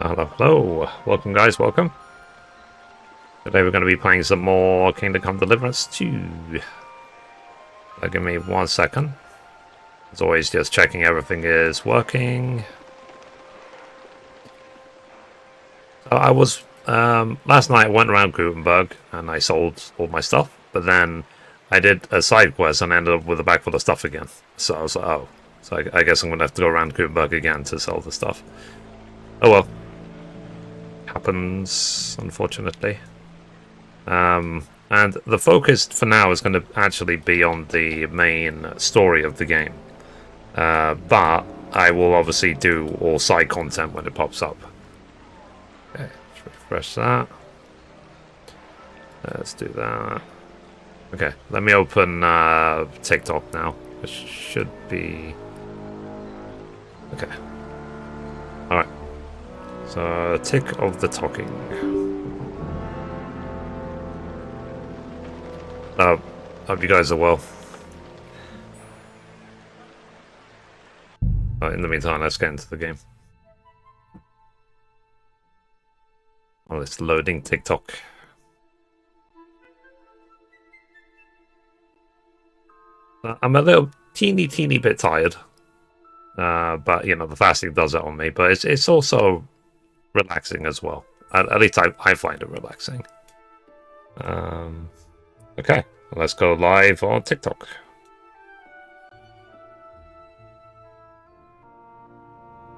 Hello, hello. Welcome, guys. Welcome. Today we're going to be playing some more Kingdom Come Deliverance 2. Give me 1 second. As always, just checking everything is working. So I was... last night I went around Kuttenberg and I sold all my stuff. But then I did a side quest and ended up with a bag full of stuff again. So I was like, oh. So I guess I'm going to have to go around Kuttenberg again to sell the stuff. Oh well. Happens, unfortunately. And the focus for now is going to actually be on the main story of the game. But I will obviously do all side content when it pops up. Okay, let's refresh that. Let's do that. Okay, let me open TikTok now. It should be... Okay. Alright. So, tick of the talking. Hope you guys are well. In the meantime, let's get into the game. Oh, it's loading TikTok. I'm a little teeny bit tired. But, you know, the fasting does it on me. But it's also relaxing as well. At least I find it relaxing. Okay, let's go live on TikTok.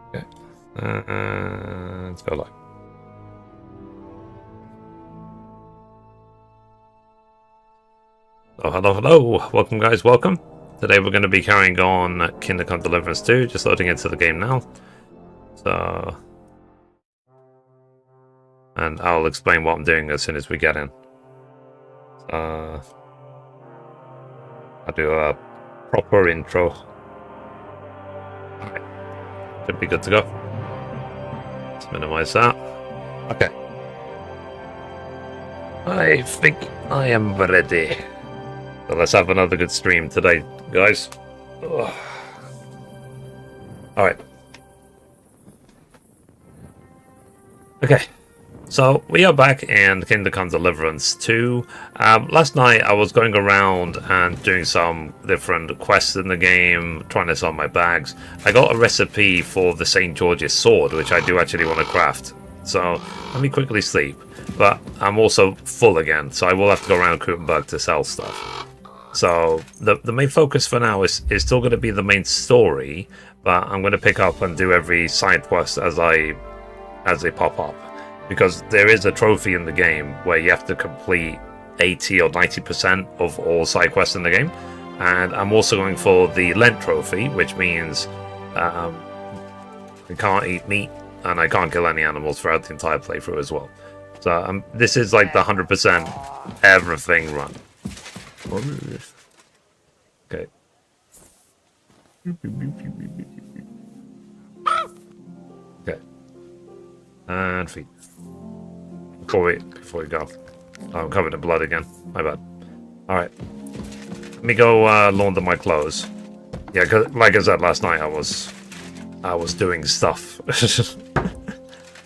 Okay, let's go live. Oh, hello. Welcome, guys. Welcome. Today we're going to be carrying on Kingdom Come Deliverance 2. Just loading into the game now. So... and I'll explain what I'm doing as soon as we get in. I'll do a proper intro. Alright. Should be good to go. Let's minimize that. Okay. I think I am ready. So let's have another good stream today, guys. Alright. Okay. So, we are back in Kingdom Come Deliverance 2. Last night I was going around and doing some different quests in the game, trying to sell my bags. I got a recipe for the St. George's sword, which I do actually want to craft. So, let me quickly sleep. But I'm also full again, so I will have to go around Kuttenberg to sell stuff. So, the main focus for now is still going to be the main story, but I'm going to pick up and do every side quest as they pop up. Because there is a trophy in the game where you have to complete 80 or 90% of all side quests in the game. And I'm also going for the Lent trophy, which means I can't eat meat and I can't kill any animals throughout the entire playthrough as well. So this is like the 100% everything run. Okay. Okay. And feet. Before we go. Oh, I'm covered in blood again. My bad. Alright. Let me go launder my clothes. Yeah, cause, like I said last night, I was doing stuff.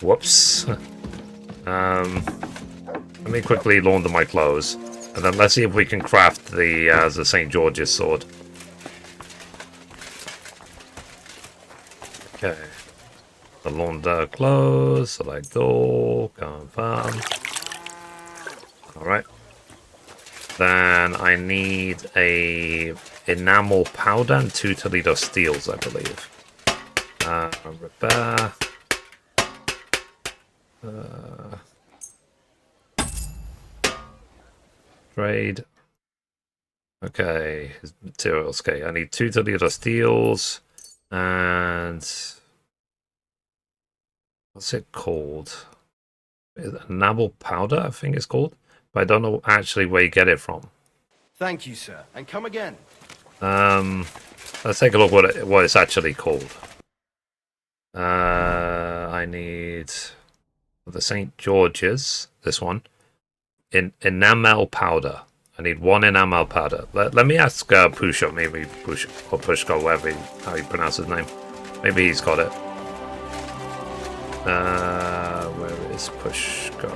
Whoops. Let me quickly launder my clothes. And then let's see if we can craft the St. George's sword. Okay. The launder clothes, select all, confirm. Alright. Then I need a enamel powder and 2 Toledo steels, I believe. Repair. Trade. Okay, his materials. Okay, I need 2 Toledo steels and... what's it called? Enamel powder, I think it's called. But I don't know actually where you get it from. Thank you, sir. And come again. Let's take a look what it's actually called. I need the St. George's, this one. Enamel powder. I need 1 enamel powder. Let me ask Pusha, maybe Push or Pushko, whatever how you pronounce his name. Maybe he's got it. Where is push go?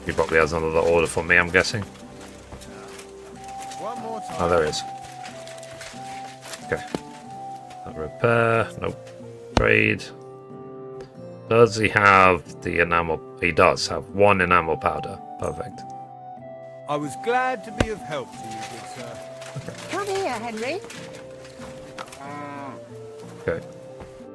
He probably has another order for me, I'm guessing. One more time. Oh, there he is. Okay. Repair. Nope. Trade. Does he have the enamel? He does have one enamel powder. Perfect. I was glad to be of help to you, good sir. Come here, Henry. Okay.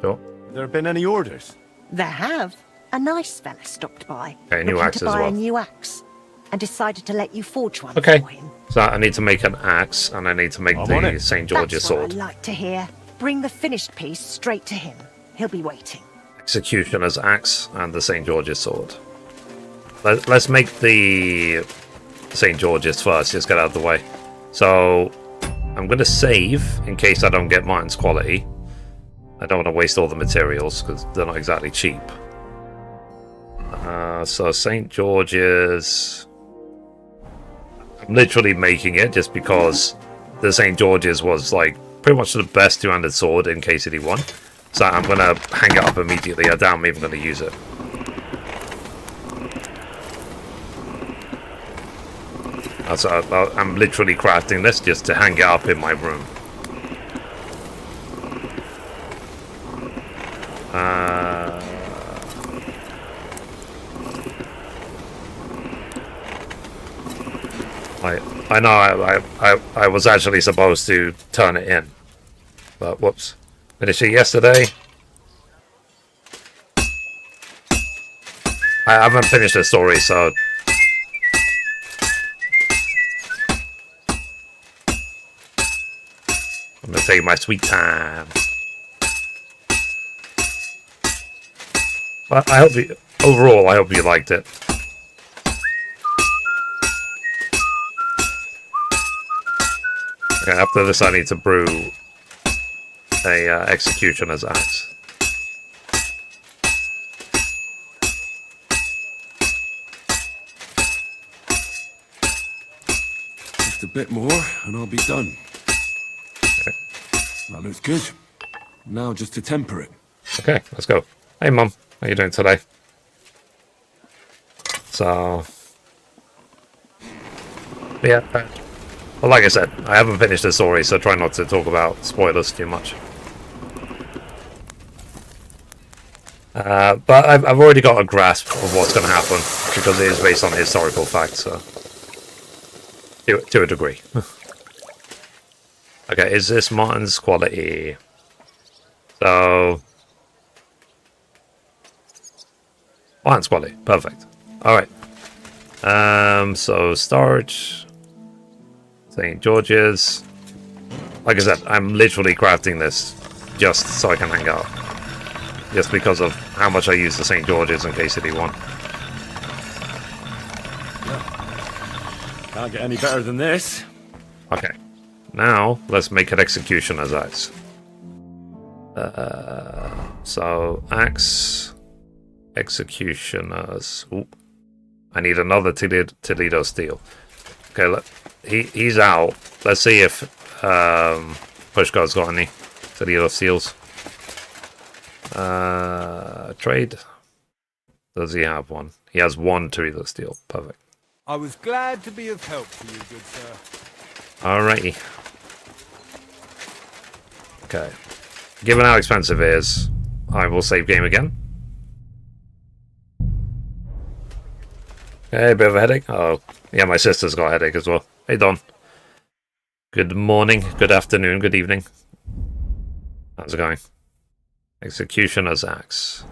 Sure. There have been any orders? There have. A nice fella stopped by. Okay, new looking axe to as buy well. a new axe, and decided to let you forge one Okay. for him. So I need to make an axe, and I need to make I'm on the it. St. George's That's what sword. I like to hear. Bring the finished piece straight to him. He'll be waiting. Executioner's axe and the St. George's sword. Let's make the St. George's first, just get out of the way. So I'm going to save in case I don't get Martin's quality. I don't want to waste all the materials because they're not exactly cheap. So St. George's... I'm literally making it just because the St. George's was like pretty much the best two-handed sword in KCD 1. So I'm going to hang it up immediately. I doubt I'm even going to use it. So I'm literally crafting this just to hang it up in my room. I know I was actually supposed to turn it in, but whoops. Finished it yesterday. I haven't finished the story, so I'm gonna take my sweet time. But I hope you, overall, I hope you liked it. Okay, after this, I need to brew a executioner's axe. Just a bit more, and I'll be done. Okay. That looks good. Now just to temper it. Okay, let's go. Hey, Mum. How you doing today? So... yeah. Well, like I said, I haven't finished the story, so try not to talk about spoilers too much. But I've already got a grasp of what's going to happen, because it is based on historical facts, so... to a degree. Okay, is this Martin's quality? So... Martin's quality, perfect. Alright. So start... St. George's. Like I said, I'm literally crafting this just so I can hang out. Just because of how much I use the St. George's in KCD 1. Can't get any better than this. Okay. Now, let's make an executioner's axe. So, axe... Executioner's... Ooh. I need another Toledo steel. Okay, he's out. Let's see if Pushkar's got any Toledo steels. Trade. Does he have one? He has one Toledo steel. Perfect. I was glad to be of help to you, good sir. Alrighty. Okay. Given how expensive it is, I will save game again. Hey, bit of a headache. Oh, yeah, my sister's got a headache as well. Hey, Don. Good morning, good afternoon, good evening. How's it going? Executioner's axe.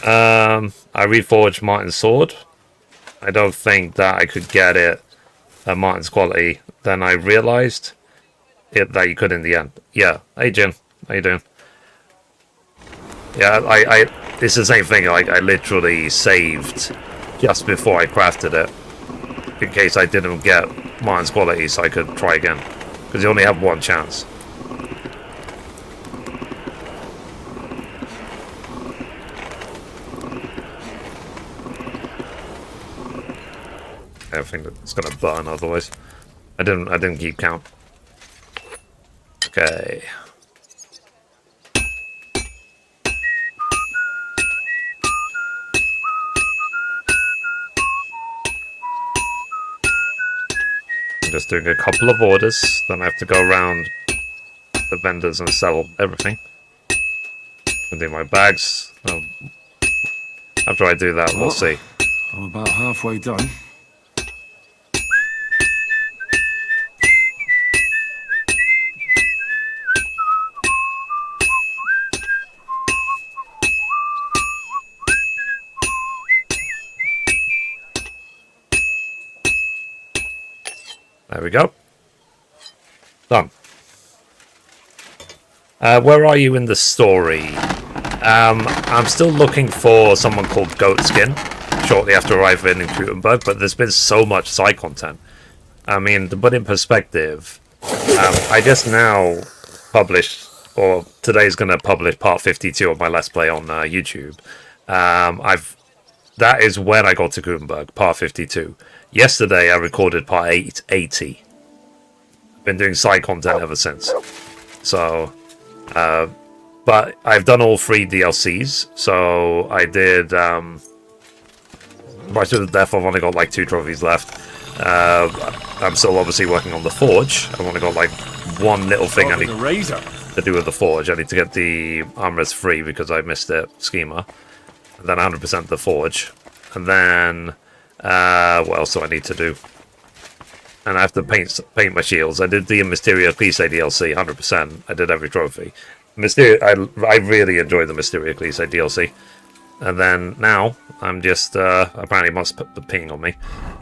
I reforged Martin's sword. I don't think that I could get it at Martin's quality. Then I realized that you could in the end. Yeah. Hey, Jim. How you doing? Yeah, it's the same thing. Like, I literally saved just before I crafted it, in case I didn't get Martin's quality, so I could try again. Because you only have one chance. I think it's gonna burn otherwise. I didn't keep count. Okay. I'm just doing a couple of orders, then I have to go around the vendors and sell everything. And do my bags. After I do that, we'll see. I'm about halfway done. There we go. Done. Where are you in the story? I'm still looking for someone called Goatskin shortly after arriving in Kuttenberg, but there's been so much side content. I mean, to put in perspective, I just now published, or today's going to publish part 52 of my Let's Play on YouTube. That is when I got to Kuttenberg, part 52. Yesterday I recorded part 880. Been doing side content ever since. So, but I've done all 3 DLCs. So I did right to the death. I've only got like 2 trophies left. I'm still obviously working on the forge. I've only got like one little thing I need to do with the forge. I need to get the armorers free because I missed it schema. And then 100% the forge. And then what else do I need to do? And I have to paint my shields. I did the Mysterio Cliché DLC 100%. I did every trophy. I really enjoyed the Mysterio Cliché DLC. And then now I'm just apparently must put the ping on me.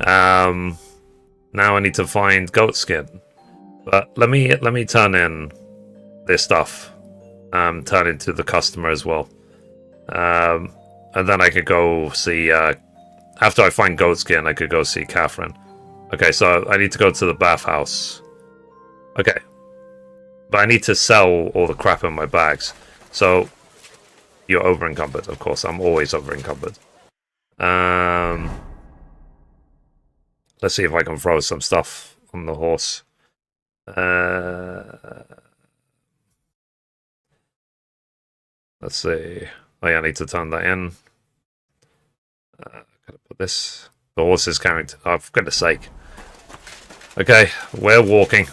Now I need to find Goatskin. But let me turn in this stuff. Turn into the customer as well. And then I could go see. After I find Goatskin, I could go see Catherine. Okay, so I need to go to the Bathhouse. Okay. But I need to sell all the crap in my bags. So, you're over-encumbered, of course. I'm always over-encumbered. Let's see if I can throw some stuff on the horse. Let's see. Oh yeah, I need to turn that in. Gotta put this. The horse is carrying. Oh, for goodness sake. Okay, we're walking.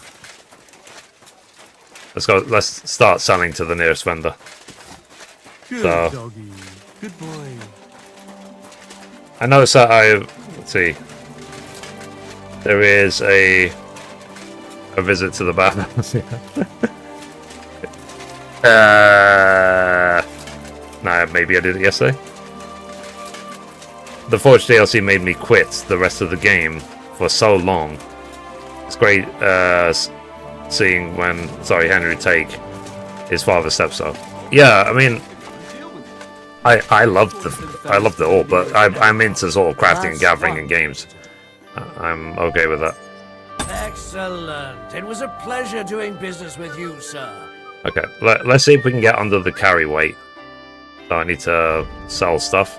Let's go. Let's start selling to the nearest vendor. Good So, doggy. Good boy. I noticed that let's see. There is a visit to the bathhouse. Nah, maybe I did it yesterday. The Forge DLC made me quit the rest of the game for so long. It's great seeing when Henry take his father's stepson. Yeah, I mean, I loved it all, but I'm into sort of crafting and gathering in games. I'm okay with that. Excellent. It was a pleasure doing business with you, sir. Okay, let's see if we can get under the carry weight. So I need to sell stuff.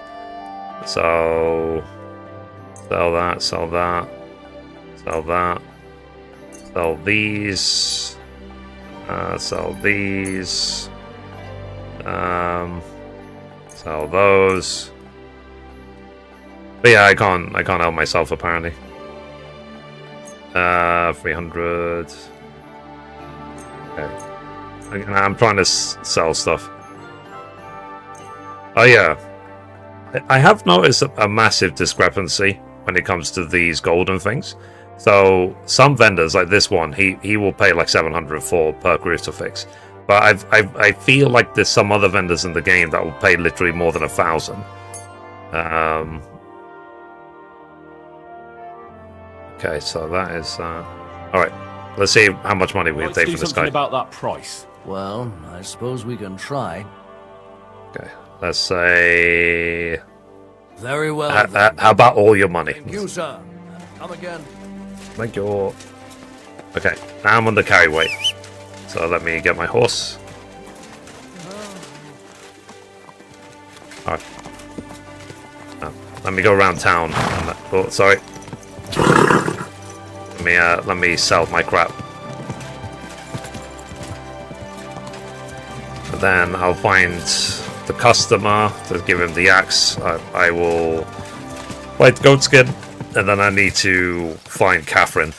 So sell that, sell that, sell that, sell these, sell these, sell those. But yeah, I can't help myself apparently. 300. Okay. I'm trying to sell stuff. Oh yeah. I have noticed a massive discrepancy when it comes to these golden things. So some vendors, like this one, he will pay like 700 for per crucifix. But I feel like there's some other vendors in the game that will pay literally more than 1,000. Okay, so that is all right. Let's see how much money we can take for this guy. About that price. Well, I suppose we can try. Okay, let's say. Very well. How about all your money? Thank you, sir. Come again. Thank you. Okay, now I'm on the carry weight. So let me get my horse. Alright. Let me go around town. Oh, sorry. Let me sell my crap. And then I'll find the customer to give him the axe. I will fight Goatskin, and then I need to find Catherine.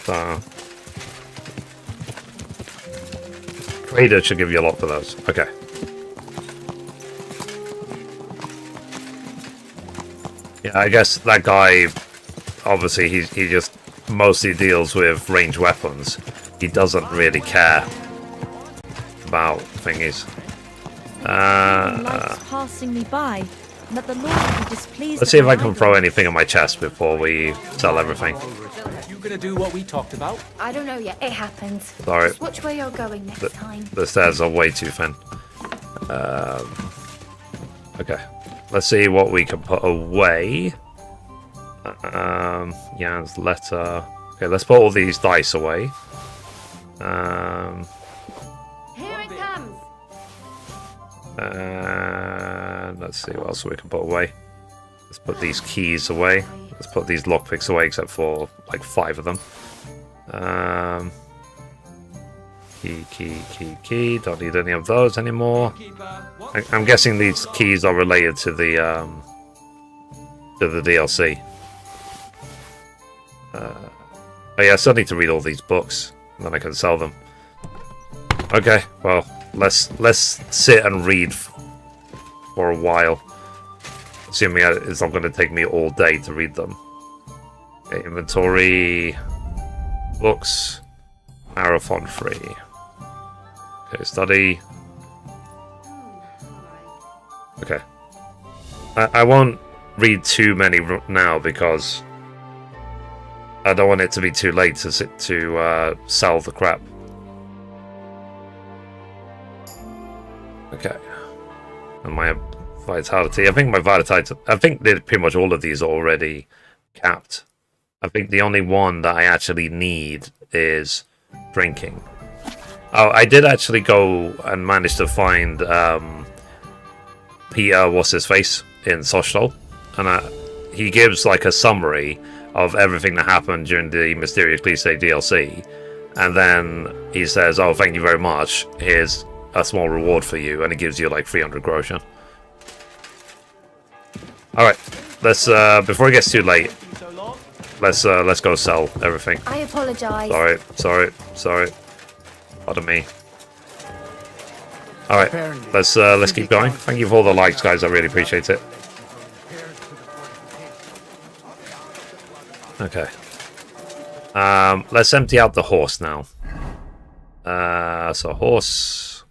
So, trader should give you a lot for those. Okay. Yeah, I guess that guy, obviously, he just mostly deals with ranged weapons. He doesn't really care about thingies. Lights passing me by, and that the Lord will be displeased. Let's see if I can throw anything in my chest before we sell everything. You gonna do what we talked about? I don't know yet. It happens. Sorry. Just watch where you're going next time. The stairs are way too thin. Okay. Let's see what we can put away. Jan's letter. Okay, let's put all these dice away. Here it comes. Let's see what else we can put away. Let's put these keys away. Let's put these lockpicks away, except for like 5 of them. Key. Don't need any of those anymore. I'm guessing these keys are related to the DLC. Oh yeah, I still need to read all these books, and then I can sell them. Okay, well, let's sit and read for a while. Assuming it's not going to take me all day to read them. Okay, inventory, books, marathon free. Okay, study. Okay. I won't read too many now because I don't want it to be too late to sell the crap. Okay. And my vitality. I think pretty much all of these are already capped. I think the only one that I actually need is drinking. Oh, I did actually go and manage to find Peter, what's his face, in Social, and he gives like a summary of everything that happened during the Mysterious Cliche DLC, and then he says, "Oh, thank you very much. Here's a small reward for you," and he gives you like 300 groschen. All right, let's before it gets too late, let's go sell everything. I apologize. Sorry. Pardon me. All right, let's keep going. Thank you for all the likes, guys. I really appreciate it. Okay. Let's empty out the horse now. So horse.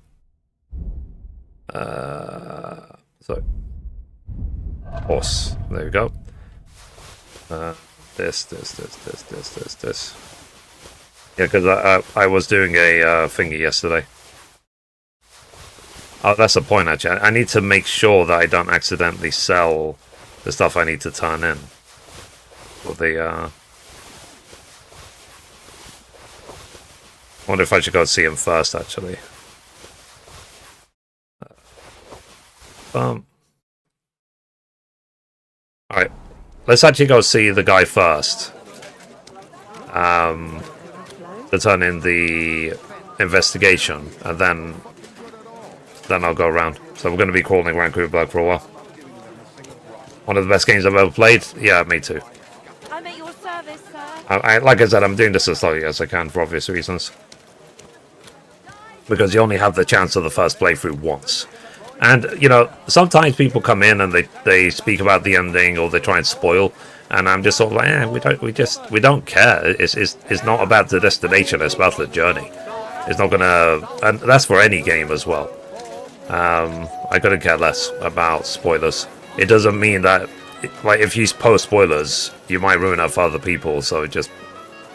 Horse. There we go. This. Yeah, because I was doing a thingy yesterday. Oh, that's the point, actually. I need to make sure that I don't accidentally sell the stuff I need to turn in. For the, I wonder if I should go see him first, actually. Alright. Let's actually go see the guy first. To turn in the investigation, and then I'll go around. So we're going to be crawling around Kuttenberg for a while. One of the best games I've ever played. Yeah, me too. I'm at your service, sir. Like I said, I'm doing this as slowly as I can for obvious reasons. Because you only have the chance of the first playthrough once. And, you know, sometimes people come in and they speak about the ending, or they try and spoil. And I'm just sort of like, we don't care. It's not about the destination, it's about the journey. It's not gonna, and that's for any game as well. I couldn't care less about spoilers. It doesn't mean that, like, if you post spoilers, you might ruin it for other people, so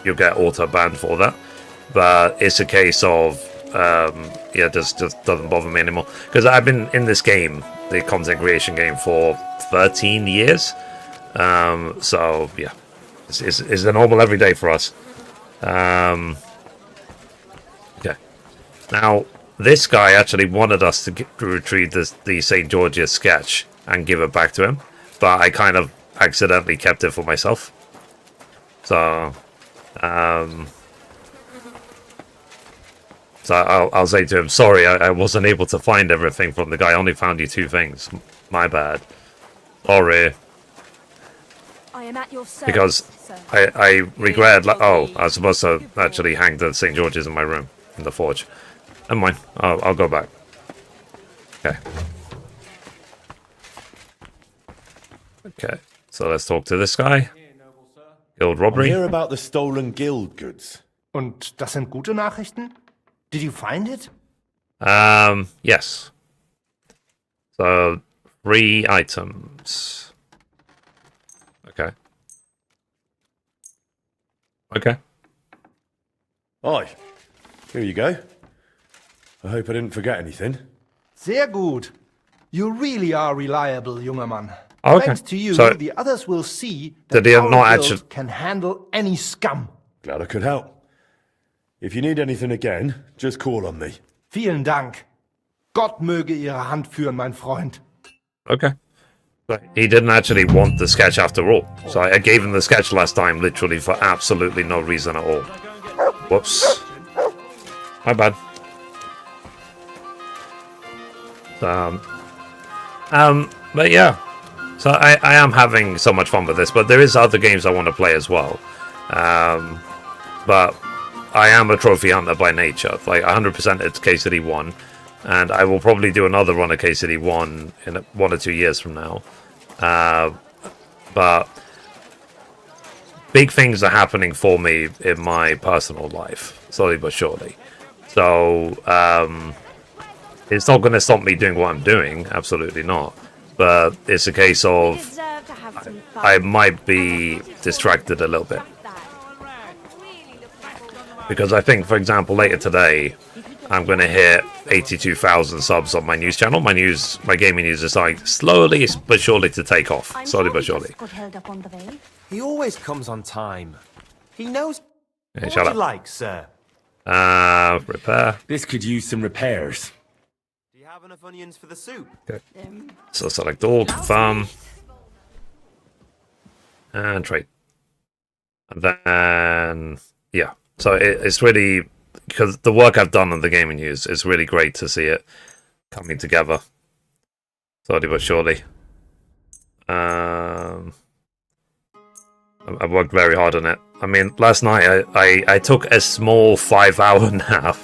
you'll get auto banned for that. But it's a case of, yeah, just doesn't bother me anymore. Because I've been in this game, the content creation game, for 13 years. So yeah, it's a normal everyday for us. Okay. Now, this guy actually wanted us to retrieve the St. George's sketch and give it back to him, but I kind of accidentally kept it for myself. So, I'll say to him, sorry, I wasn't able to find everything from the guy. I only found you 2 things. My bad. Sorry. I am at your service, Because sir. I regret, like, oh, I was supposed to actually hang the St. George's in my room, in the forge. Never mind, I'll go back. Okay. Okay, so let's talk to this guy. Guild I robbery. hear about the stolen guild goods. Und das sind gute Nachrichten? Did you find it? Yes. So, 3 items. Okay. Okay. Aye. Here you go. I hope I didn't forget anything. Sehr gut. You really are reliable, junger Mann. Okay. Thanks to you, So- the others will see Did that he our not guild actually- can handle any scum. Glad I could help. If you need anything again, just call on me. Vielen Dank. Gott möge Ihre Hand führen, mein Freund. Okay. But he didn't actually want the sketch after all. So I gave him the sketch last time literally for absolutely no reason at all. Whoops. My bad. But yeah. So I am having so much fun with this, but there is other games I want to play as well. But I am a trophy hunter by nature. Like 100% it's KCD 1. And I will probably do another run of KCD 1 in 1 or 2 years from now. But big things are happening for me in my personal life, slowly but surely. So it's not going to stop me doing what I'm doing, absolutely not. But it's a case You of deserve to have some fun. I might be distracted a little bit. Because I think, for example, later today, I'm going to hit 82,000 subs on my news channel. My gaming news is starting slowly but surely to take off. I'm Slowly sure but he surely. just got held up on the way. He always comes on time. He knows Hey, what shut you up. like, sir. Repair. This could use some repairs. Do you have enough onions for the soup? So select all, confirm. And trade. And then, yeah. So it's really, because the work I've done on the gaming news, it's really great to see it coming together. Slowly but surely. I've worked very hard on it. I mean, last night I took a small 5-hour nap.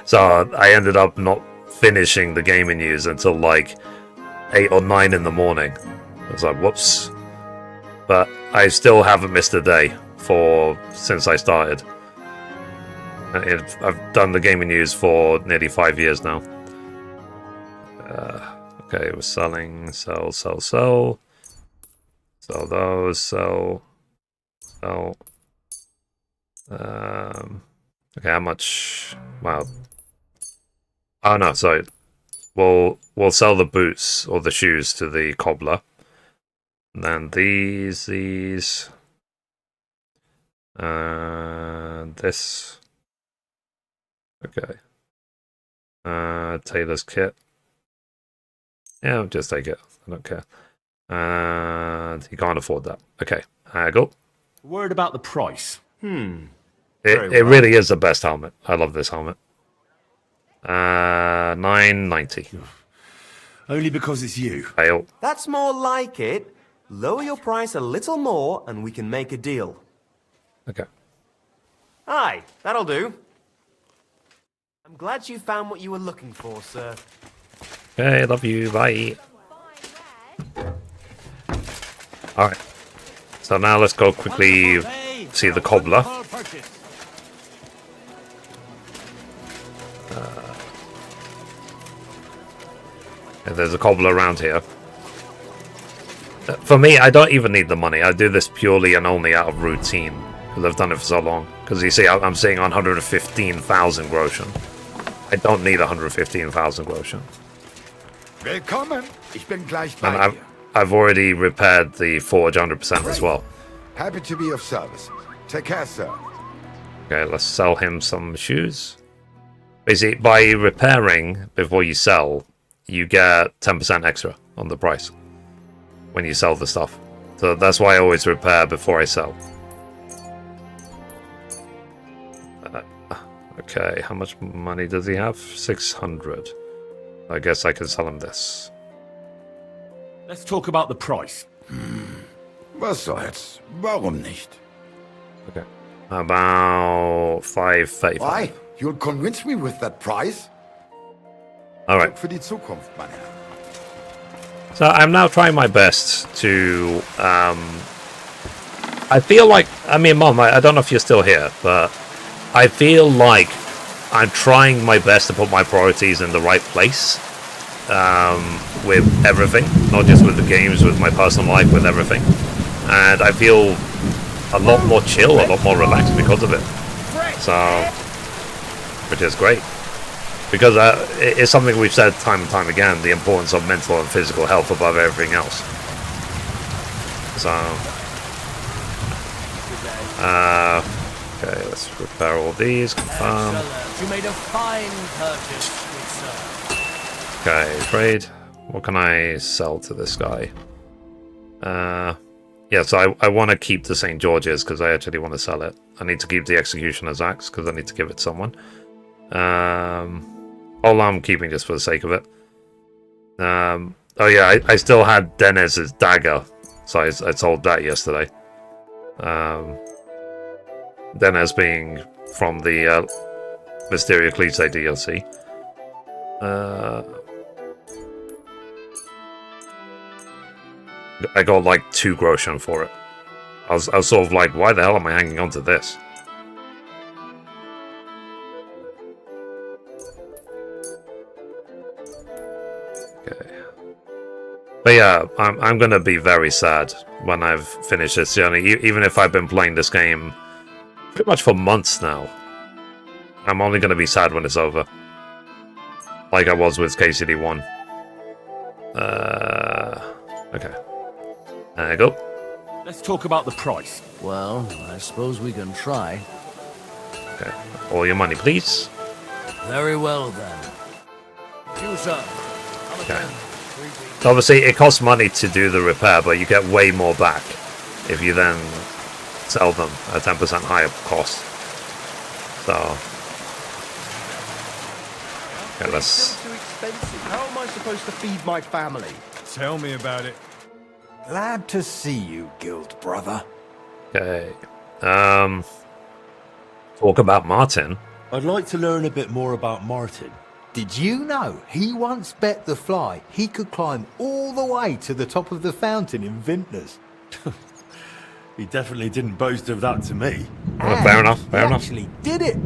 So I ended up not finishing the gaming news until like 8 or 9 in the morning. I was like, whoops. But I still haven't missed a day since I started. I've done the gaming news for nearly 5 years now. Okay, we're selling, sell. Sell those, sell. Okay, how much? Wow. Oh no, sorry. We'll sell the boots or the shoes to the cobbler. And then these, and this. Okay. Tailor's kit. Yeah, I'll just take it. I don't care. And he can't afford that. Okay, go. Word about the price. It really is the best helmet. I love this helmet. $9.90. Only because it's you. Fail. That's more like it. Lower your price a little more and we can make a deal. Okay. Aye, that'll do. I'm glad you found what you were looking for, sir. Okay, love you. Bye. Alright. So now let's go quickly see the cobbler. There's a cobbler around here. For me, I don't even need the money. I do this purely and only out of routine. Because I've done it for so long. Because you see, I'm seeing 115,000 Groschen. I don't need 115,000 Groschen. Willkommen. Ich bin gleich And bei dir. I've already repaired the forge 100% as well. Happy to be of service. Take care, sir. Okay, let's sell him some shoes. Basically, by repairing before you sell, you get 10% extra on the price when you sell the stuff. So that's why I always repair before I sell. Okay, how much money does he have? 600. I guess I can sell him this. Let's talk about the price. Was soll's? Warum nicht? Okay. About 535. Why? You'll convince me with that price? Alright. Für die Zukunft, mein Herr. So I'm now trying my best to, I feel like, I mean, Mom, I don't know if you're still here, but I feel like I'm trying my best to put my priorities in the right place, with everything, not just with the games, with my personal life, with everything. And I feel a lot more chill, a lot more relaxed because of it. So, which is great. Because it's something we've said time and time again, the importance of mental and physical health above everything else. So, okay, let's repair all these, confirm. You made a fine purchase, good sir. Okay, trade. What can I sell to this guy? Yeah, so I want to keep the St. George's because I actually want to sell it. I need to keep the Executioner's Axe because I need to give it to someone. All I'm keeping just for the sake of it. Oh yeah, I still had Denez's dagger, so I sold that yesterday. Denez being from the Mysteria Cliché DLC. I got like 2 groschen for it. I was sort of like, why the hell am I hanging on to this? Okay. But yeah, I'm gonna be very sad when I've finished this journey, even if I've been playing this game pretty much for months now. I'm only gonna be sad when it's over. Like I was with KCD 1. Okay. There you go. Let's talk about the price. Well, I suppose we can try. Okay. All your money, please. Very well then. You, sir. Okay. So obviously, it costs money to do the repair, but you get way more back if you then sell them at 10% higher cost. So, okay, let's. Too expensive. How am I supposed to feed my family? Tell me about it. Glad to see you, guild brother. Okay. Talk about Martin. I'd like to learn a bit more about Martin. Did you know he once bet the fly he could climb all the way to the top of the fountain in Vintners? He definitely didn't boast of that to me. Well, fair enough, fair enough. He actually did it.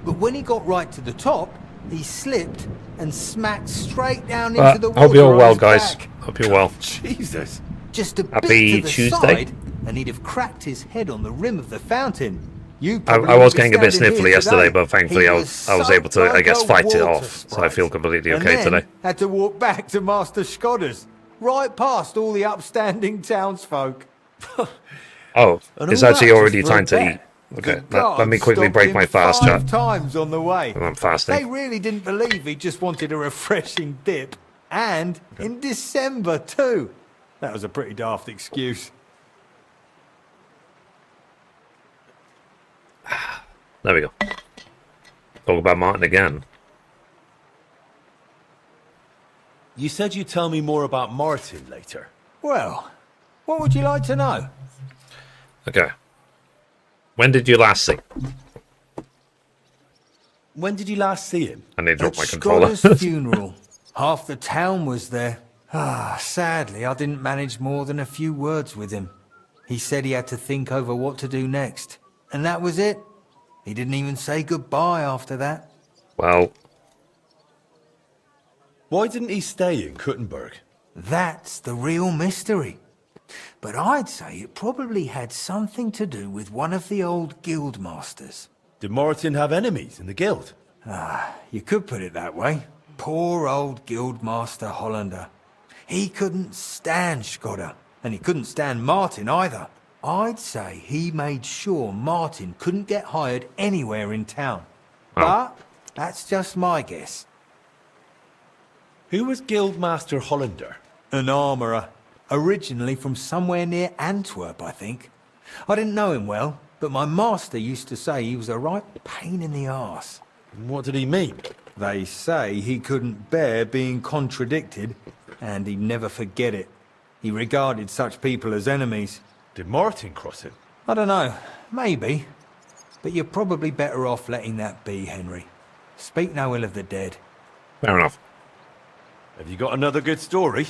But when he got right to the top, he slipped and smacked straight down into the water. Hope you're on well, his guys. back. Hope you're well. Jesus. Just a Happy bit to the Tuesday. side, and he'd have cracked his head on the rim of the fountain. I was getting a bit sniffly yesterday, but thankfully I was able to, I guess, fight it off. So I feel completely okay today. Had to walk back to Master Skodder's, right past all the upstanding townsfolk. Oh, And it's all actually that already just for a time to bet. eat. Okay, The let me guards quickly stopped break him my fast, 5 chat. times on the way. I'm fasting. They really didn't believe he just wanted a refreshing dip. And in December, too. That was a pretty daft excuse. There we go. Talk about Martin again. You said you'd tell me more about Martin later. Well, what would you like to know? Okay. When did you last see? When did you last see him? I need to drop At my controller. Skodder's funeral. Half the town was there. Sadly, I didn't manage more than a few words with him. He said he had to think over what to do next. And that was it. He didn't even say goodbye after that. Well, Why didn't he stay in Kuttenberg? That's the real mystery. But I'd say it probably had something to do with one of the old guild masters. Did Martin have enemies in the guild? You could put it that way. Poor old Guildmaster Hollander. He couldn't stand Skodder, and he couldn't stand Martin either. I'd say he made sure Martin couldn't get hired anywhere in town. But that's just my guess. Who was Guildmaster Hollander? An armourer. Originally from somewhere near Antwerp, I think. I didn't know him well, but my master used to say he was a right pain in the arse. What did he mean? They say he couldn't bear being contradicted, and he'd never forget it. He regarded such people as enemies. Did Martin cross him? I don't know, maybe. But you're probably better off letting that be, Henry. Speak no ill of the dead. Fair enough. Have you got another good story?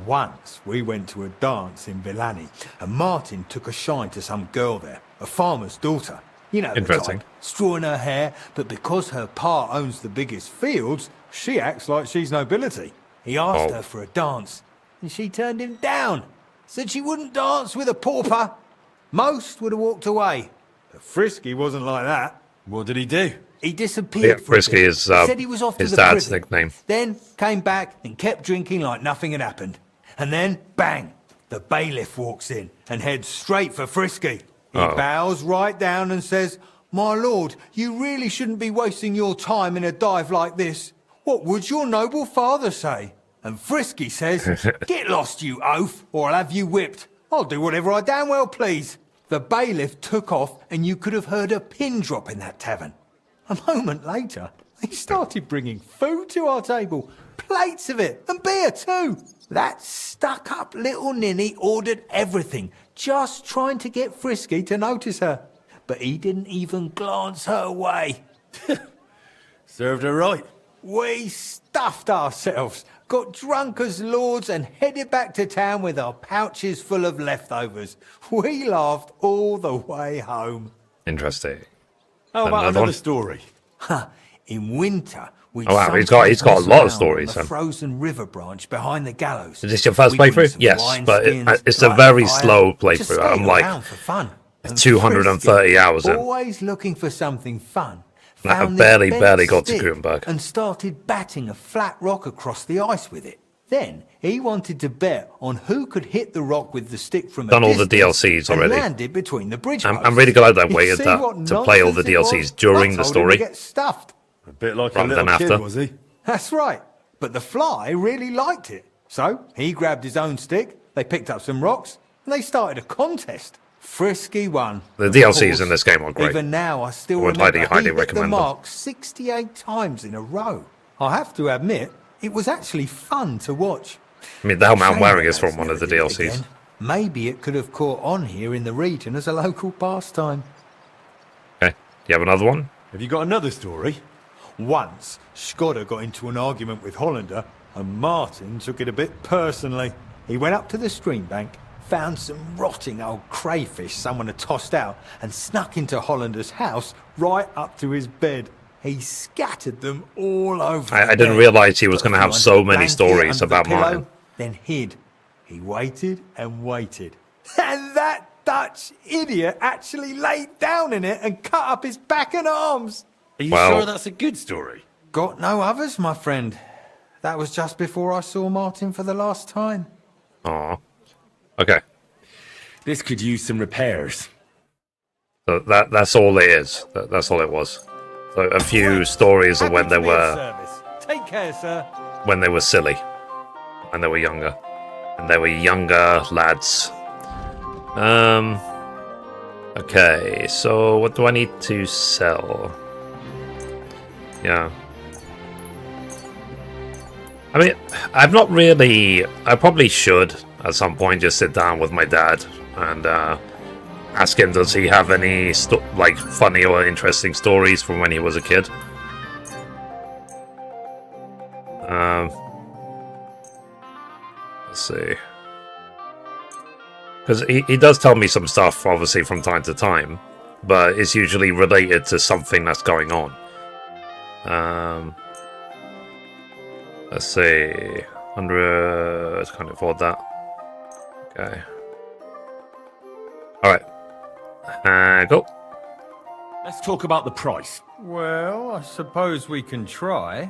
Once we went to a dance in Villani, and Martin took a shine to some girl there, a farmer's daughter. You know the Interesting. type, straw in her hair, but because her pa owns the biggest fields, she acts like she's nobility. He asked her for a dance, and she turned him down. Said she wouldn't dance with a pauper. Most would have walked away. But Frisky wasn't like that. What did he do? He disappeared for a Frisky bit. is Said he was off to his the dad's prison. nickname. Then came back and kept drinking like nothing had happened. And then, bang, the bailiff walks in and heads straight for Frisky. He bows right down and says, "My lord, you really shouldn't be wasting your time in a dive like this. What would your noble father say?" And Frisky says, "Get lost, you oaf, or I'll have you whipped. I'll do whatever I damn well please." The bailiff took off, and you could have heard a pin drop in that tavern. A moment later, they started bringing food to our table, plates of it, and beer too. That stuck-up little ninny ordered everything, just trying to get Frisky to notice her. But he didn't even glance her way. Served her right. We stuffed ourselves, got drunk as lords, and headed back to town with our pouches full of leftovers. We laughed all the way home. Interesting. How about Another another one? story? In winter, we'd Oh, wow, he's sometimes got a mess lot of around stories, on the then. frozen river branch behind the gallows. Is this your first We'd bring playthrough? some Yes, but wineskins, it's a light very fire, slow just playthrough. stay I'm like around for fun. And 230 hours in. always looking for something fun. I found this barely bent got to stick Kuttenberg. and started batting a flat rock across the ice with it. Then he wanted to bet on who could hit the rock with the stick from Done a all the distance DLCs and already. land it between the bridge I'm posts. really glad I You waited see that what to play all the nonsense it DLCs was? during I the told him to story. get stuffed. A bit like Rather a little than kid, after. was he? That's right. But the fly really liked it. So he grabbed his own stick, they picked up some rocks, and they started a contest. Frisky won. The Of DLCs course. in this game are great. Even now, I still I would remember highly he hit the recommend them. mark 68 times in a row. I have to admit, it was actually fun to watch. I mean, the helmet I'm Shame wearing the is from lads one of the never did it DLCs. again. Maybe it could have caught on here in the region as a local pastime. Okay, you have another one? Have you got another story? Once, Skoda got into an argument with Hollander, and Martin took it a bit personally. He went up to the stream bank, found some rotting old crayfish someone had tossed out, and snuck into Hollander's house right up to his bed. He scattered them all over. I the didn't bed. realise he was Put going to a have few so under the many blanket, stories under the about pillow, Martin. Then hid. He waited and waited. And that Dutch idiot actually laid down in it and cut up his back and arms. Are you Well- sure that's a good story? Got no others, my friend. That was just before I saw Martin for the last time. Aw. Okay, This could use some repairs. so that's all it is. That's all it was. So a few stories of when Happy they to be of were service. Take care, sir. silly, when they were younger, and they were younger lads. Okay, so what do I need to sell? Yeah. I mean, I've not really... I probably should, at some point, just sit down with my dad and ask him, does he have any, like, funny or interesting stories from when he was a kid? Let's see. Because he does tell me some stuff, obviously, from time to time, but it's usually related to something that's going on. Let's see. 100... Can't afford that. Okay. Alright. Go. Let's talk about the price. Well, I suppose we can try.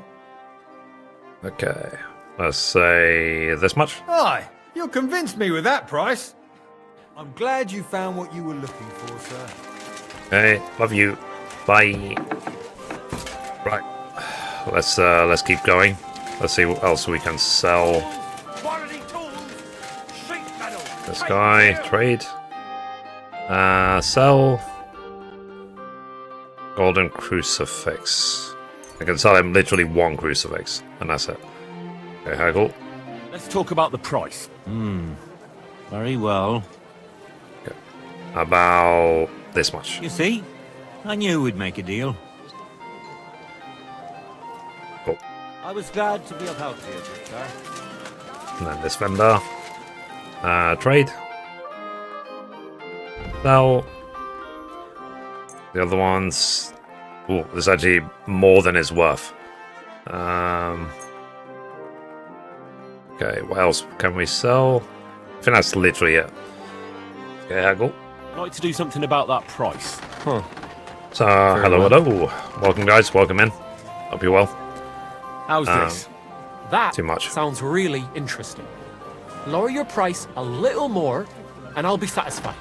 Okay. Let's say this much. Aye, you convinced me with that price. I'm glad you found what you were looking for, sir. Okay. Love you. Bye. Right. Let's keep going. Let's see what else we can sell. Quality This guy, trade. Sell. Golden crucifix. I can sell him literally one crucifix, and that's it. Okay, haggle. Let's talk about the price. Very well. Okay. About this much. You see? I knew we'd make a deal. Cool. I was glad to be of help to you, good sir. And then this vendor. Trade. Sell. The other ones. Oh, there's actually more than it's worth. Okay, what else can we sell? I think that's literally it. Okay, haggle. I'd like to do something about that price. So, hello. Welcome, guys. Welcome in. Hope you're well. How's this? That too much. Sounds really interesting. Lower your price a little more, and I'll be satisfied.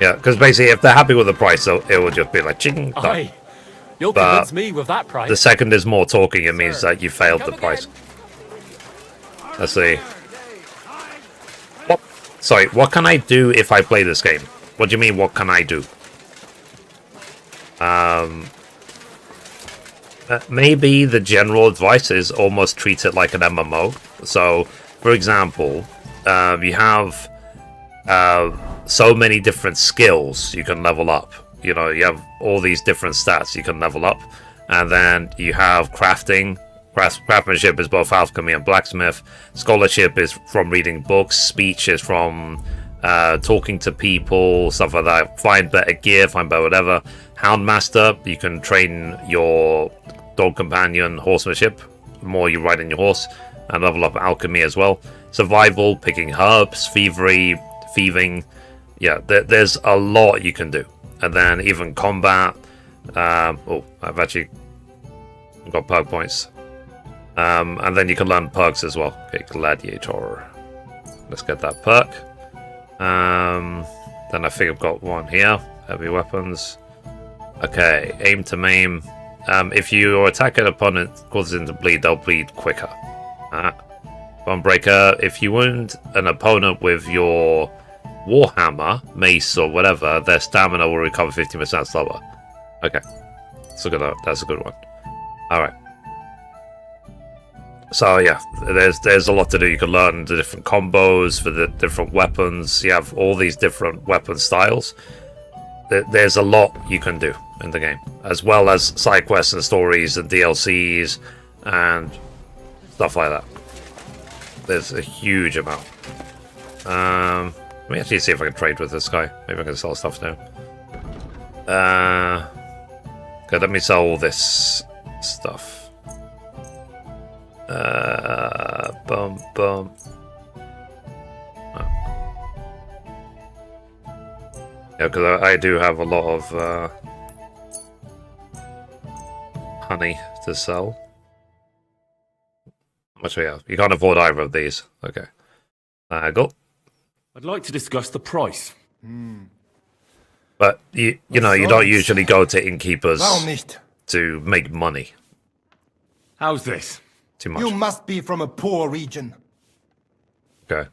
Yeah, because basically, if they're happy with the price, it will just be like ching. Aye. You'll But convince me with that price. The second there's more talking, it means that you failed the price. Let's see. What? Sorry, what can I do if I play this game? What do you mean, what can I do? Maybe the general advice is almost treat it like an MMO. So, for example, you have so many different skills you can level up. You know, you have all these different stats you can level up. And then you have crafting. Craftsmanship is both alchemy and blacksmith. Scholarship is from reading books. Speech is from talking to people, stuff like that. Find better gear, find better whatever. Houndmaster, you can train your dog companion horsemanship. The more you ride in your horse. And level up alchemy as well. Survival, picking herbs, thieving. Yeah, there's a lot you can do. And then even combat. Oh, I've actually got perk points. And then you can learn perks as well. Okay, gladiator. Let's get that perk. Then I think I've got one here. Heavy weapons. Okay, aim to maim. If you attack an opponent causes them to bleed, they'll bleed quicker. Bonebreaker. If you wound an opponent with your warhammer, mace, or whatever, their stamina will recover 15% slower. Okay, that's a good one. All right. So yeah, there's a lot to do. You can learn the different combos for the different weapons. You have all these different weapon styles. There's a lot you can do in the game, as well as side quests and stories and DLCs and stuff like that. There's a huge amount. Let me actually see if I can trade with this guy. Maybe I can sell stuff now. Okay, let me sell all this stuff. Bum. Oh. Yeah, because I do have a lot of honey to sell. How much we have? You can't afford either of these. Okay. Go. I'd like to discuss the price. But you know, you don't usually go to innkeepers to make money. How's this? Too much. You must be from a poor region. Okay.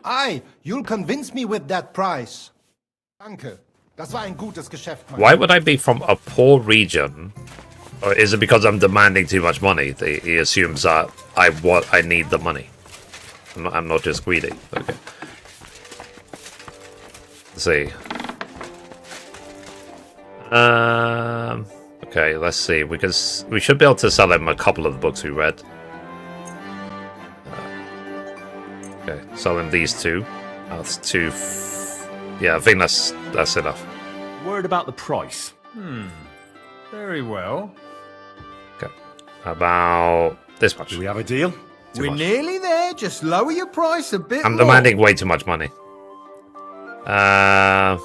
Aye, you'll convince me with that price. Danke. Das war ein gutes Geschäft, Mann. Why would I be from a poor region? Or is it because I'm demanding too much money? He assumes that I need the money. I'm not just greedy. Okay. Let's see. Okay, let's see. We should be able to sell him a couple of the books we read. Okay, sell him these two. That's two. Yeah, I think that's enough. Word about the price. Very well. Okay. About this much. Do we have a deal? We're nearly there. Just lower your price a bit I'm more. demanding way too much money. How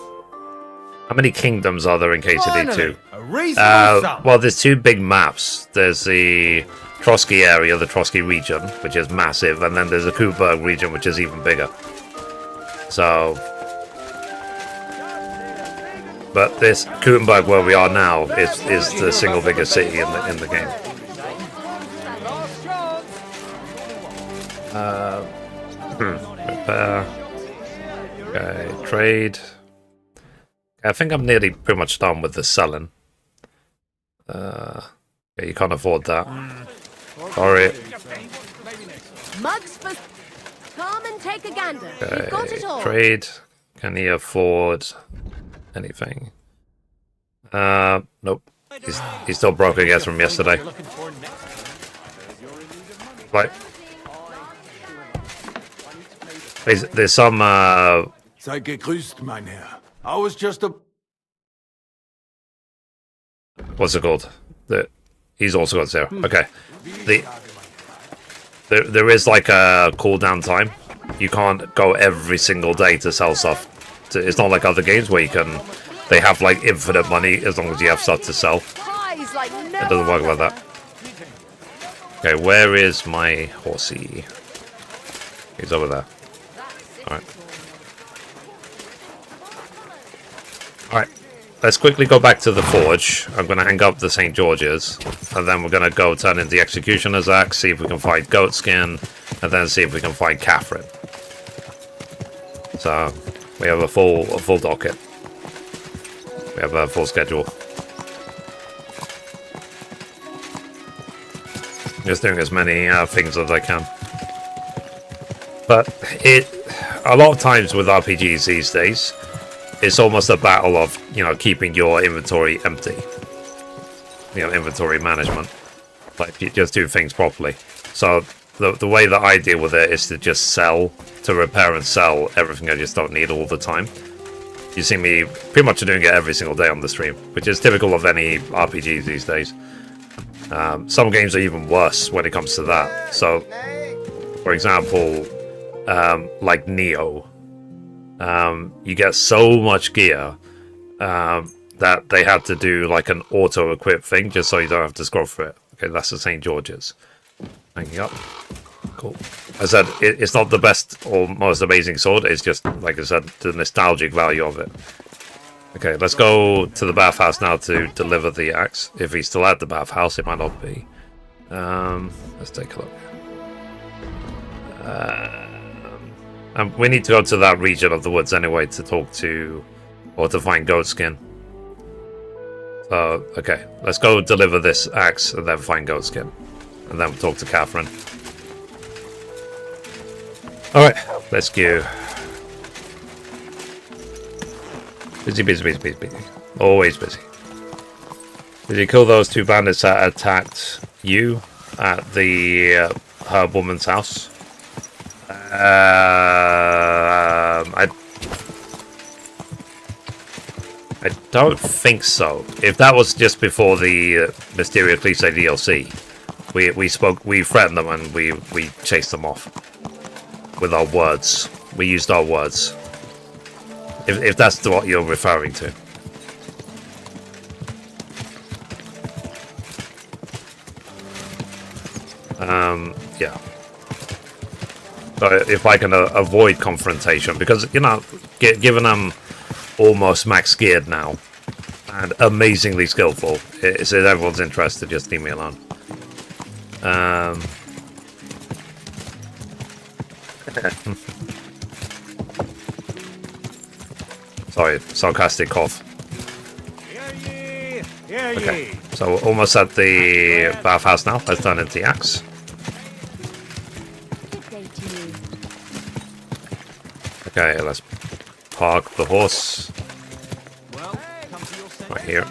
many kingdoms are there in KCD 2? A reasonable sum. Well, there's two big maps. There's the Trosky area, the Trosky region, which is massive, and then there's the Kuttenberg region, which is even bigger. So, but this Kuttenberg, where we are now, is the single biggest city in the game. Repair. Okay, trade. I think I'm nearly pretty much done with the selling. Yeah, you can't afford that. Sorry. Mugs for... Come and take a gander. Okay, You've got it all. trade. Can he afford anything? Nope. He's still broke, I guess, from yesterday. Right. There's some, Sei gegrüßt, mein Herr. I was just a... what's it called? He's also got 0. Okay. There is like a cooldown time. You can't go every single day to sell stuff. It's not like other games where you can... They have like infinite money as long as you have stuff to sell. It doesn't work like that. Okay, where is my horsey? He's over there. Alright. Alright. Let's quickly go back to the forge. I'm going to hang up the St. George's. And then we're going to go turn in the Executioner's Axe, see if we can find Goatskin, and then see if we can find Catherine. So, we have a full docket. We have a full schedule. Just doing as many things as I can. But a lot of times with RPGs these days, it's almost a battle of, keeping your inventory empty. Inventory management. Like, you just do things properly. So, the way that I deal with it is to just to repair and sell everything I just don't need all the time. You see me pretty much doing it every single day on the stream, which is typical of any RPGs these days. Some games are even worse when it comes to that. So, for example, like Neo, you get so much gear that they had to do like an auto-equip thing just so you don't have to scroll through it. Okay, that's the St. George's. Hanging up. Cool. As I said, it's not the best or most amazing sword, it's just, like I said, the nostalgic value of it. Okay, let's go to the Bathhouse now to deliver the axe. If he's still at the Bathhouse, it might not be. Let's take a look. And we need to go to that region of the woods anyway to talk to, or to find Goatskin. So, okay, let's go deliver this axe and then find Goatskin. And then we'll talk to Catherine. Alright, let's go. Busy. Always busy. Did you kill those 2 bandits that attacked you at the her woman's house? I don't think so. If that was just before the Mysterio Cliche DLC, we threatened them and we chased them off with our words. We used our words. If that's what you're referring to. Yeah. So if I can avoid confrontation, because, given I'm almost max geared now, and amazingly skillful, it's in everyone's interest to just leave me alone. Sorry, sarcastic cough. Okay, so we're almost at the Bathhouse now. Let's turn into the axe. Okay, let's park the horse right here.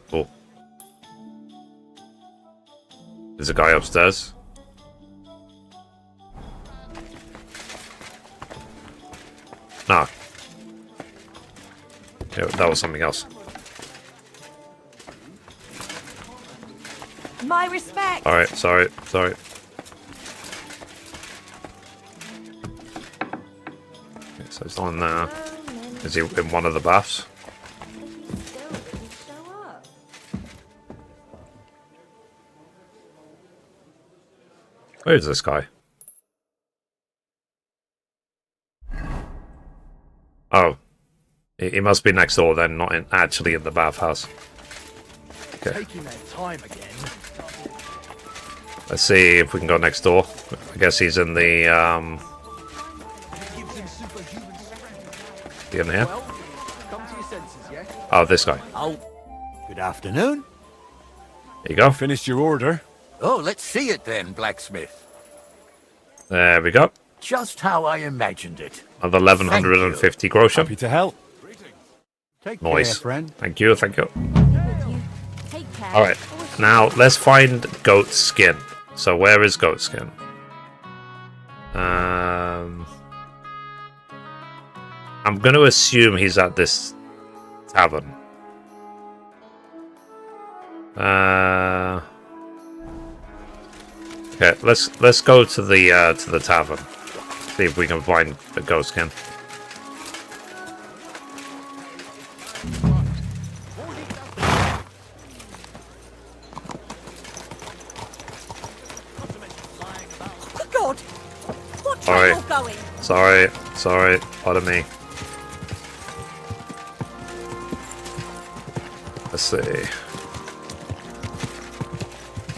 Cool. There's a guy upstairs. Nah. Yeah, that was something else. My respect. Alright, sorry. Okay, so he's on there. Is he in one of the baths? Where is this guy? Oh. He must be next door then, not actually in the Bathhouse. Taking their time again. Let's see if we can go next door. I guess he's in the in here. Come to your senses, yeah? Oh, this guy. Oh, good afternoon. There you go. Finished your order? Oh, let's see it then, blacksmith. There we go. Just how I imagined it. Another 1150 groschen. Happy to help. Take Nice. care, friend. Thank you, thank you. Take care. Alright, now let's find Goatskin. So where is Goatskin? I'm going to assume he's at this tavern. Okay, let's go to the tavern. See if we can find the Goatskin. Good God! What trouble going? Sorry, pardon me. Let's see.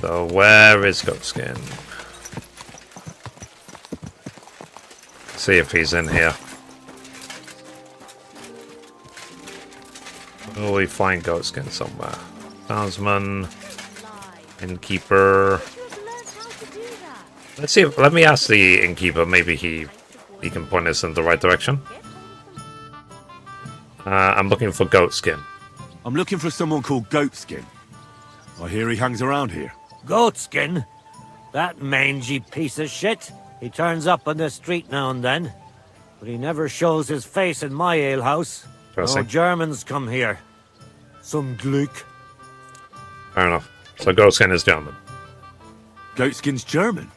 So where is Goatskin? See if he's in here. Will we find Goatskin somewhere? Townsman, innkeeper. Let's see. Let me ask the innkeeper. Maybe he can point us in the right direction. I'm looking for Goatskin. I'm looking for someone called Goatskin. I hear he hangs around here. Goatskin? That mangy piece of shit. He turns up on the street now and then. But he never shows his face in my alehouse. No Germans come here. Some Glück. Fair enough. So Goatskin is German. Goatskin's German?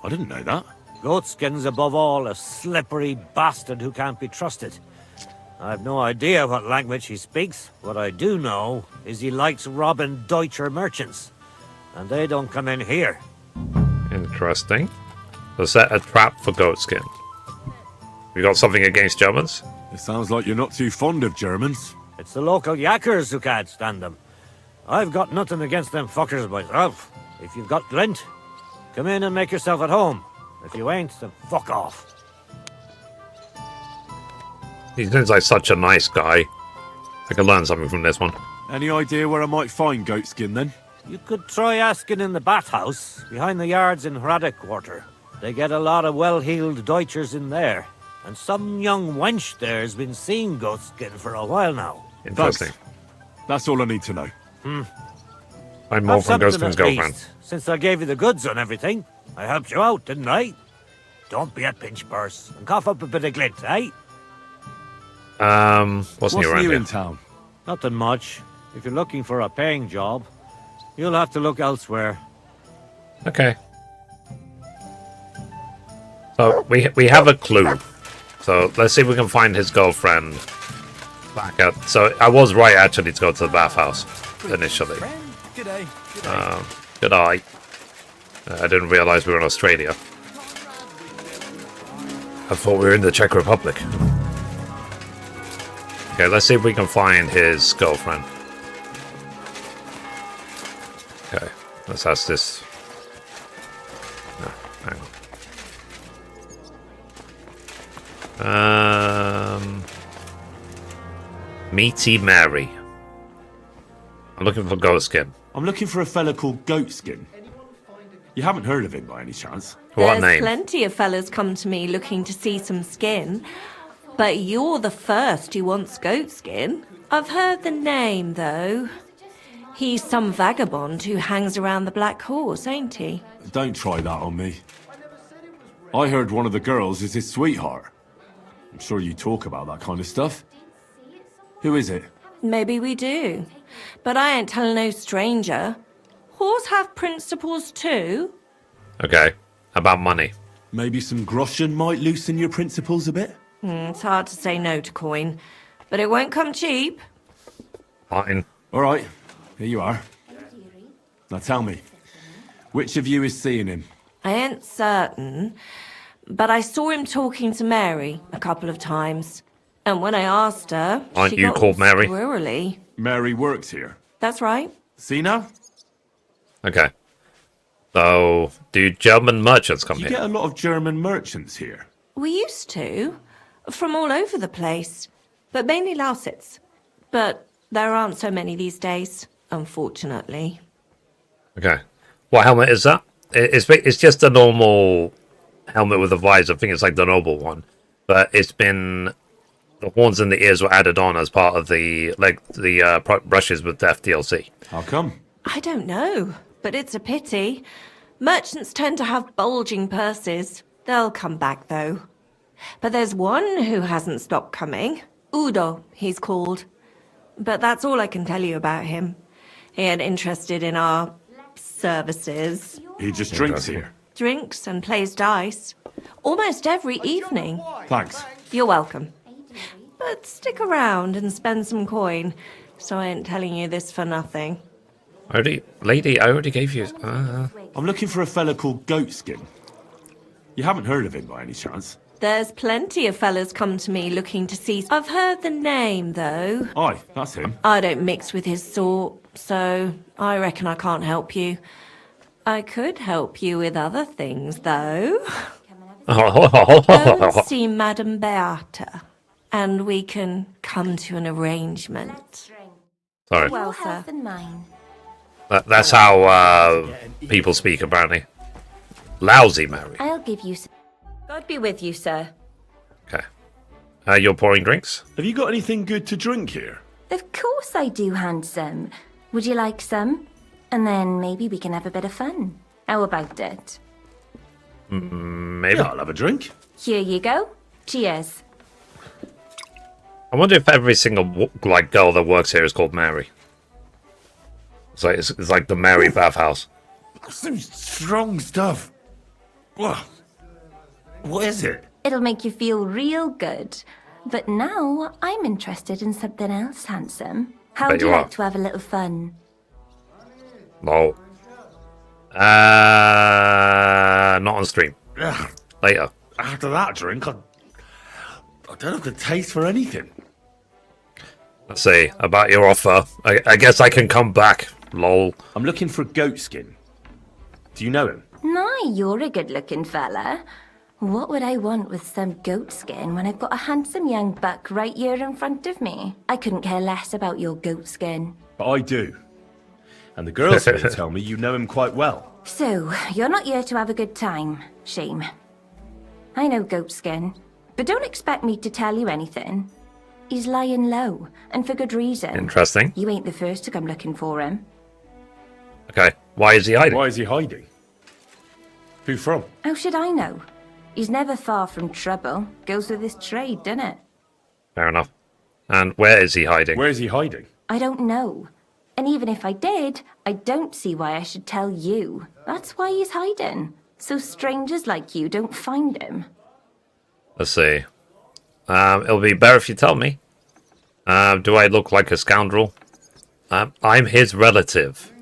I didn't know that. Goatskin's above all a slippery bastard who can't be trusted. I've no idea what language he speaks. What I do know is he likes robbing Deutscher merchants. And they don't come in here. Interesting. So set a trap for Goatskin. You got something against Germans? It sounds like you're not too fond of Germans. It's the local yakkers who can't stand them. I've got nothing against them fuckers myself. If you've got glint, come in and make yourself at home. If you ain't, then fuck off. He seems like such a nice guy. I could learn something from this one. Any idea where I might find Goatskin then? You could try asking in the Bathhouse, behind the yards in Hrada Quarter. They get a lot of well-heeled Deutschers in there. And some young wench there has been seeing Goatskin for a while now. Interesting. Thanks. That's all I need to know. Find more from Goatskin's girlfriend. Since I gave you the goods on everything, I helped you out, didn't I? Don't be a pinch purse and cough up a bit of glint, eh? What's new around new here? in town? Nothing much. If you're looking for a paying job, you'll have to look elsewhere. Okay. So we have a clue. So let's see if we can find his girlfriend back at. So I was right actually to go to the bathhouse initially. G'day. Good eye. I didn't realize we were in Australia. I thought we were in the Czech Republic. Okay, let's see if we can find his girlfriend. Okay, let's ask this. No, hang on. Meaty Mary. I'm looking for Goatskin. I'm looking for a fella called Goatskin. You haven't heard of him by any chance? What There's name? plenty of fellas come to me looking to see some skin. But you're the first who wants Goatskin. I've heard the name, though. He's some vagabond who hangs around the Black Horse, ain't he? Don't try that on me. I heard one of the girls is his sweetheart. I'm sure you talk about that kind of stuff. Who is it? Maybe we do. But I ain't telling no stranger. Whores have principles too. Okay, about money. Maybe some groschen might loosen your principles a bit? It's hard to say no to coin. But it won't come cheap. Fine. All right, here you are. Now tell me, which of you is seeing him? I ain't certain. But I saw him talking to Mary a couple of times. And when I asked her, Aren't she you got called all Mary? squirrely. Mary works here. That's right. See now? Okay. So, do German merchants come You here? get a lot of German merchants here. We used to, from all over the place, but mainly Lausitz. But there aren't so many these days, unfortunately. Okay. What helmet is that? It's just a normal helmet with a visor. I think it's like the noble one. But it's been... The horns and the ears were added on as part of the brushes with Death DLC. How come? I don't know, but it's a pity. Merchants tend to have bulging purses. They'll come back, though. But there's one who hasn't stopped coming. Udo, he's called. But that's all I can tell you about him. He ain't interested in our services. He just drinks here. Drinks and plays dice. Almost every evening. Thanks. You're welcome. But stick around and spend some coin, so I ain't telling you this for nothing. Lady, I already gave you... I'm looking for a fella called Goatskin. You haven't heard of him by any chance? There's plenty of fellas come to me looking to see... I've heard the name, though. Aye, that's him. I don't mix with his sort, so I reckon I can't help you. I could help you with other things, though. Go and see Madame Beata, and we can come to an arrangement. Sorry. Well, sir. That's how people speak, apparently. Lousy, Mary. I'll give you some. God be with you, sir. Okay. You're pouring drinks? Have you got anything good to drink here? Of course I do, handsome. Would you like some? And then maybe we can have a bit of fun. How about it? Maybe. Yeah, I'll have a drink. Here you go. Cheers. I wonder if every single girl that works here is called Mary. It's like the Mary Bathhouse. Some strong stuff. What is it? It'll make you feel real good. But now I'm interested in something else, handsome. How would you like to have a little fun? No. Not on stream. Ugh. Later. After that drink, I don't have the taste for anything. Let's see. About your offer. I guess I can come back. Lol. I'm looking for Goatskin. Do you know him? Nah, you're a good-looking fella. What would I want with some goat skin when I've got a handsome young buck right here in front of me? I couldn't care less about your goat skin. But I do. And the girls here tell me you know him quite well. So, you're not here to have a good time. Shame. I know Goatskin, but don't expect me to tell you anything. He's lying low, and for good reason. Interesting. You ain't the first to come looking for him. Okay. Why is he hiding? Why is he hiding? Who from? How should I know? He's never far from trouble. Goes with his trade, doesn't it? Fair enough. And where is he hiding? Where is he hiding? I don't know. And even if I did, I don't see why I should tell you. That's why he's hiding. So strangers like you don't find him. Let's see. It'll be better if you tell me. Do I look like a scoundrel? I'm his relative.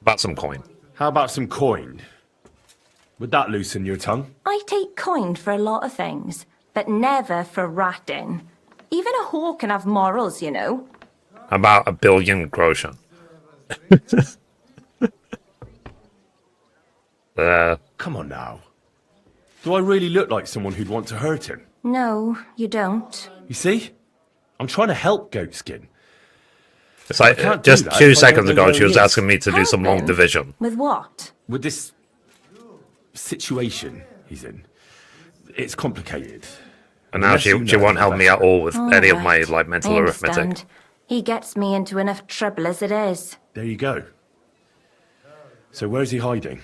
About some coin. How about some coin? Would that loosen your tongue? I take coin for a lot of things, but never for ratting. Even a whore can have morals, you know. About 1 billion groschen. Come on now. Do I really look like someone who'd want to hurt him? No, you don't. You see? I'm trying to help Goatskin. It's like, just 2 seconds ago, she was asking me to do some long Helping? division. With what? With this situation he's in. It's complicated. And now she won't help me at all with All any of my right. mental I arithmetic. understand. He gets me into enough trouble as it is. There you go. So where's he hiding?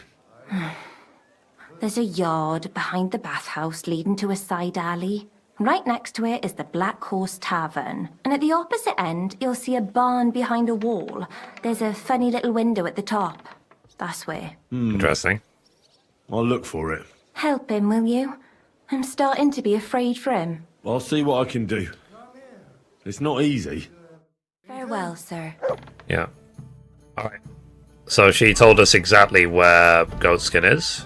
There's a yard behind the bathhouse leading to a side alley. Right next to it is the Black Horse Tavern. And at the opposite end, you'll see a barn behind a wall. There's a funny little window at the top. That's where. Interesting. I'll look for it. Help him, will you? I'm starting to be afraid for him. I'll see what I can do. It's not easy. Farewell, sir. Yeah. Alright. So she told us exactly where Goatskin is.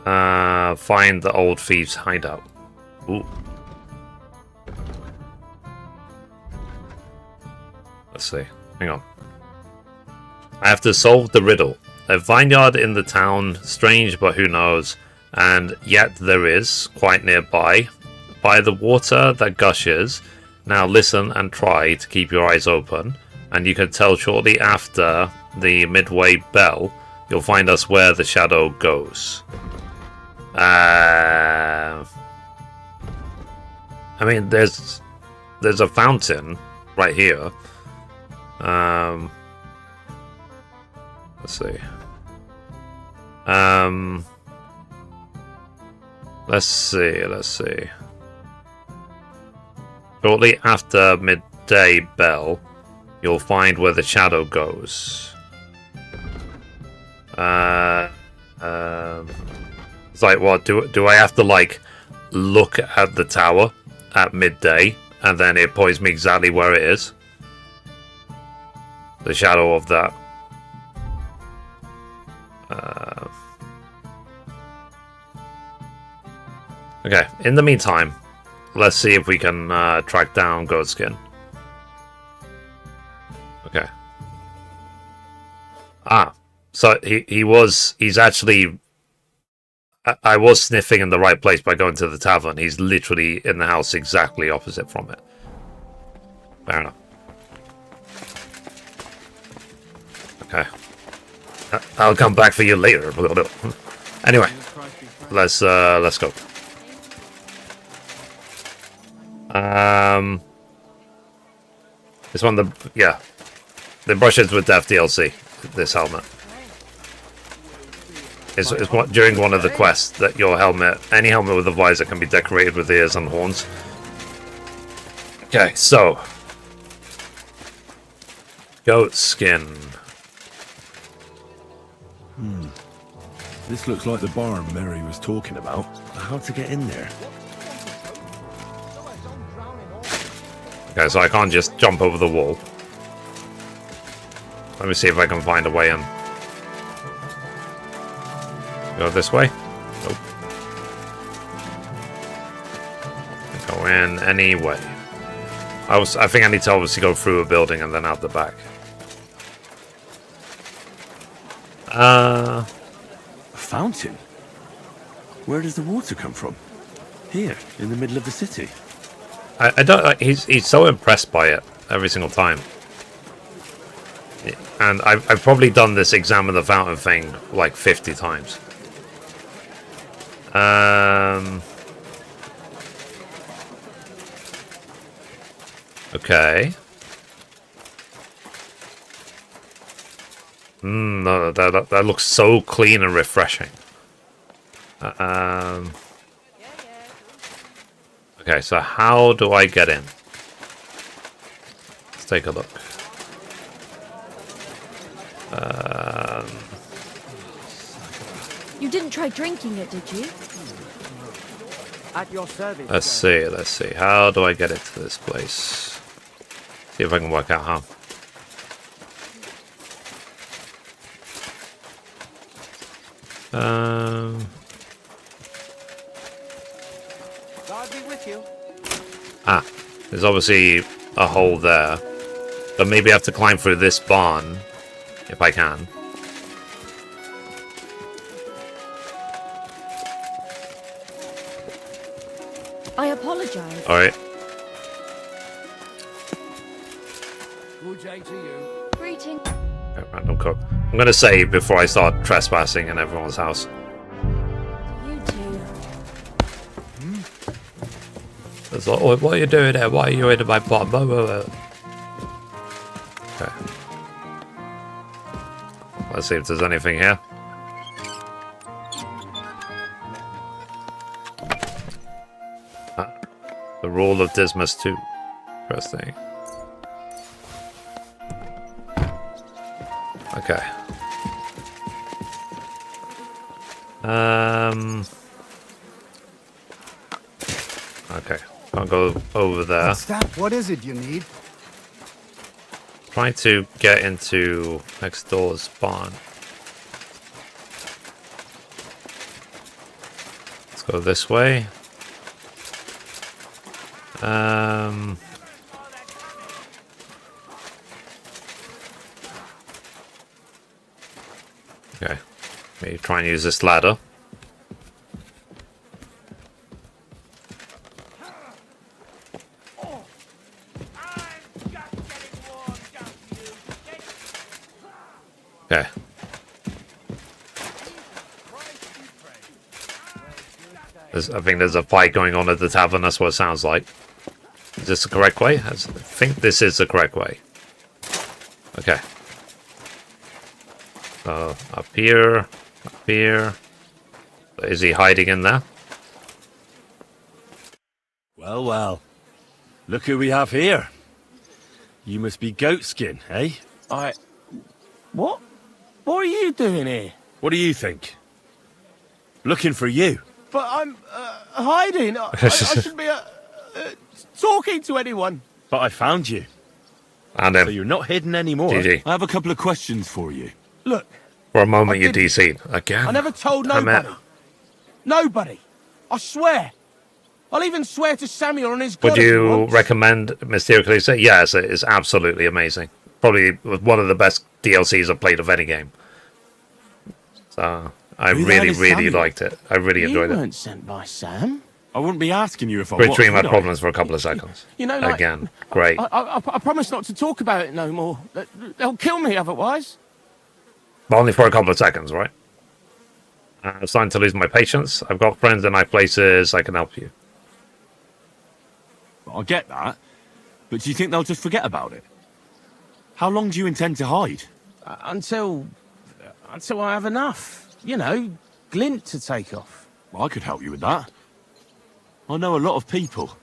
Find the old thieves' hideout. Ooh. Let's see. Hang on. I have to solve the riddle. A vineyard in the town, strange but who knows, and yet there is, quite nearby, by the water that gushes. Now listen and try to keep your eyes open, and you can tell shortly after the midway bell, you'll find us where the shadow goes. I mean, there's a fountain right here. Let's see. Let's see. Shortly after midday bell, you'll find where the shadow goes. It's like, what, do I have to, like, look at the tower at midday, and then it points me exactly where it is? The shadow of that. Okay, in the meantime, let's see if we can track down Goatskin. Okay. So he's actually... I was sniffing in the right place by going to the tavern. He's literally in the house exactly opposite from it. Fair enough. Okay. I'll come back for you later. Anyway, let's go. This one, the Brushes with Death DLC. This helmet. It's during one of the quests that your helmet, any helmet with a visor, can be decorated with ears and horns. Okay, so Goatskin. This looks like the barn Mary was talking about. How to get in there? Okay, so I can't just jump over the wall. Let me see if I can find a way in. Go this way? Nope. Go in any way. I think I need to obviously go through a building and then out the back. A fountain? Where does the water come from? Here, in the middle of the city. I don't like. He's so impressed by it every single time. And I've probably done this examine the fountain thing like 50 times. Okay. No, that looks so clean and refreshing. Okay, so how do I get in? Let's take a look. You didn't try drinking it, did you? At your service. Let's see. How do I get into this place? See if I can work out how. God be with you. There's obviously a hole there. But maybe I have to climb through this barn, if I can. I apologize. Alright. Good day to you. Greeting. Okay, random cook. I'm gonna save before I start trespassing in everyone's house. You too. It's like, oh, what are you doing there? Why are you in my bottom? Okay. Let's see if there's anything here. The Rule of Dismas 2. Interesting. Okay. Okay. Can't go over there. What's that? What is it you need? Trying to get into next door's barn. Let's go this way. Okay. Maybe try and use this ladder. Okay. I think there's a fight going on at the tavern, that's what it sounds like. Is this the correct way? I think this is the correct way. Okay. So, up here, up here. Is he hiding in there? Well, well. Look who we have here. You must be Goatskin, eh? What? What are you doing here? What do you think? Looking for you. But I'm hiding. I shouldn't be talking to anyone. But I found you. And so you're not hidden anymore. GG. I have a couple of questions for you. Look. For a moment you DC'd. Again. I never told nobody. Nobody. I swear. I'll even swear to Samuel on his god. Would you recommend Mysteriously Say? Yes, it is absolutely amazing. Probably one of the best DLCs I've played of any game. So I really liked it. I really enjoyed it. You weren't sent by Sam. I wouldn't be asking you if I Bridge Dream had problems for a couple of seconds. You know, like, again, great. I promise not to talk about it no more. They'll kill me otherwise. But only for a couple of seconds, right? I'm starting to lose my patience. I've got friends in high places. I can help you. I get that. But do you think they'll just forget about it? How long do you intend to hide? Until I have enough. You know, glint to take off. Well, I could help you with that. I know a lot of people.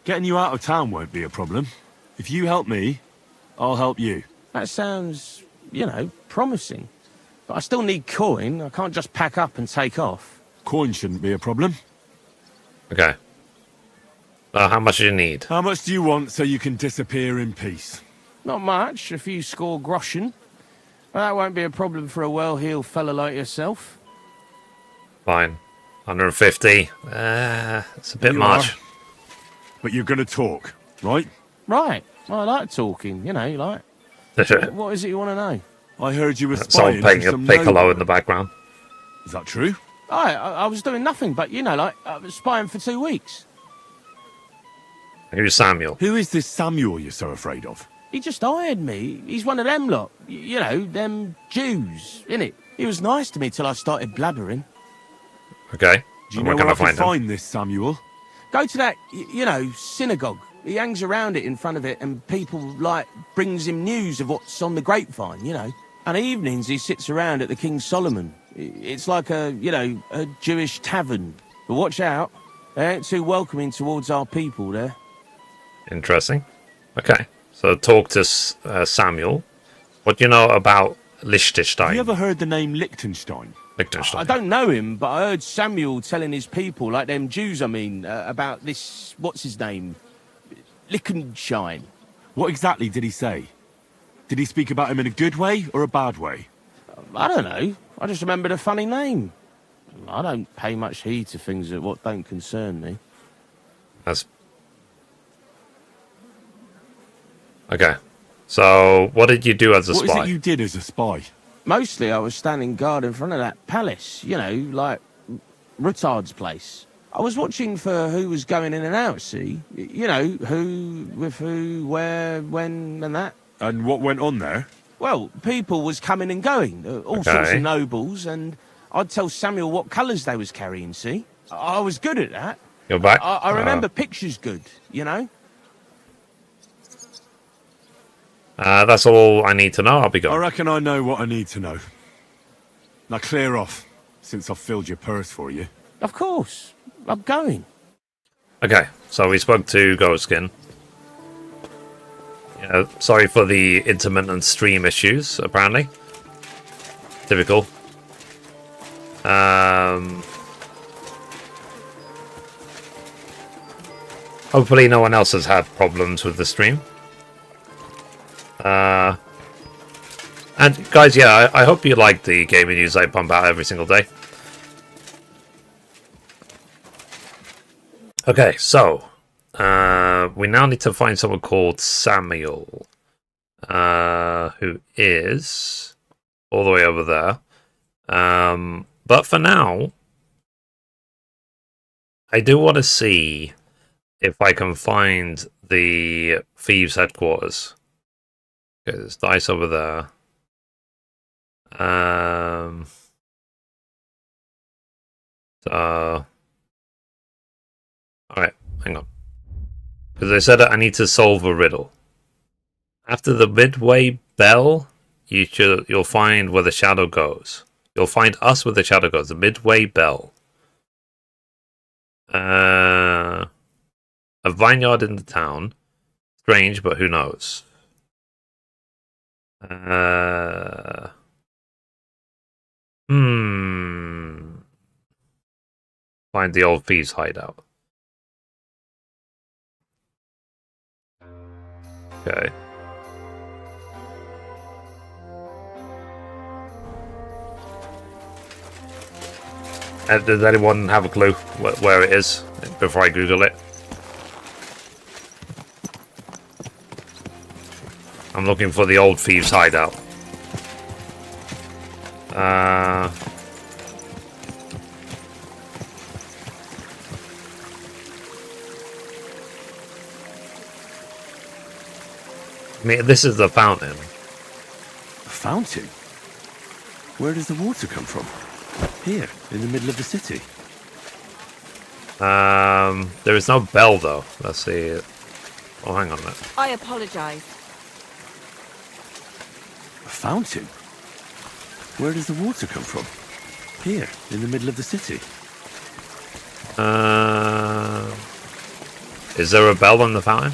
Getting you out of town won't be a problem. If you help me, I'll help you. That sounds, you know, promising. But I still need coin. I can't just pack up and take off. Coin shouldn't be a problem. Okay. How much do you need? How much do you want so you can disappear in peace? Not much, if you score groschen. Well, that won't be a problem for a well-heeled fella like yourself. Fine. 150. It's a bit much. But you're going to talk, right? Right. Well, I like talking, you know, like. What is it you want to know? I heard you were spying spying for some piccolo in the background. Is that true? I was doing nothing, but, you know, like, I was spying for 2 weeks. Who's Samuel? Who is this Samuel you're so afraid of? He just hired me. He's one of them lot. You know, them Jews, innit? He was nice to me till I started blabbering. Okay. Do you know where I can find this Samuel? Go to that, you know, synagogue. He hangs around it in front of it and people, like, brings him news of what's on the grapevine, you know. And evenings he sits around at the King Solomon. It's like a, you know, a Jewish tavern. But watch out. They ain't too welcoming towards our people there. Interesting. Okay. So talk to Samuel. What do you know about Liechtenstein? Have you ever heard the name Liechtenstein? Liechtenstein. I don't know him, but I heard Samuel telling his people, like them Jews, I mean, about this, what's his name? Liechtenstein. What exactly did he say? Did he speak about him in a good way or a bad way? I don't know. I just remembered a funny name. I don't pay much heed to things that what don't concern me. That's... Okay. So, what did you do as a spy? What is it you did as a spy? Mostly I was standing guard in front of that palace, you know, like Rutard's place. I was watching for who was going in and out, see? You know, who, with who, where, when, and that. And what went on there? Well, people was coming and going, all sorts of nobles, and I'd tell Samuel what colours they was carrying, see? I was good at that. You're back? I remember pictures good, you know? That's all I need to know. I'll be gone. I reckon I know what I need to know. Now clear off, since I've filled your purse for you. Of course. I'm going. Okay, so we spoke to Goatskin. Yeah, sorry for the intermittent stream issues, apparently. Typical. Hopefully no one else has had problems with the stream. And guys, yeah, I hope you like the gaming news I pump out every single day. Okay, so we now need to find someone called Samuel, who is all the way over there. But for now, I do want to see if I can find the Thieves headquarters. Okay, there's dice over there. Alright, hang on. Because they said I need to solve a riddle. After the midway bell, you'll find where the shadow goes. You'll find us where the shadow goes. The midway bell. A vineyard in the town. Strange, but who knows? Find the old thieves' hideout. Okay. Does anyone have a clue where it is before I Google it? I'm looking for the old thieves' hideout. I mean, this is the fountain. A fountain? Where does the water come from? Here, in the middle of the city. There is no bell though. Let's see. Oh, hang on a minute. I apologise. A fountain? Where does the water come from? Here, in the middle of the city. Is there a bell on the fountain?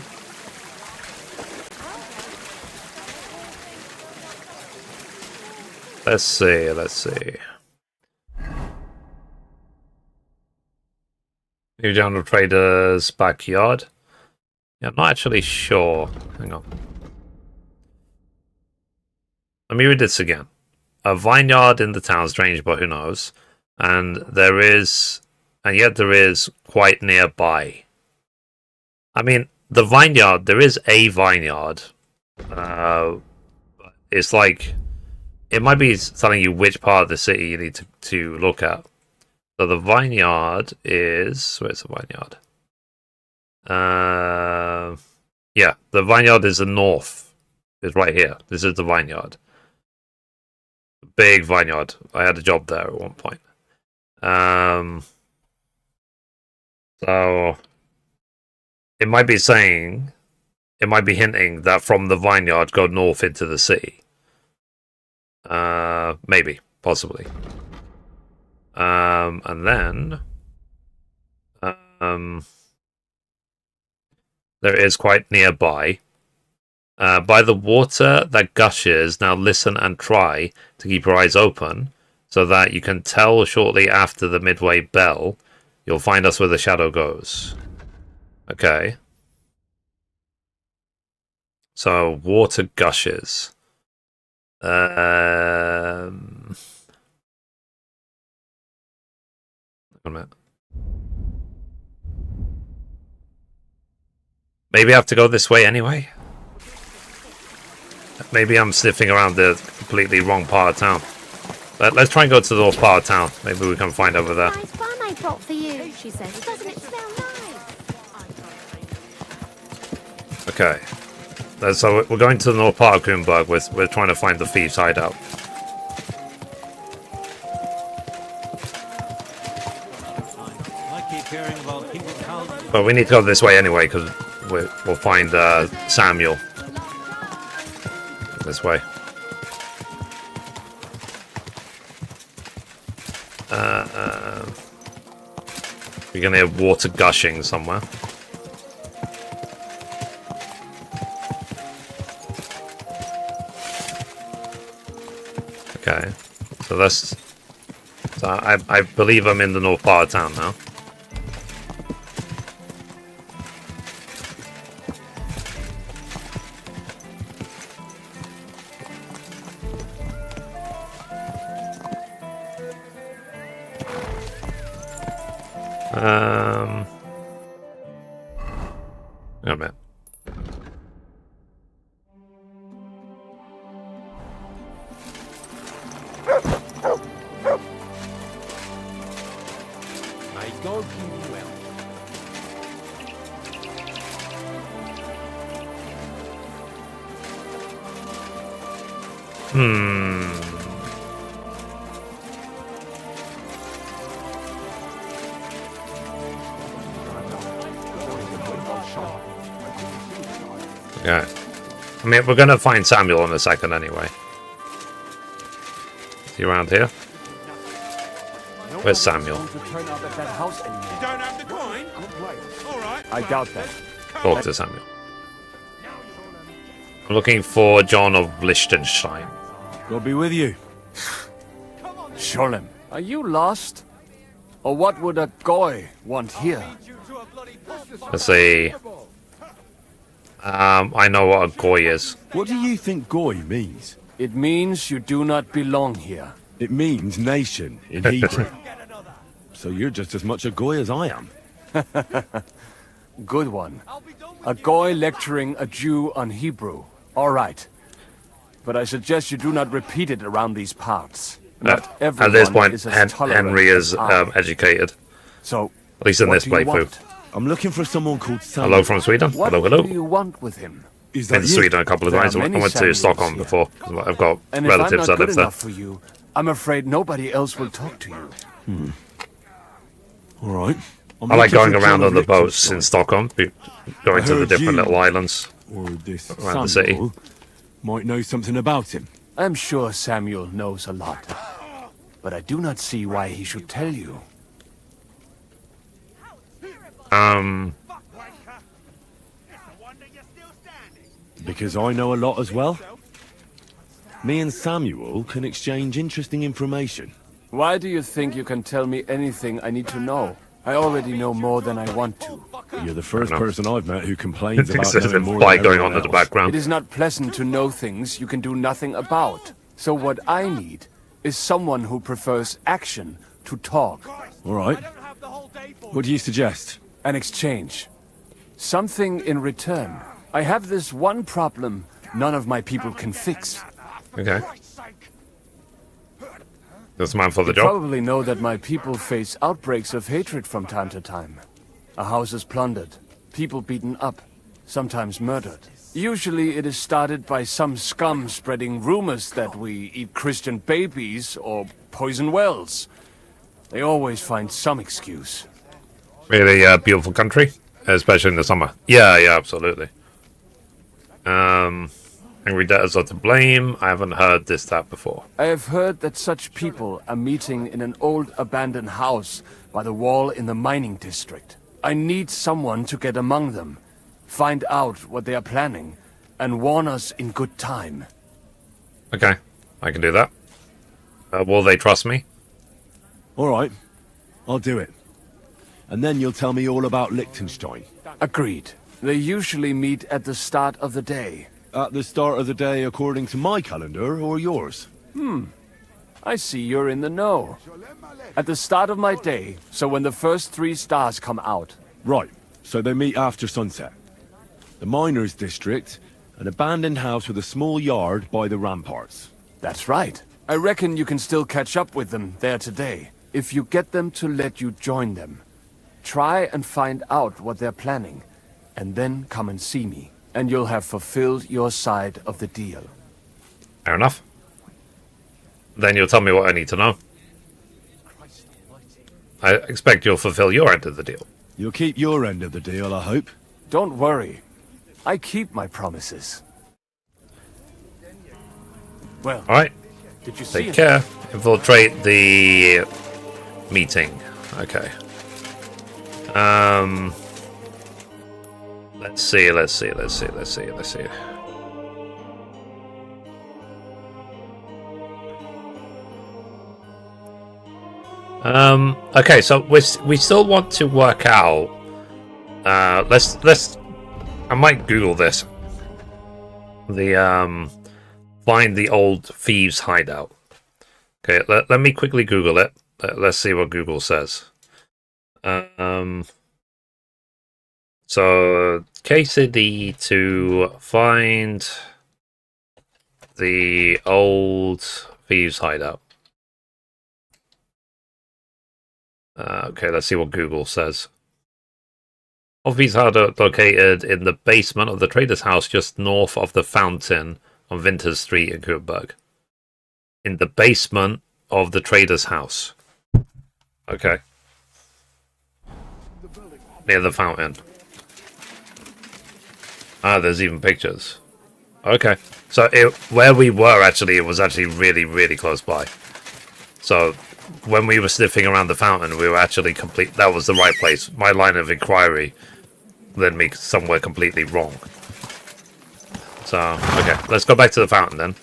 Let's see, let's see. New General Trader's backyard. Yeah, I'm not actually sure. Hang on. Let me read this again. A vineyard in the town, strange, but who knows? And yet there is quite nearby. I mean, the vineyard, there is a vineyard. It's like, it might be telling you which part of the city you need to look at. So the vineyard is... Where's the vineyard? Yeah, the vineyard is the north. It's right here. This is the vineyard. Big vineyard. I had a job there at one point. So it might be saying, it might be hinting that from the vineyard go north into the city. Maybe, possibly. And then there is quite nearby. By the water that gushes, now listen and try to keep your eyes open, so that you can tell shortly after the midway bell, you'll find us where the shadow goes. Okay. So, water gushes. Wait a minute. Maybe I have to go this way anyway? Maybe I'm sniffing around the completely wrong part of town. Let's try and go to the north part of town. Maybe we can find over there. Nice bun I brought for you, she says. Doesn't it smell nice? Okay. So we're going to the north part of Kuttenberg. We're trying to find the thieves' hideout. But we need to go this way anyway, because we'll find Samuel this way. We're gonna hear water gushing somewhere. Okay, so that's... So I believe I'm in the north part of town now. Wait a minute. Yeah. I mean, we're gonna find Samuel in a second anyway. Is he around here? Where's Samuel? I doubt that. Talk to Samuel. I'm looking for John of Liechtenstein. God be with you. Sholem, are you lost? Or what would a goy want here? Let's see. I know what a goy is. What do you think goy means? It means you do not belong here. It means nation in Hebrew. So you're just as much a goy as I am. Good one. A goy lecturing a Jew on Hebrew. All right. But I suggest you do not repeat it around these parts. Not At this point, is as tolerant Henry is as I. educated. So, at least in what this do you playthrough. want? I'm looking for someone called Samuel. Hello from Sweden. What Hello, hello. do you want with him? Is Been to Sweden a couple of There times. are I many went to Samuels Stockholm here. before. 'Cause I've got And if I'm relatives not that good live there. enough for you, I'm afraid nobody else will talk to you. All right. I like going around on the boats in Stockholm, going to the different little islands or this around the city. Samuel might know something about him. I'm sure Samuel knows a lot. But I do not see why he should tell you. Because I know a lot as well. Me and Samuel can exchange interesting information. Why do you think you can tell me anything I need to know? I already know more than I want to. You're the first person I've met who complains about There's a knowing more fight than going everyone on in the else. background. It is not pleasant to know things you can do nothing about. So what I need is someone who prefers action to talk. All right. What do you suggest? An exchange. Something in return. I have this one problem none of my people can fix. Okay. This man for the You job. probably know that my people face outbreaks of hatred from time to time. A house is plundered, people beaten up, sometimes murdered. Usually it is started by some scum spreading rumors that we eat Christian babies or poison wells. They always find some excuse. Really beautiful country, especially in the summer. Yeah, absolutely. Angry debtors are to blame. I haven't heard that before. I have heard that such people are meeting in an old abandoned house by the wall in the mining district. I need someone to get among them, find out what they are planning, and warn us in good time. Okay, I can do that. Will they trust me? All right. I'll do it. And then you'll tell me all about Liechtenstein. Agreed. They usually meet at the start of the day. At the start of the day according to my calendar or yours? I see you're in the know. At the start of my day, so when the first 3 stars come out. Right. So they meet after sunset. The miners' district, an abandoned house with a small yard by the ramparts. That's right. I reckon you can still catch up with them there today, if you get them to let you join them. Try and find out what they're planning, and then come and see me, and you'll have fulfilled your side of the deal. Fair enough. Then you'll tell me what I need to know. I expect you'll fulfill your end of the deal. You'll keep your end of the deal, I hope. Don't worry. I keep my promises. Well, Alright. did you see Take it? care. Infiltrate the meeting. Okay. Let's see. Okay, so we still want to work out. Let's. I might Google this. Find the old thieves' hideout. Okay, let me quickly Google it. Let's see what Google says. So KCD to find the old thieves' hideout. Okay, let's see what Google says. Old thieves' hideout located in the basement of the trader's house just north of the fountain on Winter Street in Kuttenberg. in the basement of the trader's house. Okay. Near the fountain. Ah, there's even pictures. Okay. So where we were actually, it was actually really, really close by. So when we were sniffing around the fountain, we were actually that was the right place. My line of inquiry led me somewhere completely wrong. So, okay, let's go back to the fountain then.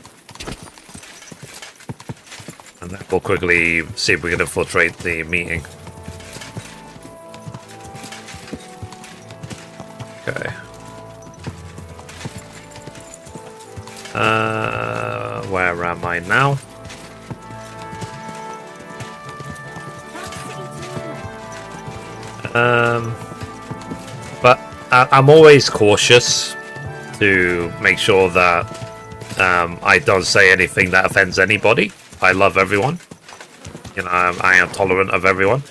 And then we'll quickly see if we can infiltrate the meeting. Okay. Where am I now? But I'm always cautious to make sure that I don't say anything that offends anybody. I love everyone. You know, I am tolerant of everyone.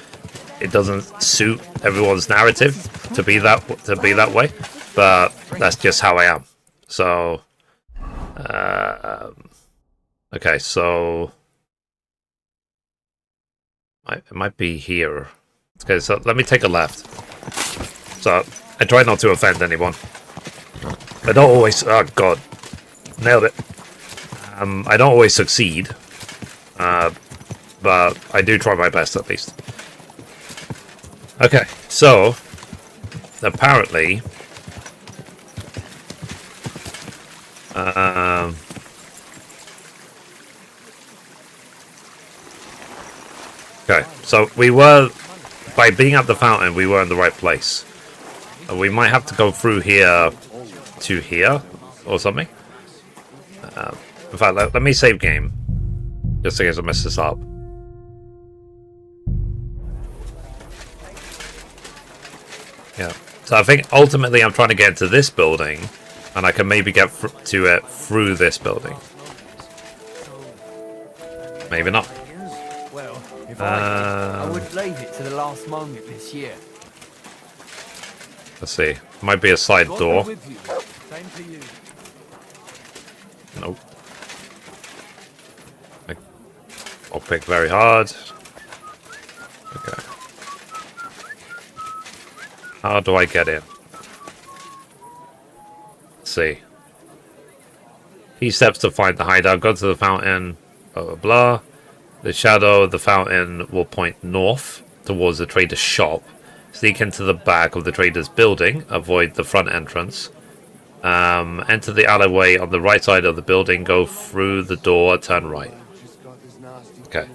It doesn't suit everyone's narrative to be that way, but that's just how I am. So, okay, so it might be here. Okay, so let me take a left. So I try not to offend anyone. I don't always. Oh god, nailed it. I don't always succeed, but I do try my best at least. Okay, so apparently, okay, so we were, by being at the fountain, we were in the right place. We might have to go through here to here or something. In fact, let me save game, just in case I mess this up. Yeah, so I think ultimately I'm trying to get into this building, and I can maybe get to it through this building. Maybe not. Well, if I would leave it to the last moment this year. Let's see. Might be a side door. Nope. I'll pick very hard. Okay. How do I get in? Let's see. Key steps to find the hideout. Go to the fountain. Blah, blah, blah. The shadow of the fountain will point north towards the trader's shop. Sneak into the back of the trader's building. Avoid the front entrance. Enter the alleyway on the right side of the building. Go through the door. Turn right. Okay.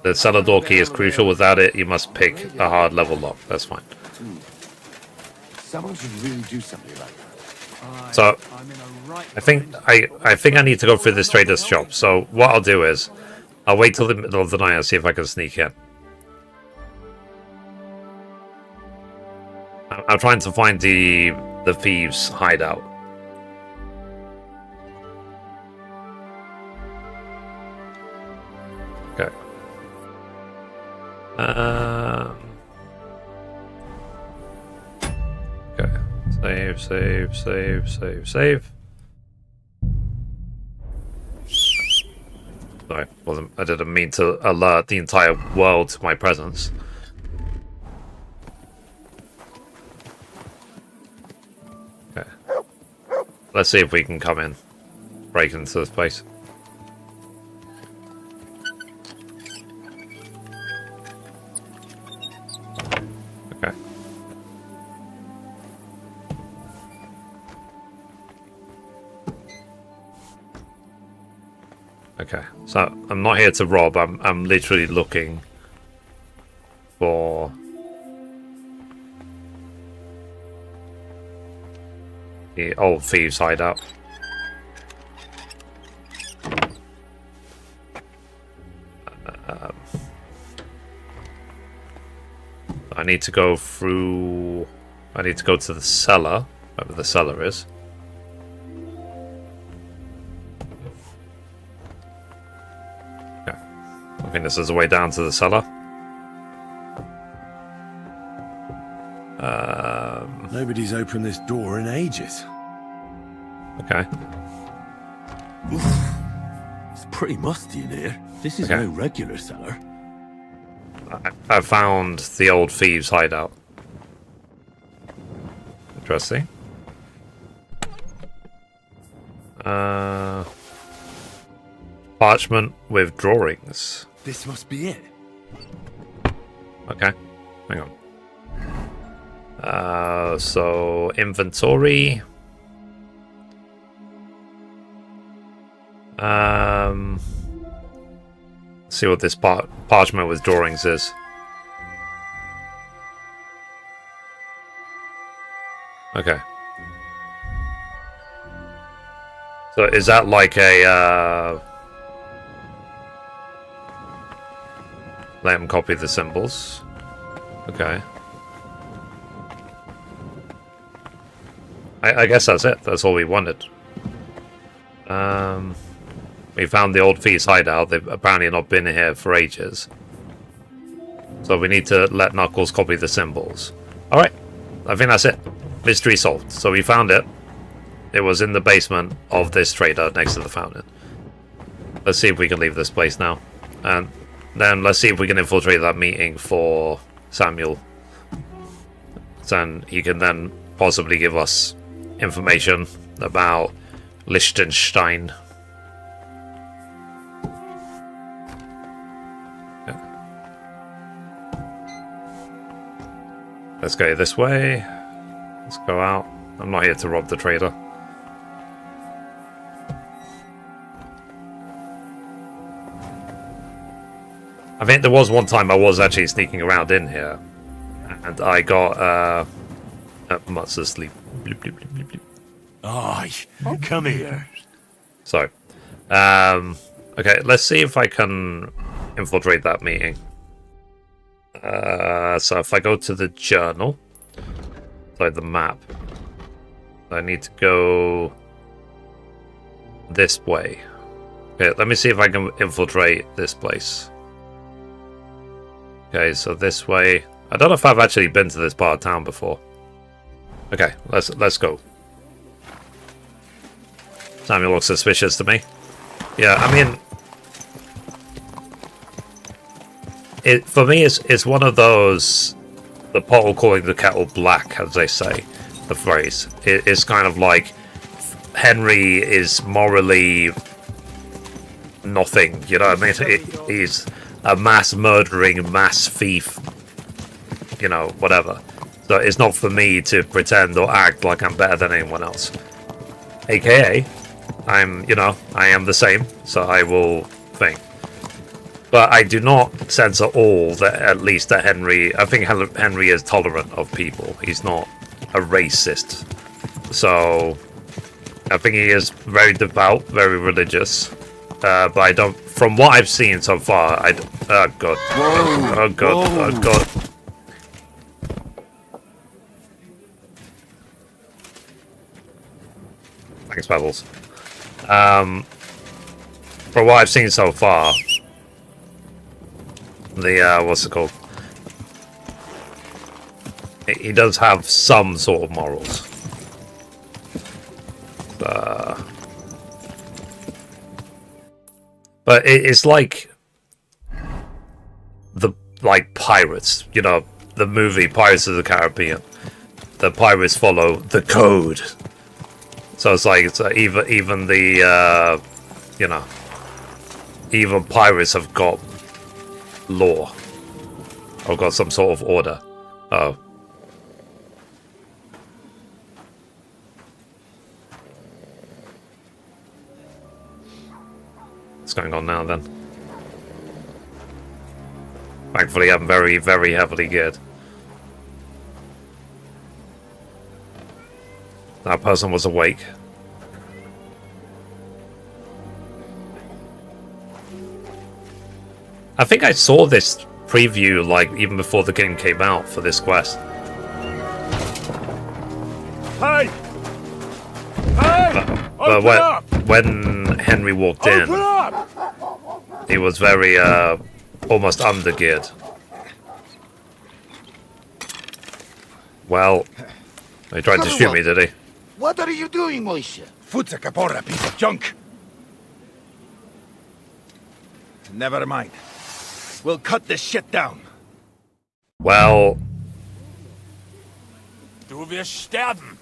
The cellar door key is crucial. Without it, you must pick a hard level lock. That's fine. Someone should really do something like that. So, I think I need to go through this trader's shop. So what I'll do is, I'll wait till the middle of the night and see if I can sneak in. I'm trying to find the thieves' hideout. Okay. Okay. Save. Sorry, I didn't mean to alert the entire world to my presence. Okay. Let's see if we can come in. Break into this place. Okay. Okay, so I'm not here to rob. I'm literally looking for the old thieves' hideout. I need to go through. I need to go to the cellar, wherever the cellar is. Okay, I think this is the way down to the cellar. Nobody's opened this door in ages. Okay. pretty musty in here. This is Okay. no regular cellar. I found the old thieves' hideout. Interesting. Parchment with drawings. This must be it. Okay, hang on. So inventory. See what this parchment with drawings is. Okay. So is that like a let him copy the symbols? Okay. I guess that's it. That's all we wanted. We found the old thieves' hideout. They've apparently not been here for ages. So we need to let Knuckles copy the symbols. Alright. I think that's it. Mystery solved. So we found it. It was in the basement of this trader next to the fountain. Let's see if we can leave this place now. And then let's see if we can infiltrate that meeting for Samuel. Then he can then possibly give us information about Liechtenstein. Yeah. Let's go this way. Let's go out. I'm not here to rob the trader. I think there was one time I was actually sneaking around in here, and I got Mutts asleep. Bleep, bleep, bleep, bleep, bleep. Aye, come here. So, okay, let's see if I can infiltrate that meeting. So if I go to the journal, so the map, I need to go this way. Okay, let me see if I can infiltrate this place. Okay, so this way. I don't know if I've actually been to this part of town before. Okay, let's go. Samuel looks suspicious to me. Yeah, I mean, for me, it's one of those, the pot calling the kettle black, as they say, the phrase. It's kind of like Henry is morally nothing, you know what I mean? He's a mass murdering, mass thief, you know, whatever. So it's not for me to pretend or act like I'm better than anyone else. AKA, I am the same, so I will think. But I do not sense at all that, at least that I think Henry is tolerant of people. He's not a racist. So I think he is very devout, very religious. But I don't, from what I've seen so far, oh god. Whoa. Oh god, whoa. Oh god. Thanks, Pebbles. From what I've seen so far, what's it called? He does have some sort of morals. But it's like pirates, you know, the movie Pirates of the Caribbean. The pirates follow the code. So it's like even the even pirates have got law or got some sort of order. Oh. What's going on now then? Thankfully I'm very, very heavily geared. That person was awake. I think I saw this preview like even before the game came out for this quest. Hey! Hey! But when Henry walked in, he was very almost undergeared. Well, he tried to shoot me, did he? What are you doing, Moishe? Futsa Capora, piece of junk. never mind. We'll cut this shit down. Well... Du wirst sterben.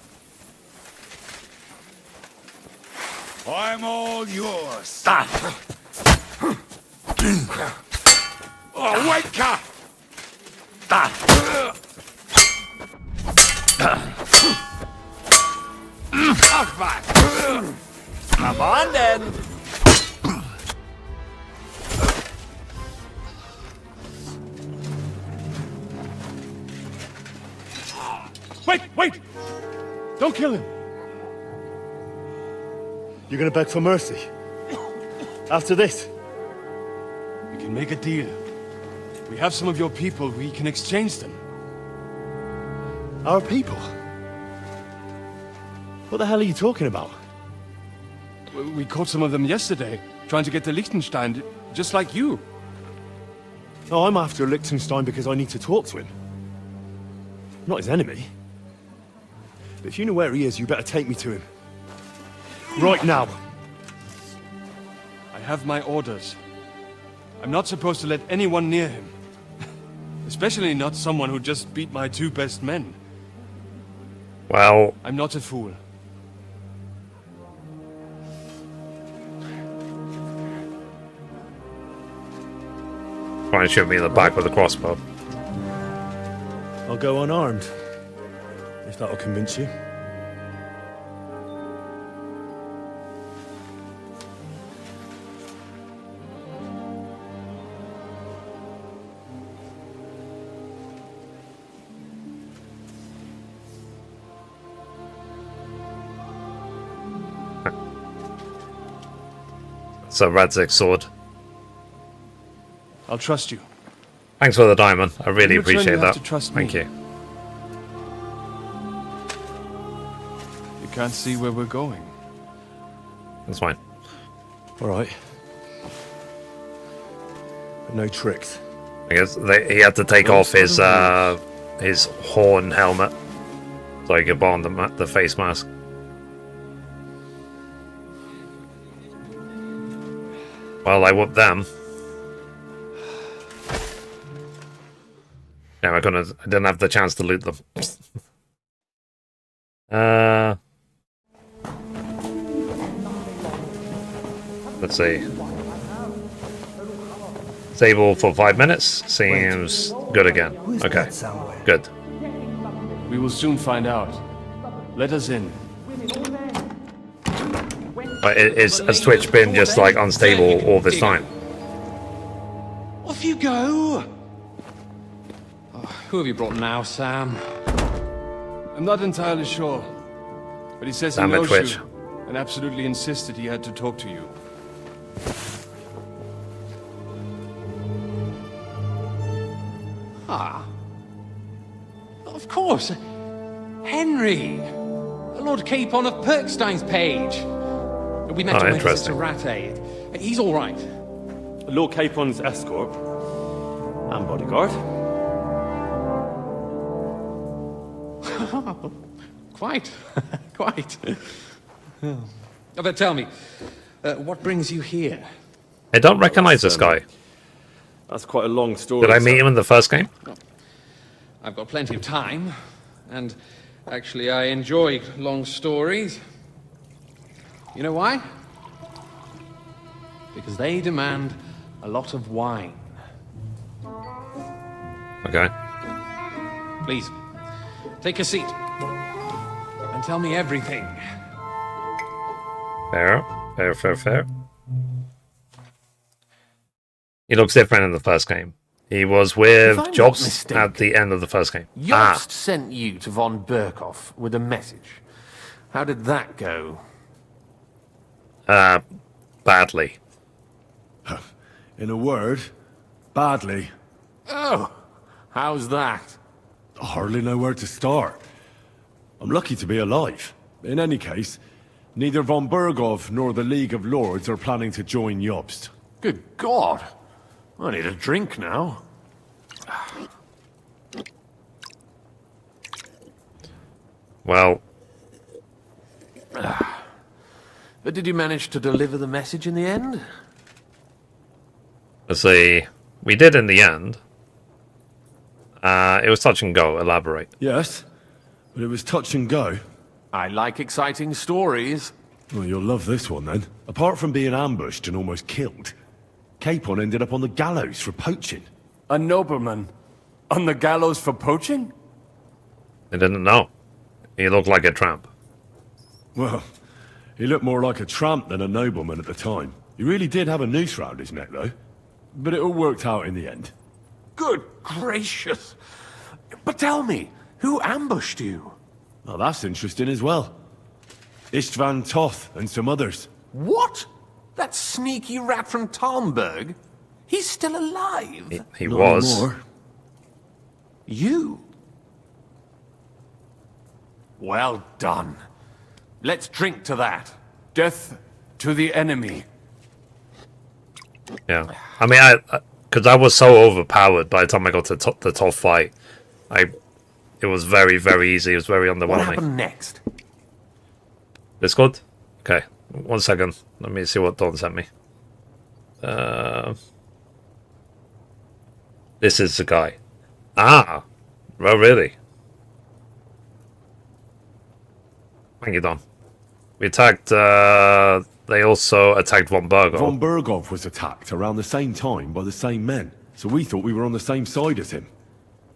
I'm all yours. Oh, Wanker! Come on then. Wait! Don't kill him! You're gonna beg for mercy? After this? We can make a deal. We have some of your people, we can exchange them. Our people? What the hell are you talking about? We caught some of them yesterday, trying to get to Liechtenstein, just like you. Oh, I'm after Liechtenstein because I need to talk to him. I'm not his enemy. But if you know where he is, you better take me to him. Right now. I have my orders. I'm not supposed to let anyone near him. Especially not someone who just beat my 2 best men. Well... I'm not a fool. Trying to shoot me in the back with a crossbow. I'll go unarmed. If that'll convince you. It's a Radzig sword. I'll trust you. Thanks for the diamond. I really In return, appreciate you have that. to trust Thank me. you. You can't see where we're going. That's fine. All right. But no tricks. I guess he had to take off his horn helmet so he could put on the face mask. Well, I whooped them. Yeah, I didn't have the chance to loot them. Let's see. Stable for 5 minutes. Seems good again. Okay, good. We will soon find out. Let us in. But has Twitch been just like unstable all this time? Off you go! Oh, who have you brought now, Sam? I'm not entirely sure. But he says he Damn it, knows Twitch. you and absolutely insisted he had to talk to you. Ah. Of course. Henry! Lord Capon of Perkstein's page. We met him when he was at Rat Aid. He's all right. Lord Capon's escort. And bodyguard. Quite. Quite. But tell me, what brings you here? I don't recognize this guy. That's quite a long story. Did I meet him in the first game? I've got plenty of time, and actually I enjoy long stories. You know why? Because they demand a lot of wine. Okay. Please, take a seat and tell me everything. Fair. He looks different in the first game. He was If I'm with not Jobs mistaken, at the end of the first game. Yost sent you to von Burkhoff with a message. How did that go? Badly. In a word, badly. Oh, how's that? I hardly know where to start. I'm lucky to be alive. In any case, neither von Burghoff nor the League of Lords are planning to join Jobst. Good God. I need a drink now. Well. But did you manage to deliver the message in the end? Let's see. We did in the end. It was touch and go. Elaborate. Yes, but it was touch and go. I like exciting stories. Well, you'll love this one then. Apart from being ambushed and almost killed, Capon ended up on the gallows for poaching. A nobleman? On the gallows for poaching? I didn't know. He looked like a tramp. Well, he looked more like a tramp than a nobleman at the time. He really did have a noose round his neck, though. But it all worked out in the end. Good gracious. But tell me, who ambushed you? Well, that's interesting as well. Istvan Toth and some others. What? That sneaky rat from Talmberg? He's still alive? He Not was. anymore. You? Well done. Let's drink to that. Death to the enemy. Yeah. I mean, because I was so overpowered by the time I got to the top fight. It was very, very easy. It was very underwhelming. What happened next? This good? Okay. 1 second. Let me see what Dawn sent me. This is the guy. Ah! Well, really? Thank you, Don. We attacked, they also attacked von Bergov. Von Bergov was attacked around the same time by the same men, so we thought we were on the same side as him.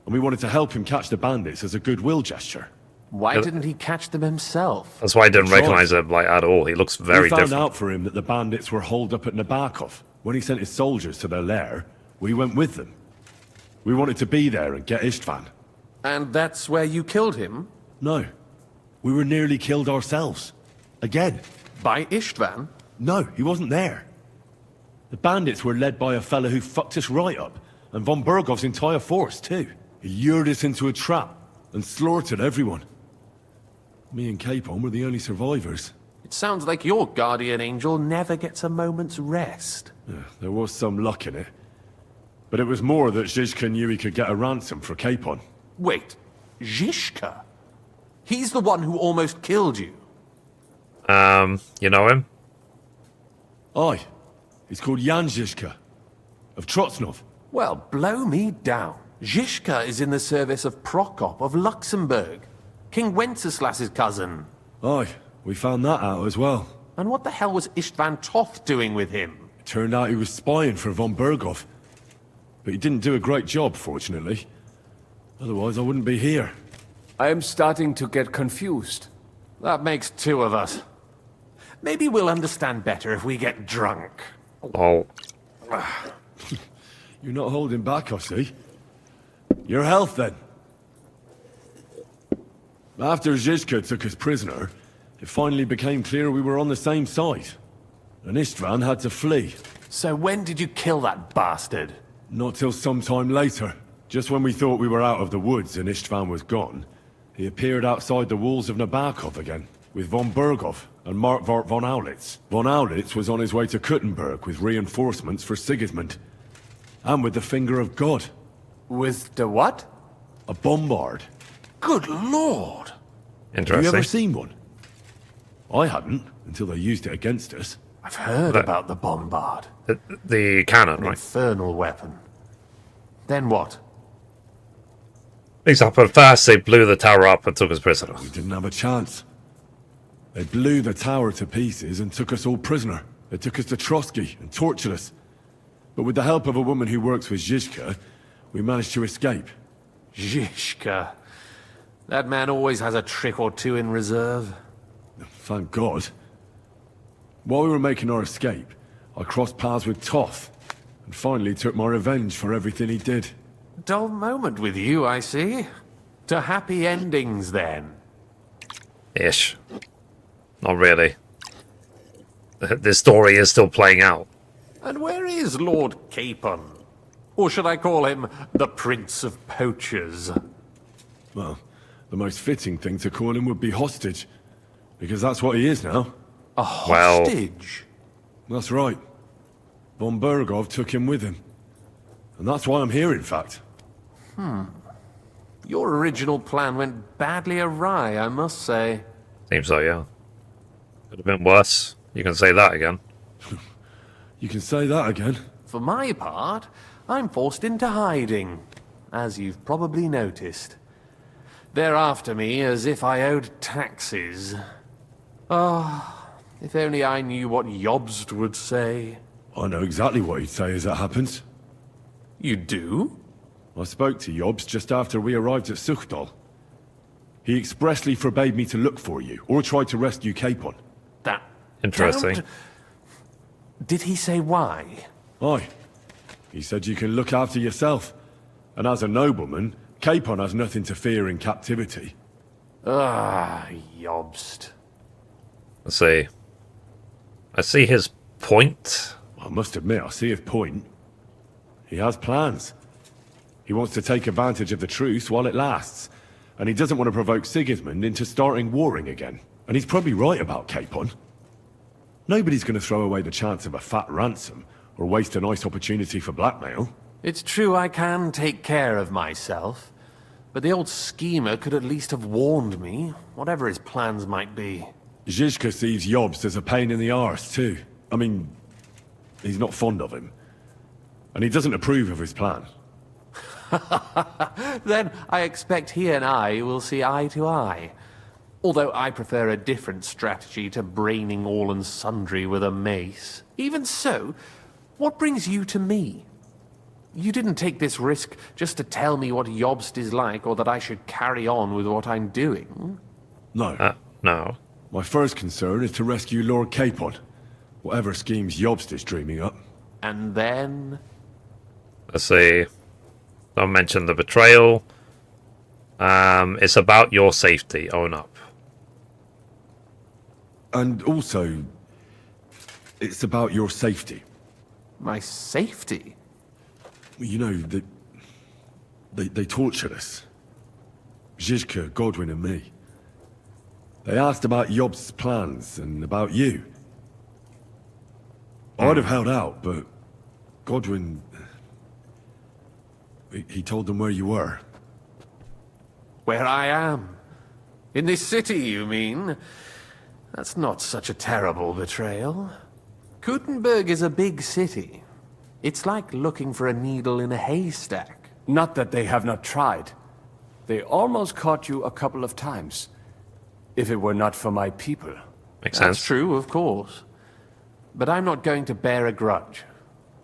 And we wanted to help him catch the bandits as a goodwill gesture. Why didn't he catch them himself? That's why I didn't recognize him, like, at all. He looks very different. We found out for him that the bandits were holed up at Nabakov. When he sent his soldiers to their lair, we went with them. We wanted to be there and get Istvan. And that's where you killed him? No. We were nearly killed ourselves. Again. By Istvan? No, he wasn't there. The bandits were led by a fella who fucked us right up, and von Bergov's entire force, too. He lured us into a trap and slaughtered everyone. Me and Capon were the only survivors. It sounds like your guardian angel never gets a moment's rest. Yeah, there was some luck in it. But it was more that Zizka knew he could get a ransom for Capon. Wait, Zizka? He's the one who almost killed you. You know him? Aye. He's called Jan Zizka. Of Trotsnov. Well, blow me down. Zizka is in the service of Prokop of Luxembourg, King Wenceslas's cousin. Aye, we found that out as well. And what the hell was Istvan Toth doing with him? It turned out he was spying for von Bergov. But he didn't do a great job, fortunately. Otherwise, I wouldn't be here. I am starting to get confused. That makes two of us. Maybe we'll understand better if we get drunk. Oh. You're not holding back, I see. Your health, then. After Zizka took us prisoner, it finally became clear we were on the same side. And Istvan had to flee. So when did you kill that bastard? Not till some time later. Just when we thought we were out of the woods and Istvan was gone, he appeared outside the walls of Nabakov again, with von Bergov and Markvart von Aulitz. Von Aulitz was on his way to Kuttenberg with reinforcements for Sigismund. And with the finger of God. With the what? A bombard. Good lord! Interesting. Have you ever seen one? I hadn't, until they used it against us. I've heard about the bombard. The cannon, An right? infernal weapon. Then what? Except first they blew the tower up and took us prisoner. We didn't have a chance. They blew the tower to pieces and took us all prisoner. They took us to Trosky and tortured us. But with the help of a woman who works with Zizka, we managed to escape. Zizka. That man always has a trick or two in reserve. Thank God. While we were making our escape, I crossed paths with Toth, and finally took my revenge for everything he did. Dull moment with you, I see. To happy endings, then. Ish. Not really. This story is still playing out. And where is Lord Capon? Or should I call him the Prince of Poachers? Well, the most fitting thing to call him would be hostage, because that's what he is now. A hostage? That's right. Von Bergov took him with him. And that's why I'm here, in fact. Your original plan went badly awry, I must say. Seems so, yeah. Could have been worse. You can say that again. You can say that again. For my part, I'm forced into hiding, as you've probably noticed. They're after me as if I owed taxes. Ah, if only I knew what Jobst would say. I know exactly what he'd say as it happens. You do? I spoke to Jobst just after we arrived at Suchdal. He expressly forbade me to look for you, or try to rescue Capon. That... Interesting. Did he say why? Aye. He said you can look after yourself. And as a nobleman, Capon has nothing to fear in captivity. Ah, Jobst. I see his point. I must admit, I see his point. He has plans. He wants to take advantage of the truce while it lasts. And he doesn't want to provoke Sigismund into starting warring again. And he's probably right about Capon. Nobody's going to throw away the chance of a fat ransom, or waste a nice opportunity for blackmail. It's true I can take care of myself, but the old schemer could at least have warned me, whatever his plans might be. Zizka sees Jobst as a pain in the arse, too. I mean, he's not fond of him. And he doesn't approve of his plan. Then I expect he and I will see eye to eye. Although I prefer a different strategy to braining all and sundry with a mace. Even so, what brings you to me? You didn't take this risk just to tell me what Jobst is like, or that I should carry on with what I'm doing. No. No. My first concern is to rescue Lord Capon. Whatever schemes Jobst is dreaming up. And then? Let's see. Don't mention the betrayal. It's about your safety. Own up. And also, it's about your safety. My safety? You know, they tortured us. Zizka, Godwin and me. They asked about Jobst's plans and about you. I'd have held out, but Godwin... He told them where you were. Where I am? In this city, you mean? That's not such a terrible betrayal. Kuttenberg is a big city. It's like looking for a needle in a haystack. Not that they have not tried. They almost caught you a couple of times. If it were not for my people. Makes sense. That's true, of course. But I'm not going to bear a grudge.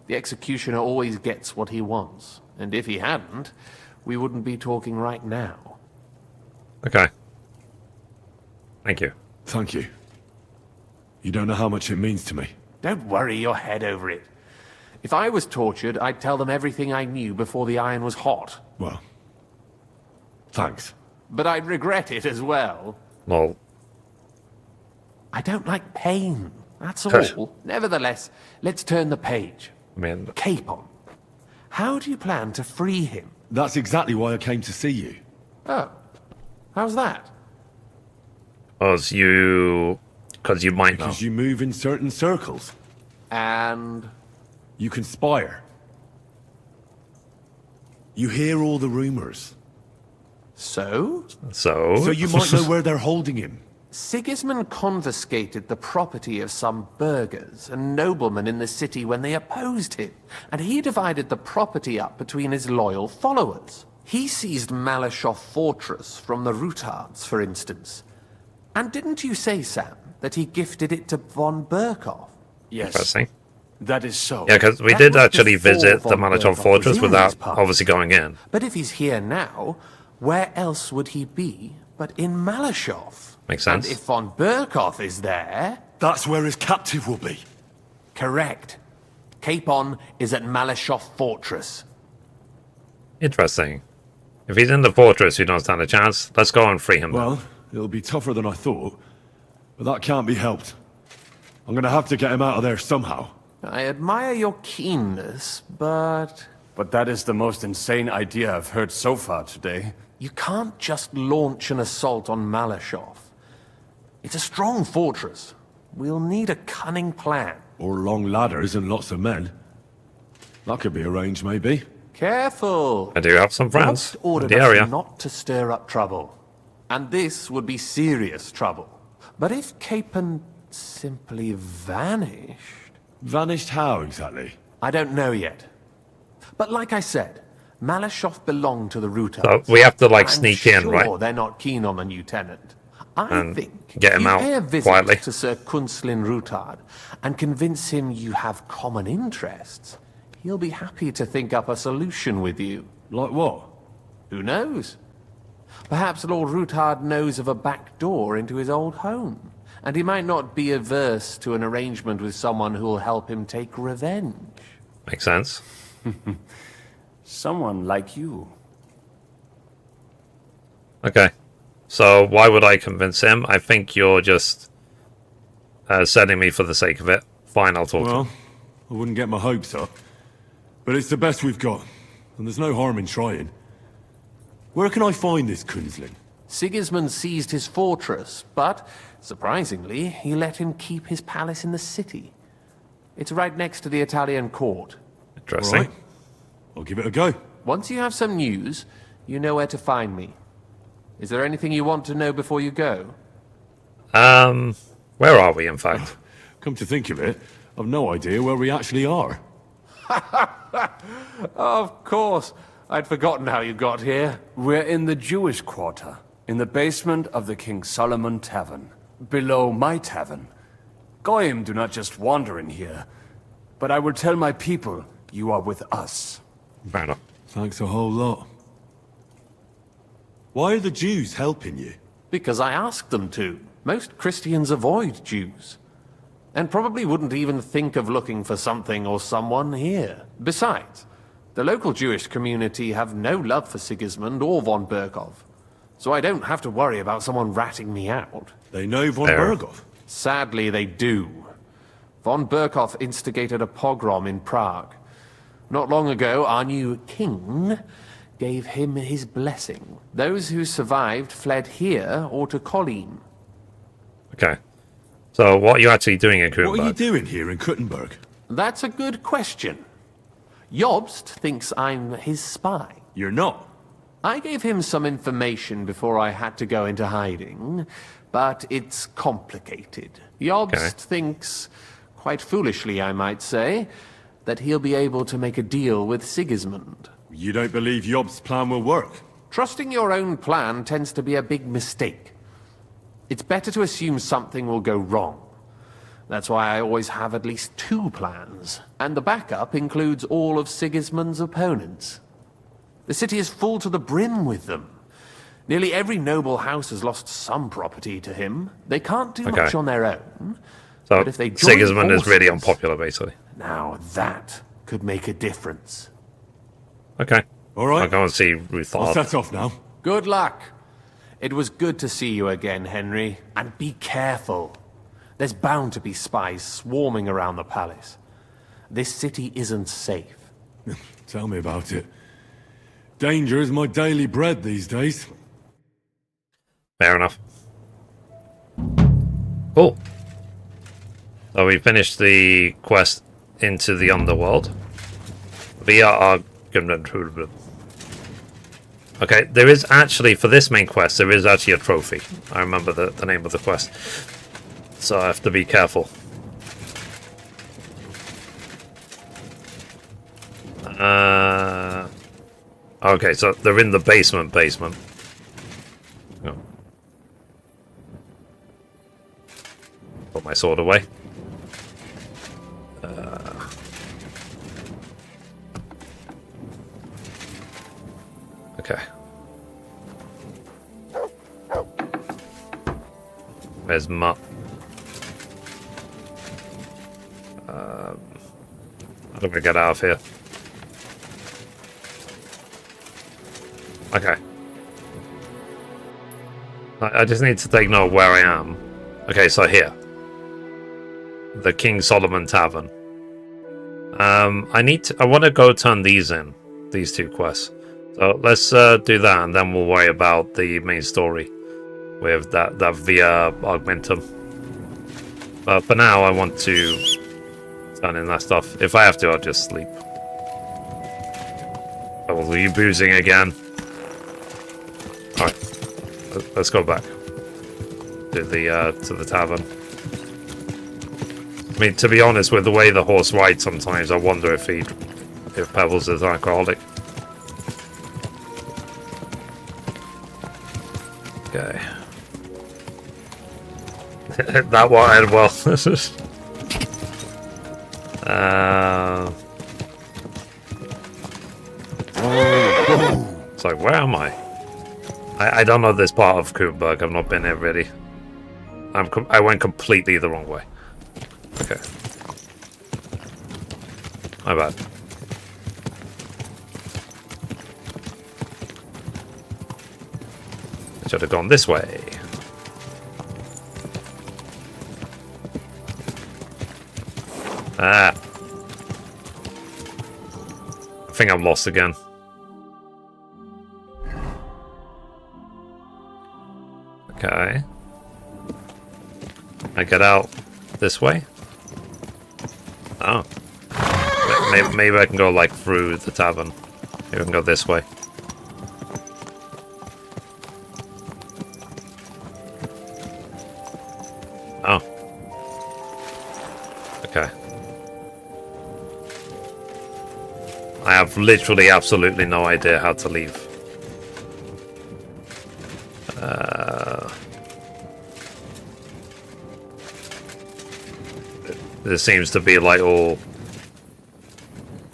The executioner always gets what he wants. And if he hadn't, we wouldn't be talking right now. Okay. Thank you. Thank you. You don't know how much it means to me. Don't worry your head over it. If I was tortured, I'd tell them everything I knew before the iron was hot. Well, thanks. But I'd regret it as well. Lol. I don't like pain, that's all. Nevertheless, let's turn the page. Capon. How do you plan to free him? That's exactly why I came to see you. Oh. How's that? Because you might know. Because you move in certain circles. And? You conspire. You hear all the rumors. So? So you might know where they're holding him. Sigismund confiscated the property of some burghers and noblemen in the city when they opposed him, and he divided the property up between his loyal followers. He seized Malyshoff Fortress from the Rutards, for instance. And didn't you say, Sam, that he gifted it to von Berkoff? Yes. Interesting. That is so. Yeah, because we did actually visit the Malyshoff Fortress without obviously going in. But if he's here now, where else would he be but in Malyshoff? Makes sense. And if von Berkoff is there... That's where his captive will be. Correct. Capon is at Malyshoff Fortress. Interesting. If he's in the fortress, we don't stand a chance. Let's go and free him. Well, it'll be tougher than I thought, but that can't be helped. I'm gonna have to get him out of there somehow. I admire your keenness, but... But that is the most insane idea I've heard so far today. You can't just launch an assault on Malyshoff. It's a strong fortress. We'll need a cunning plan. Or long ladders and lots of men. That could be arranged, maybe. Careful! I do have some friends in ordered the us area. not to stir up trouble. And this would be serious trouble. But if Capon simply vanished... Vanished how, exactly? I don't know yet. But like I said, Malashov belonged to the Rutards. So we have to, like, I'm sneak sure in, right? They're not keen on the new tenant. I And think get him if you out pay a visit quietly. to Sir Kunslin Rutard and convince him you have common interests, he'll be happy to think up a solution with you. Like what? Who knows? Perhaps Lord Rutard knows of a back door into his old home, and he might not be averse to an arrangement with someone who will help him take revenge. Makes sense. Someone like you. Okay. So why would I convince him? I think you're just sending me for the sake of it. Fine, I'll talk to him. Well, I wouldn't get my hopes up. But it's the best we've got, and there's no harm in trying. Where can I find this Kunslin? Sigismund seized his fortress, but, surprisingly, he let him keep his palace in the city. It's right next to the Italian court. Interesting. All right. I'll give it a go. Once you have some news, you know where to find me. Is there anything you want to know before you go? Where are we, in fact? Come to think of it, I've no idea where we actually are. Of course. I'd forgotten how you got here. We're in the Jewish quarter, in the basement of the King Solomon Tavern, below my tavern. Goyim do not just wander in here, but I will tell my people you are with us. Fair enough. Thanks a whole lot. Why are the Jews helping you? Because I asked them to. Most Christians avoid Jews. And probably wouldn't even think of looking for something or someone here. Besides, the local Jewish community have no love for Sigismund or von Berkov. So I don't have to worry about someone ratting me out. They know von Berkov? Sadly, they do. Von Berkov instigated a pogrom in Prague. Not long ago, our new king gave him his blessing. Those who survived fled here or to Kolin. Okay. So what are you actually doing in Kuttenberg? What are you doing here in Kuttenberg? That's a good question. Jobst thinks I'm his spy. You're not. I gave him some information before I had to go into hiding, but it's complicated. Jobst thinks, quite foolishly I might say, that he'll be able to make a deal with Sigismund. You don't believe Jobst's plan will work? Trusting your own plan tends to be a big mistake. It's better to assume something will go wrong. That's why I always have at least 2 plans, and the backup includes all of Sigismund's opponents. The city is full to the brim with them. Nearly every noble house has lost some property to him. They can't do much on their own. So but if they join Sigismund is really forces, unpopular, basically. Now that could make a difference. Okay. All right. I'll go and see Ruth. I'll set off now. Good luck. It was good to see you again, Henry. And be careful. There's bound to be spies swarming around the palace. This city isn't safe. Tell me about it. Danger is my daily bread these days. Fair enough. Cool. So we finished the quest into the underworld via our... Okay, there is actually, for this main quest, there is actually a trophy. I remember the name of the quest. So I have to be careful. Okay, so they're in the basement. Oh. Put my sword away. Okay. Where's Mutt? How do we get out of here? Okay. I just need to take note where I am. Okay, so here. The King Solomon Tavern. I want to go turn these in. These 2 quests. So let's do that, and then we'll worry about the main story with that via Augmentum. But for now, I want to turn in that stuff. If I have to, I'll just sleep. Oh, are you boozing again? Alright, let's go back to the tavern. mean, to be honest, with the way the horse rides sometimes, I wonder if Pebbles is alcoholic. Okay. That one ended well. It's like, where am I? I don't know this part of Kuttenberg. I've not been here really. I went completely the wrong way. Okay. My bad. I should have gone this way. Ah. I think I'm lost again. Okay. I get out this way? Oh. Maybe I can go, like, through the tavern. Maybe I can go this way. Oh. Okay. I have literally absolutely no idea how to leave. There seems to be like all...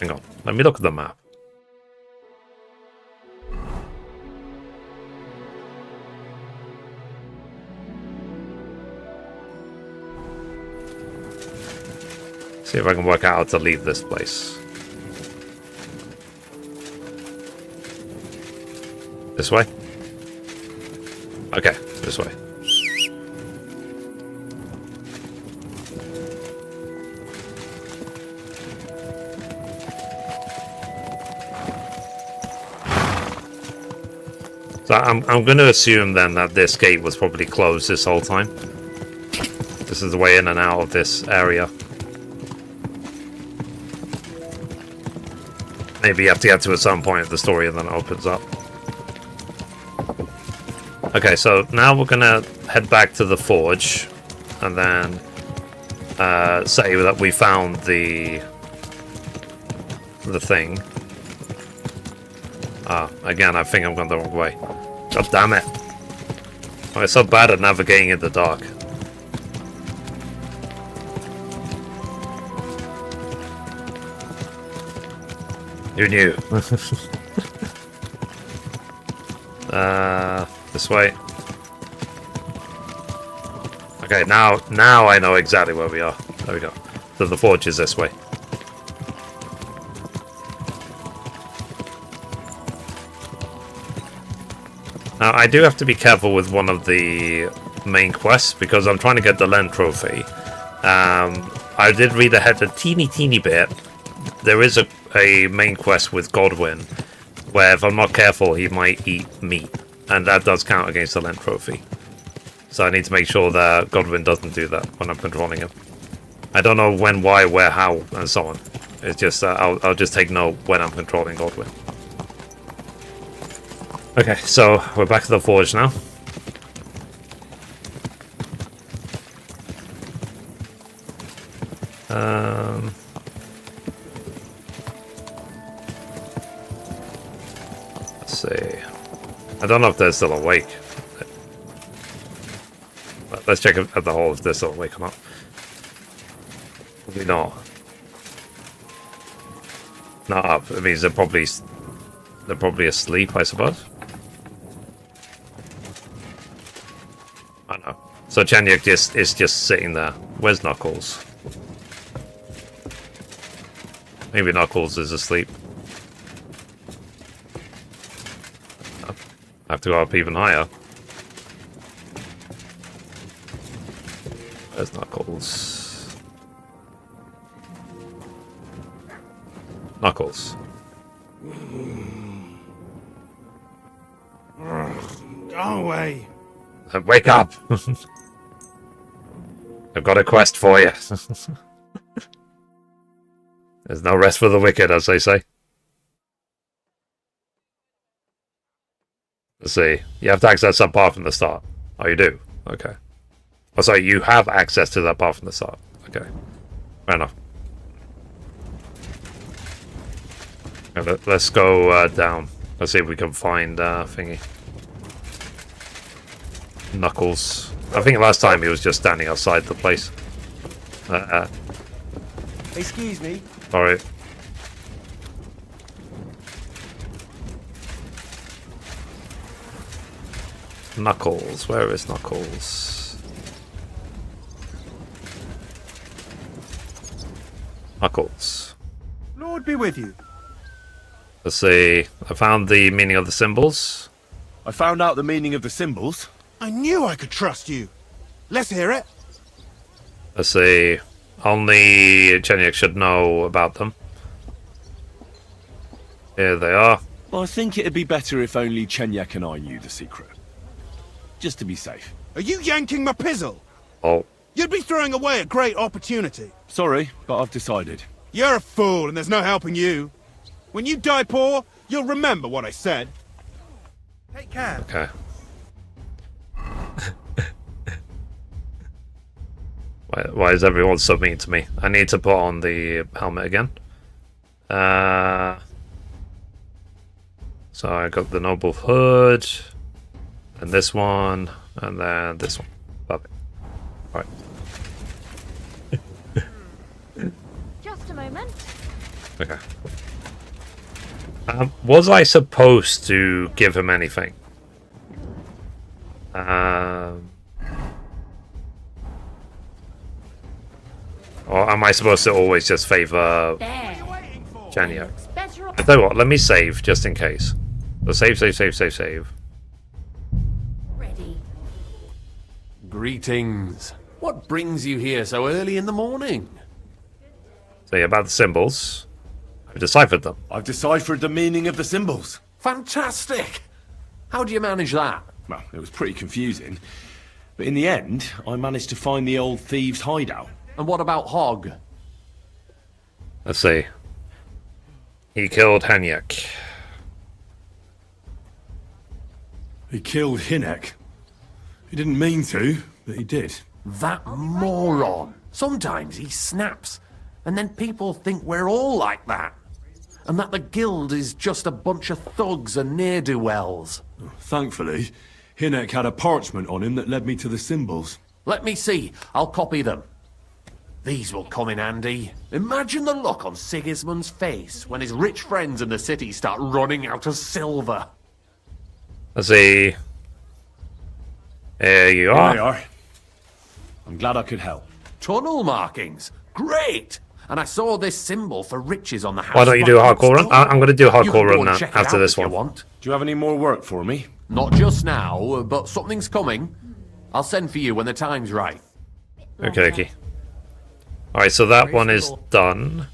Hang on, let me look at the map. See if I can work out how to leave this place. This way? Okay, this way. So I'm going to assume then that this gate was probably closed this whole time. This is the way in and out of this area. Maybe you have to get to a certain point of the story and then it opens up. Okay, so now we're going to head back to the forge and then say that we found the thing. Again, I think I'm going the wrong way. God damn it. I'm so bad at navigating in the dark. Who knew? This way. Okay, now I know exactly where we are. There we go. So the forge is this way. Now, I do have to be careful with one of the main quests because I'm trying to get the Len trophy. I did read ahead a teeny bit. There is a main quest with Godwin where if I'm not careful he might eat meat, and that does count against the Len trophy. So I need to make sure that Godwin doesn't do that when I'm controlling him. I don't know when, why, where, how, and so on. It's just I'll just take note when I'm controlling Godwin. Okay, so we're back to the forge now. Let's see. I don't know if they're still awake. But let's check at the hole if they're still awake or not. Probably not. Not up. It means they're probably asleep, I suppose. I know. So Chanyuk is just sitting there. Where's Knuckles? Maybe Knuckles is asleep. I have to go up even higher. Where's Knuckles? Knuckles. Go away. Wake up! I've got a quest for you. There's no rest for the wicked, as they say. Let's see. You have to access that path from the start. Oh, you do? Okay. Oh, sorry, you have access to that path from the start. Okay. Fair enough. Okay, let's go down. Let's see if we can find thingy. Knuckles. I think last time he was just standing outside the place. Excuse me. Alright. Knuckles. Where is Knuckles? Knuckles. Lord be with you. Let's see. I found the meaning of the symbols. I found out the meaning of the symbols. I knew I could trust you. Let's hear it. Let's see. Only Chenyek should know about them. Here they are. Well, I think it'd be better if only Chenyek and I knew the secret. Just to be safe. Are you yanking my pizzle? Oh. You'd be throwing away a great opportunity. Sorry, but I've decided. You're a fool and there's no helping you. When you die poor, you'll remember what I said. Take care. Okay. Why is everyone so mean to me? I need to put on the helmet again. So I got the noble hood, and this one, and then this one. Love it. Alright. Just a moment. Okay. Was I supposed to give him anything? Or am I supposed to always just favor Chenyek? I tell you what, let me save just in case. So save. Ready. Greetings. What brings you here so early in the morning? So yeah, about the symbols. I've deciphered them. I've deciphered the meaning of the symbols. Fantastic! How do you manage that? Well, it was pretty confusing. But in the end, I managed to find the old thieves' hideout. And what about Hogg? Let's see. He killed Chenyek. He killed Hinek. He didn't mean to, but he did. That moron! Sometimes he snaps, and then people think we're all like that. And that the guild is just a bunch of thugs and ne'er-do-wells. Thankfully, Hinek had a parchment on him that led me to the symbols. Let me see. I'll copy them. These will come in handy. Imagine the look on Sigismund's face when his rich friends in the city start running out of silver. Let's see. There you are. Here they are. I'm glad I could help. Tunnel markings. Great! And I saw this symbol for riches on the house. Why don't you do a hardcore run? I'm going to do a hardcore run now after this one. Want. Do you have any more work for me? Not just now, but something's coming. I'll send for you when the time's right. Okay. Alright, so that one is done.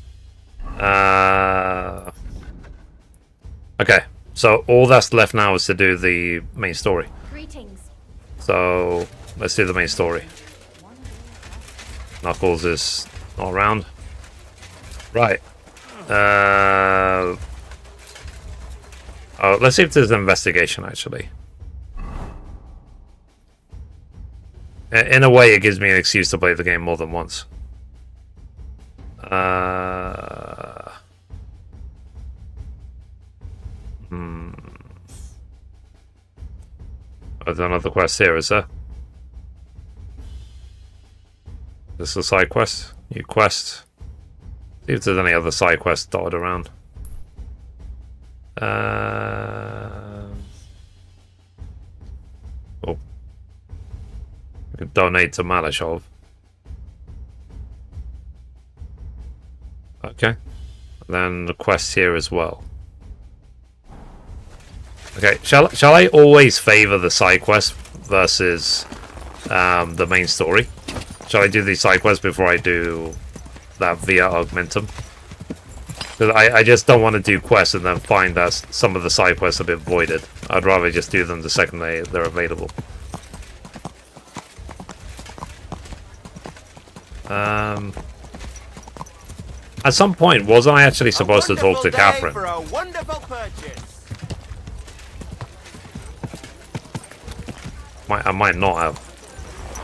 Okay, so all that's left now is to do the main story. Greetings. So let's do the main story. Knuckles is all around. Right. Oh, let's see if there's an investigation actually. In a way, it gives me an excuse to play the game more than once. There's another quest here, is there? This is a side quest. New quest. See if there's any other side quests dotted around. Oh. You can donate to Malashov. Okay. Then the quest here as well. Okay, shall I always favor the side quest versus the main story? Shall I do these side quests before I do that via Augmentum? Because I just don't want to do quests and then find that some of the side quests have been voided. I'd rather just do them the second they're available. At some point, was I actually supposed to talk to Catherine? For a wonderful purchase. I might not have.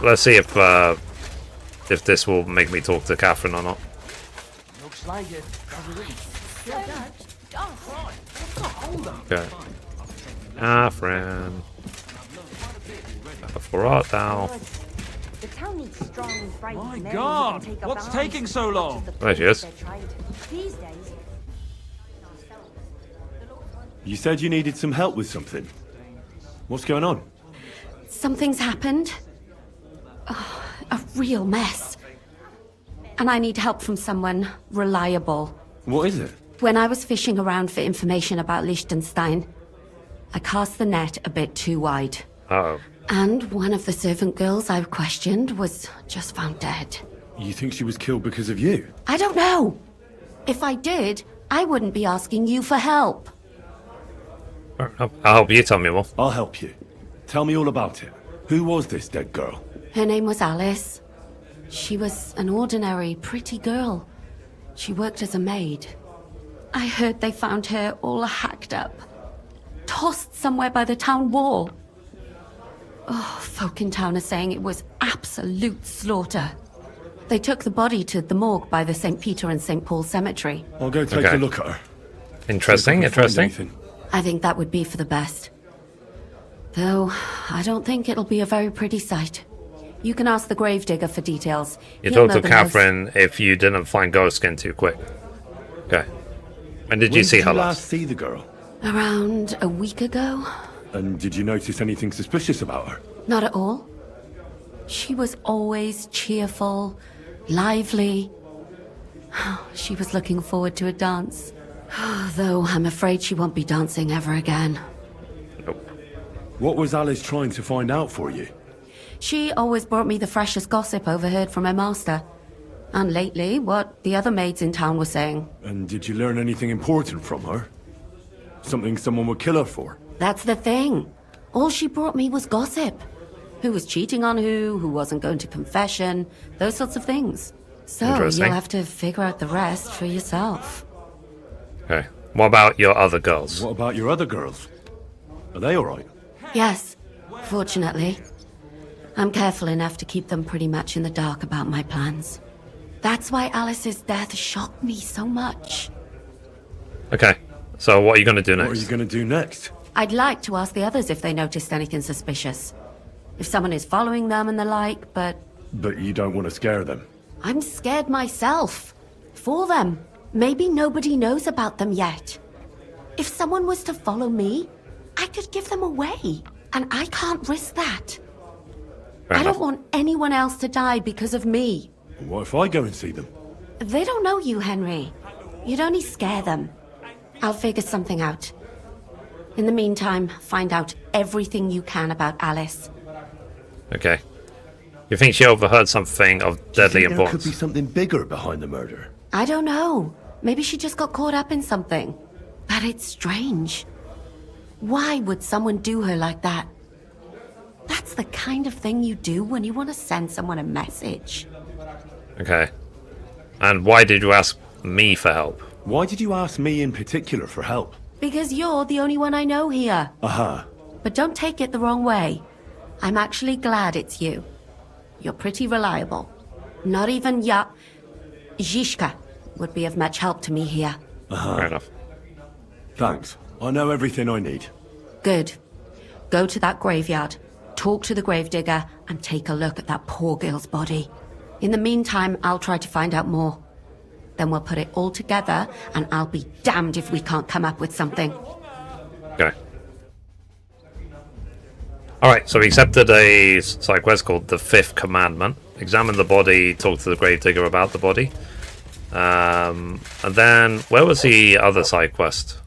Let's see if this will make me talk to Catherine or not. Okay. Ah, friend. For art thou. The town needs strong, bright My men who God! can take up What's arms, taking so long? which is the There she is. they're trying to. These days, You said you needed some help with something. What's going on? Something's happened. Oh, a real mess. And I need help from someone reliable. What is it? When I was fishing around for information about Liechtenstein, I cast the net a bit too wide. Uh-oh. And one of the servant girls I questioned was just found dead. You think she was killed because of you? I don't know. If I did, I wouldn't be asking you for help. I'll help you tell me more. I'll help you. Tell me all about it. Who was this dead girl? Her name was Alice. She was an ordinary, pretty girl. She worked as a maid. I heard they found her all hacked up, tossed somewhere by the town wall. Oh, folk in town are saying it was absolute slaughter. They took the body to the morgue by the St. Peter and St. Paul cemetery. I'll go take a look at her. Interesting, interesting. I think that would be for the best. Though, I don't think it'll be a very pretty sight. You can ask the gravedigger for details. You He'll told know to the Catherine if you didn't find Goatskin too quick. Okay. And did you see her last see the girl? Around a week ago? And did you notice anything suspicious about her? Not at all. She was always cheerful, lively. She was looking forward to a dance. Though I'm afraid she won't be dancing ever again. What was Alice trying to find out for you? She always brought me the freshest gossip overheard from her master. And lately, what the other maids in town were saying. And did you learn anything important from her? Something someone would kill her for? That's the thing. All she brought me was gossip. Who was cheating on who wasn't going to confession, those sorts of things. So you'll have to figure out the rest for yourself. Okay. What about your other girls? What about your other girls? Are they alright? Yes, fortunately. I'm careful enough to keep them pretty much in the dark about my plans. That's why Alice's death shocked me so much. Okay. So what are you going to do next? What are you going to do next? I'd like to ask the others if they noticed anything suspicious. If someone is following them and the like, but... But you don't want to scare them. I'm scared myself. For them. Maybe nobody knows about them yet. If someone was to follow me, I could give them away. And I can't risk that. I don't want anyone else to die because of me. What if I go and see them? They don't know you, Henry. You'd only scare them. I'll figure something out. In the meantime, find out everything you can about Alice. Okay. You think she overheard something of deadly There importance? could be something bigger behind the murder. I don't know. Maybe she just got caught up in something. But it's strange. Why would someone do her like that? That's the kind of thing you do when you want to send someone a message. Okay. And why did you ask me for help? Why did you ask me in particular for help? Because you're the only one I know here. Aha. But don't take it the wrong way. I'm actually glad it's you. You're pretty reliable. Not even Zhishka would be of much help to me here. Fair enough. Thanks. I know everything I need. Good. Go to that graveyard, talk to the gravedigger, and take a look at that poor girl's body. In the meantime, I'll try to find out more. Then we'll put it all together, and I'll be damned if we can't come up with something. Okay. Alright, so we accepted a side quest called The Fifth Commandment. Examine the body, talk to the gravedigger about the body. And then, where was the other side quest?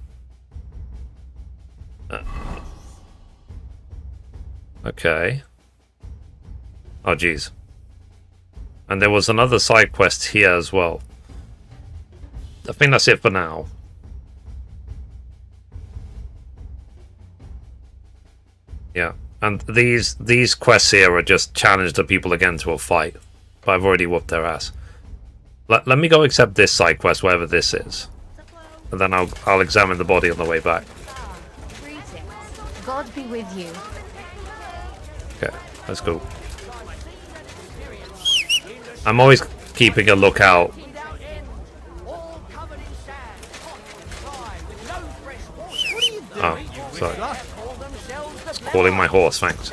Okay. Oh, jeez. And there was another side quest here as well. I think that's it for now. Yeah. And these quests here are just challenge the people again to a fight. But I've already whooped their ass. Let me go accept this side quest, wherever this is. And then I'll examine the body on the way back. God be with you. Okay, let's go. I'm always keeping a lookout Sorry. Calling my horse, thanks.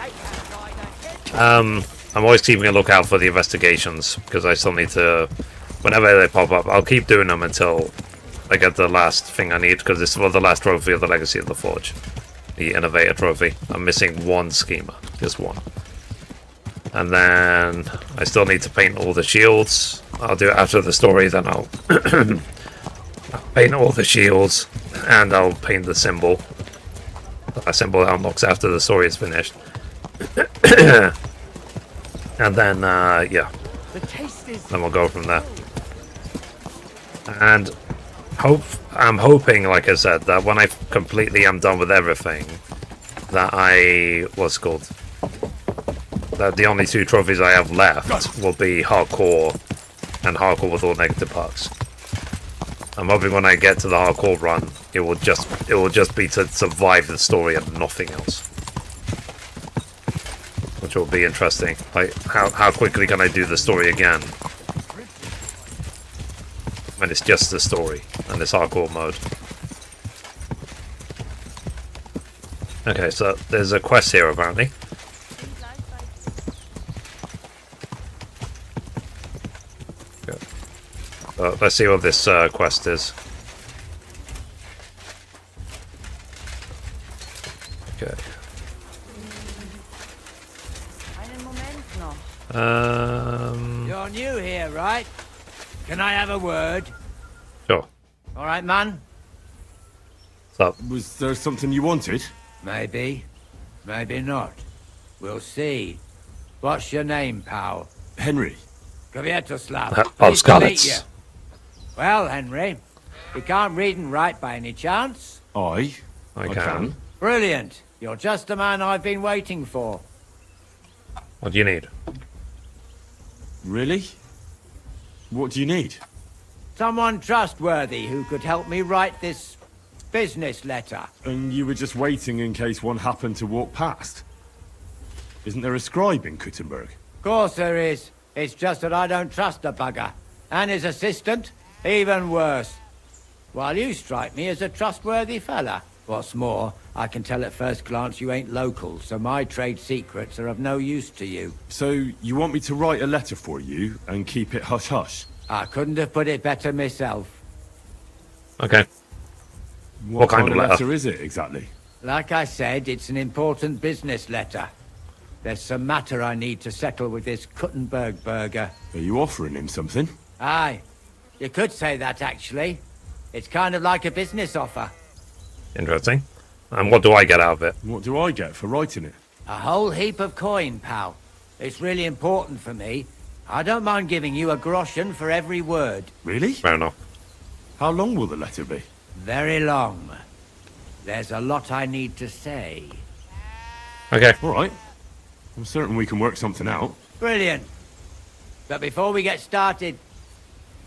I'm always keeping a lookout for the investigations, because I still need to... Whenever they pop up, I'll keep doing them until I get the last thing I need, because this was the last trophy of the Legacy of the Forge. The Innovator trophy. I'm missing one schemer. Just one. And then I still need to paint all the shields. I'll do it after the story, then I'll paint all the shields, and I'll paint the symbol. A symbol that unlocks after the story is finished. And then, yeah. Then we'll go from there. And I'm hoping, like I said, that when I completely am done with everything, that that the only 2 trophies I have left will be hardcore and hardcore with all negative parts. I'm hoping when I get to the hardcore run, it will just be to survive the story and nothing else, which will be interesting. Like, how quickly can I do the story again when it's just the story and this hardcore mode? Okay, so there's a quest here apparently. Let's see what this quest is. Okay. You're new here, right? Can I have a word? Sure. All right, man. What's up? Was there something you wanted? Maybe. Maybe not. We'll see. What's your name, pal? Henry. Kvietoslav. Oh, Scarlets. Well, Henry, you can't read and write by any chance? I can. Brilliant. You're just the man I've been waiting for. What do you need? Really? What do you need? Someone trustworthy who could help me write this business letter. And you were just waiting in case one happened to walk past? Isn't there a scribe in Kuttenberg? Of course there is. It's just that I don't trust the bugger. And his assistant, even worse. While you strike me as a trustworthy fella. What's more, I can tell at first glance you ain't local, so my trade secrets are of no use to you. So, you want me to write a letter for you and keep it hush-hush? I couldn't have put it better myself. Okay. What kind of letter is it, exactly? Like I said, it's an important business letter. There's some matter I need to settle with this Kuttenberg burger. Are you offering him something? Aye. You could say that, actually. It's kind of like a business offer. Interesting. And what do I get out of it? What do I get for writing it? A whole heap of coin, pal. It's really important for me. I don't mind giving you a groschen for every word. Really? Fair enough. How long will the letter be? Very long. There's a lot I need to say. Okay. All right. I'm certain we can work something out. Brilliant. But before we get started,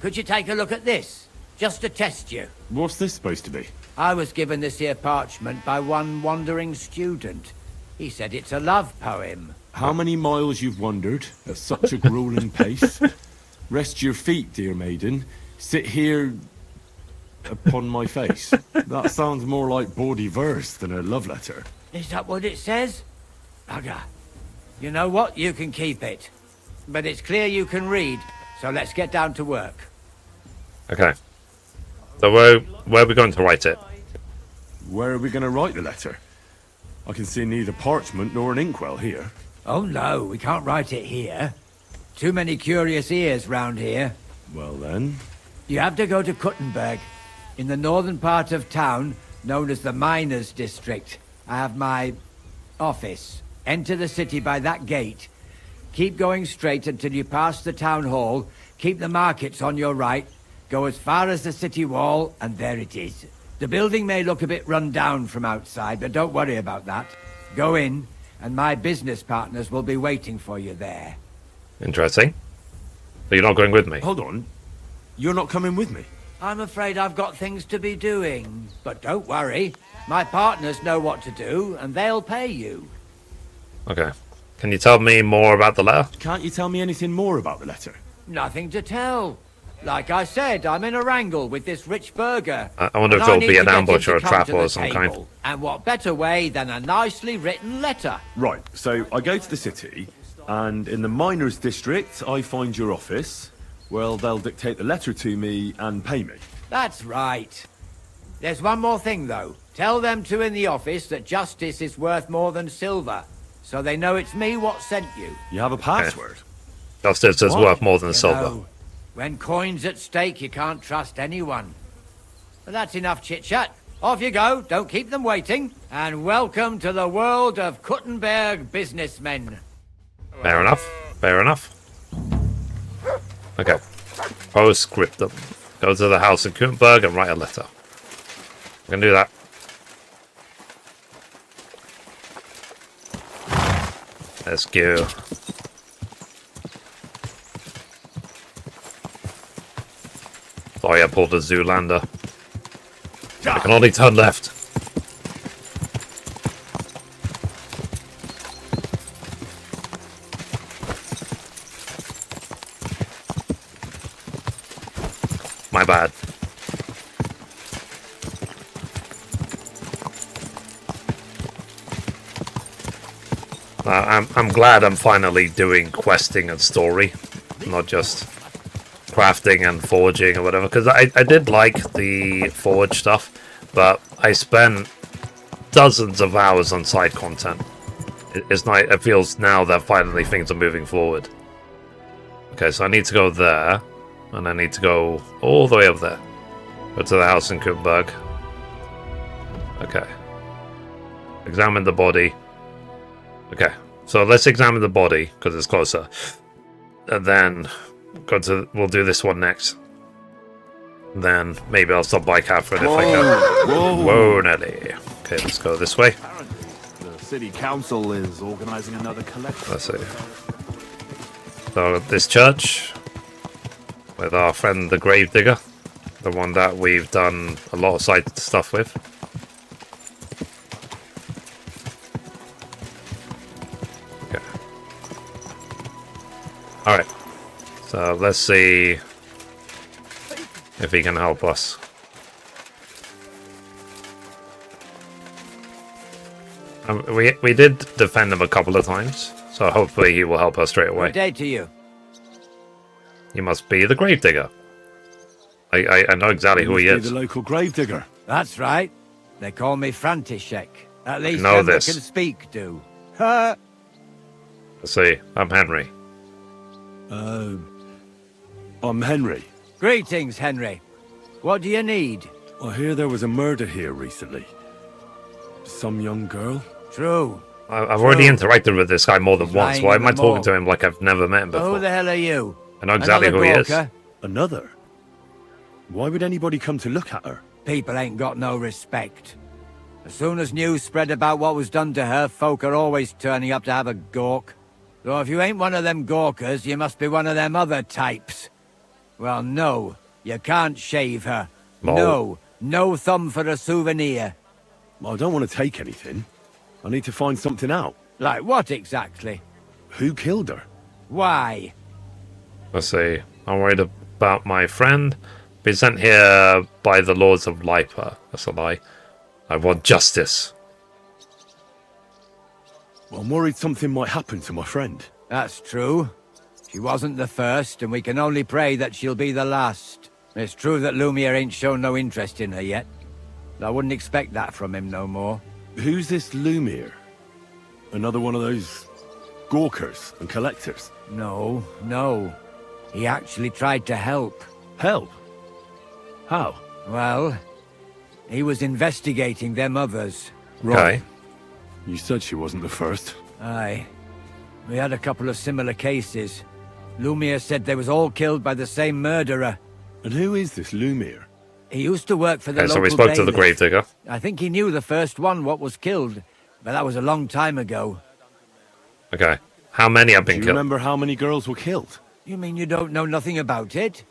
could you take a look at this? Just to test you. What's this supposed to be? I was given this here parchment by one wandering student. He said it's a love poem. How many miles you've wandered at such a grueling pace? Rest your feet, dear maiden. Sit here upon my face. That sounds more like bawdy verse than a love letter. Is that what it says? Bugger. You know what? You can keep it. But it's clear you can read, so let's get down to work. Okay. So where are we going to write it? Where are we going to write the letter? I can see neither parchment nor an inkwell here. Oh no, we can't write it here. Too many curious ears round here. Well then... You have to go to Kuttenberg, in the northern part of town, known as the Miners' District. I have my office. Enter the city by that gate. Keep going straight until you pass the town hall. Keep the markets on your right. Go as far as the city wall, and there it is. The building may look a bit run down from outside, but don't worry about that. Go in, and my business partners will be waiting for you there. Interesting. So you're not going with me? Hold on. You're not coming with me? I'm afraid I've got things to be doing. But don't worry. My partners know what to do, and they'll pay you. Okay. Can you tell me more about the letter? Can't you tell me anything more about the letter? Nothing to tell. Like I said, I'm in a wrangle with this rich burger. I wonder if and there'll need be to an get him ambush to or a come trap to or the some kind. table. And what better way than a nicely written letter? Right, so I go to the city, and in the miners' district, I find your office. Well, they'll dictate the letter to me and pay me. That's right. There's one more thing, though. Tell them two in the office that justice is worth more than silver, so they know it's me what sent you. You have a password? Justice is worth more than You silver. know, when coin's at stake, you can't trust anyone. But that's enough chit-chat. Off you go, don't keep them waiting. And welcome to the world of Kuttenberg businessmen. Fair enough. Fair enough. Okay. Postscriptum. Go to the house in Kuttenberg and write a letter. I can do that. Let's go. Sorry, I pulled a Zoolander. I can only turn left. My bad. I'm glad I'm finally doing questing and story, not just crafting and forging or whatever, because I did like the forge stuff, but I spent dozens of hours on side content. It's nice. It feels now that finally things are moving forward. Okay, so I need to go there, and I need to go all the way up there. Go to the house in Kuttenberg. Okay. Examine the body. Okay, so let's examine the body, because it's closer. And then we'll do this one next. Then maybe I'll stop by Catherine if I can. Whoa, Nelly. Okay, let's go this way. The city council is organizing another collection. Let's see. So this church with our friend the Gravedigger, the one that we've done a lot of side stuff with. Okay. Alright. So let's see if he can help us. We did defend him a couple of times, so hopefully he will help us straight away. Good day to you. You must be the Gravedigger. I know exactly who he is. The local Gravedigger. That's right. They call me František. At least know them that this. can speak do. Let's see. I'm Henry. I'm Henry. Greetings, Henry. What do you need? I hear there was a murder here recently. Some young girl? True. I've already interacted with this guy more than once. lying Why in am I the talking morgue. to him like I've never met him Who before? the hell are you? I know exactly Another who he is. Gawker? Another? Why would anybody come to look at her? People ain't got no respect. As soon as news spread about what was done to her, folk are always turning up to have a gawk. So if you ain't one of them gawkers, you must be one of them other types. Well, no, you can't shave her. Oh. No thumb for a souvenir. I don't want to take anything. I need to find something out. Like what exactly? Who killed her? Why? Let's see. I'm worried about my friend. Been sent here by the Lords of Lipa. That's a lie. I want justice. I'm worried something might happen to my friend. That's true. She wasn't the first, and we can only pray that she'll be the last. It's true that Lumir ain't shown no interest in her yet. I wouldn't expect that from him no more. Who's this Lumir? Another one of those gawkers and collectors? No. He actually tried to help. Help? How? Well, he was investigating them others. Okay. You said she wasn't the first. Aye. We had a couple of similar cases. Lumir said they was all killed by the same murderer. And who is this Lumir? He used to work for the Okay, local so we spoke to the bailiff. Gravedigger. I think he knew the first one what was killed, but that was a long time ago. Okay. How many have Do been you killed? remember how many girls were killed? You mean you don't know nothing about it?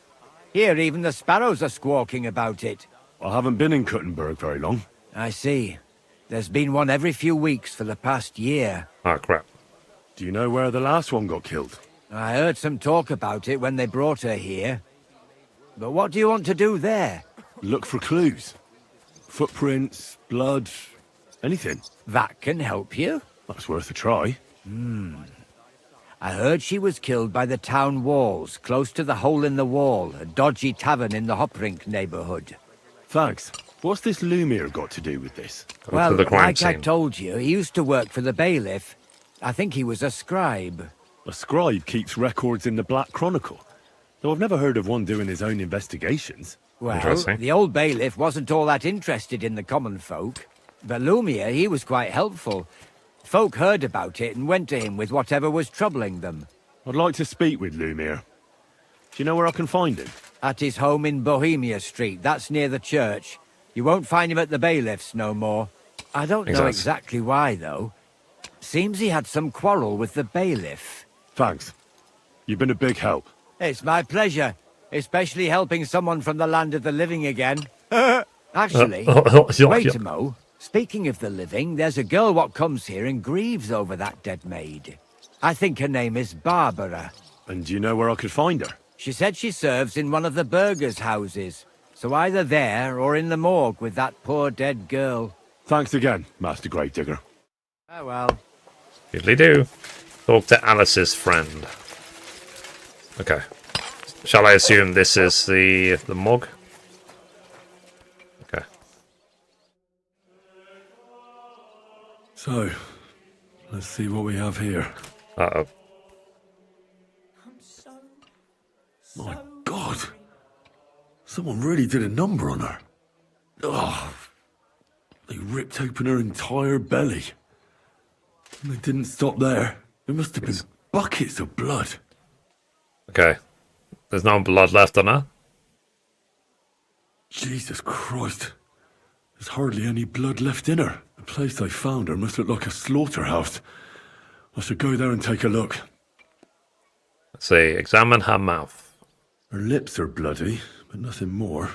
Here, even the sparrows are squawking about it. I haven't been in Kuttenberg very long. I see. There's been one every few weeks for the past year. Oh, crap. Do you know where the last one got killed? I heard some talk about it when they brought her here. But what do you want to do there? Look for clues. Footprints, blood, anything. That can help you. That's worth a try. I heard she was killed by the town walls, close to the Hole in the Wall, a dodgy tavern in the Hoprink neighborhood. Thanks. What's this Lumir got to do with this? Well, like I told you, he used to work for the bailiff. I think he was a scribe. A scribe keeps records in the Black Chronicle. Though I've never heard of one doing his own investigations. Well, the old bailiff wasn't all that interested in the common folk. But Lumir, he was quite helpful. Folk heard about it and went to him with whatever was troubling them. I'd like to speak with Lumir. Do you know where I can find him? At his home in Bohemia Street, that's near the church. You won't find him at the bailiff's no more. I don't know exactly why, though. Seems he had some quarrel with the bailiff. Thanks. You've been a big help. It's my pleasure, especially helping someone from the land of the living again. Actually, wait a mo. Speaking of the living, there's a girl what comes here and grieves over that dead maid. I think her name is Barbara. And do you know where I could find her? She said she serves in one of the burgers' houses. So either there or in the morgue with that poor dead girl. Thanks again, Master Gravedigger. Oh well. Usually do. Talk to Alice's friend. Okay. Shall I assume this is the morgue? Okay. So, let's see what we have here. Uh-oh. My God! Someone really did a number on her. Oh, they ripped open her entire belly. And they didn't stop there. There must have been buckets of blood. Okay. There's no blood left on her? Jesus Christ. There's hardly any blood left in her. The place I found her must look like a slaughterhouse. I should go there and take a look. Let's see. Examine her mouth. Her lips are bloody, but nothing more.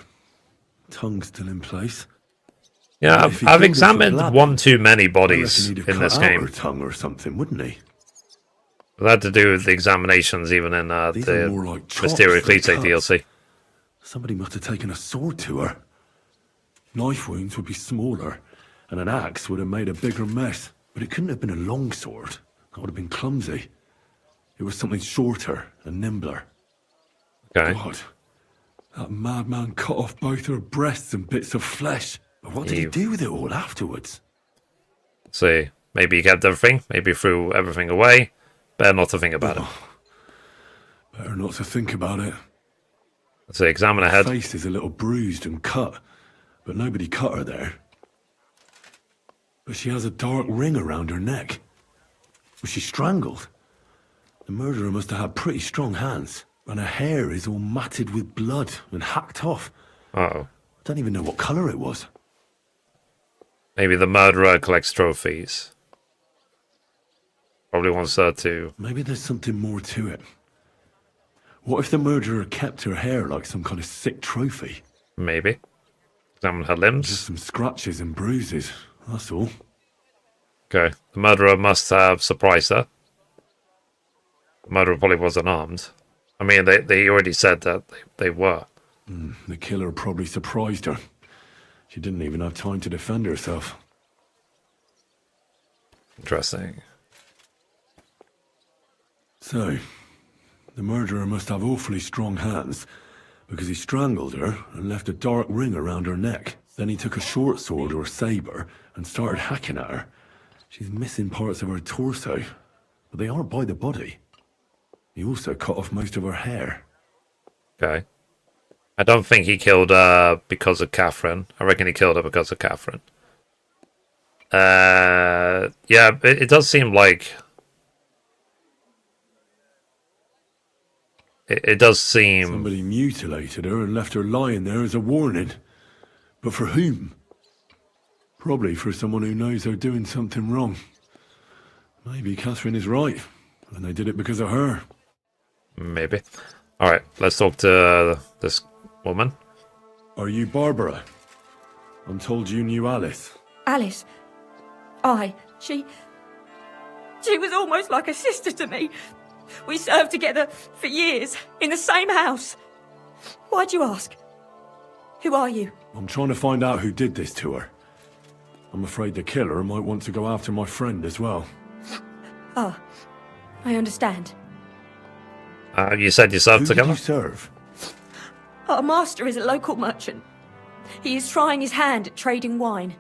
Tongue still in place. Yeah, I've examined one too many bodies in this game. Her tongue or something, wouldn't he? That had to do with the examinations, even in the Mysterio Cleate DLC. Somebody must have taken a sword to her. Knife wounds would be smaller, and an axe would have made a bigger mess. But it couldn't have been a long sword. That would have been clumsy. It was something shorter and nimbler. Okay. God, that madman cut off both her breasts and bits of flesh. But what did he do with it all afterwards? Let's see. Maybe he kept everything. Maybe he threw everything away. Better not to think about it. Better not to think about it. Let's see. Examine her head. Her face is a little bruised and cut, but nobody cut her there. But she has a dark ring around her neck. Was she strangled? The murderer must have had pretty strong hands. And her hair is all matted with blood and hacked off. Uh-oh. I don't even know what colour it was. Maybe the murderer collects trophies. Probably wants her to... Maybe there's something more to it. What if the murderer kept her hair like some kind of sick trophy? Maybe. Examine her limbs. Just some scratches and bruises, that's all. Okay. The murderer must have surprised her. The murderer probably wasn't armed. I mean, they already said that they were. The killer probably surprised her. She didn't even have time to defend herself. Interesting. So, the murderer must have awfully strong hands, because he strangled her and left a dark ring around her neck. Then he took a short sword or saber and started hacking at her. She's missing parts of her torso, but they aren't by the body. He also cut off most of her hair. Okay. I don't think he killed her because of Catherine. I reckon he killed her because of Catherine. Yeah, it does seem like... It does seem... Somebody mutilated her and left her lying there as a warning. But for whom? Probably for someone who knows they're doing something wrong. Maybe Catherine is right, and they did it because of her. Maybe. Alright, let's talk to this woman. Are you Barbara? I'm told you knew Alice. Alice? Aye, she was almost like a sister to me. We served together for years, in the same house. Why'd you ask? Who are you? I'm trying to find out who did this to her. I'm afraid the killer might want to go after my friend as well. Ah, I understand. You said you served Who together? did you serve? Our master is a local merchant. He is trying his hand at trading wine.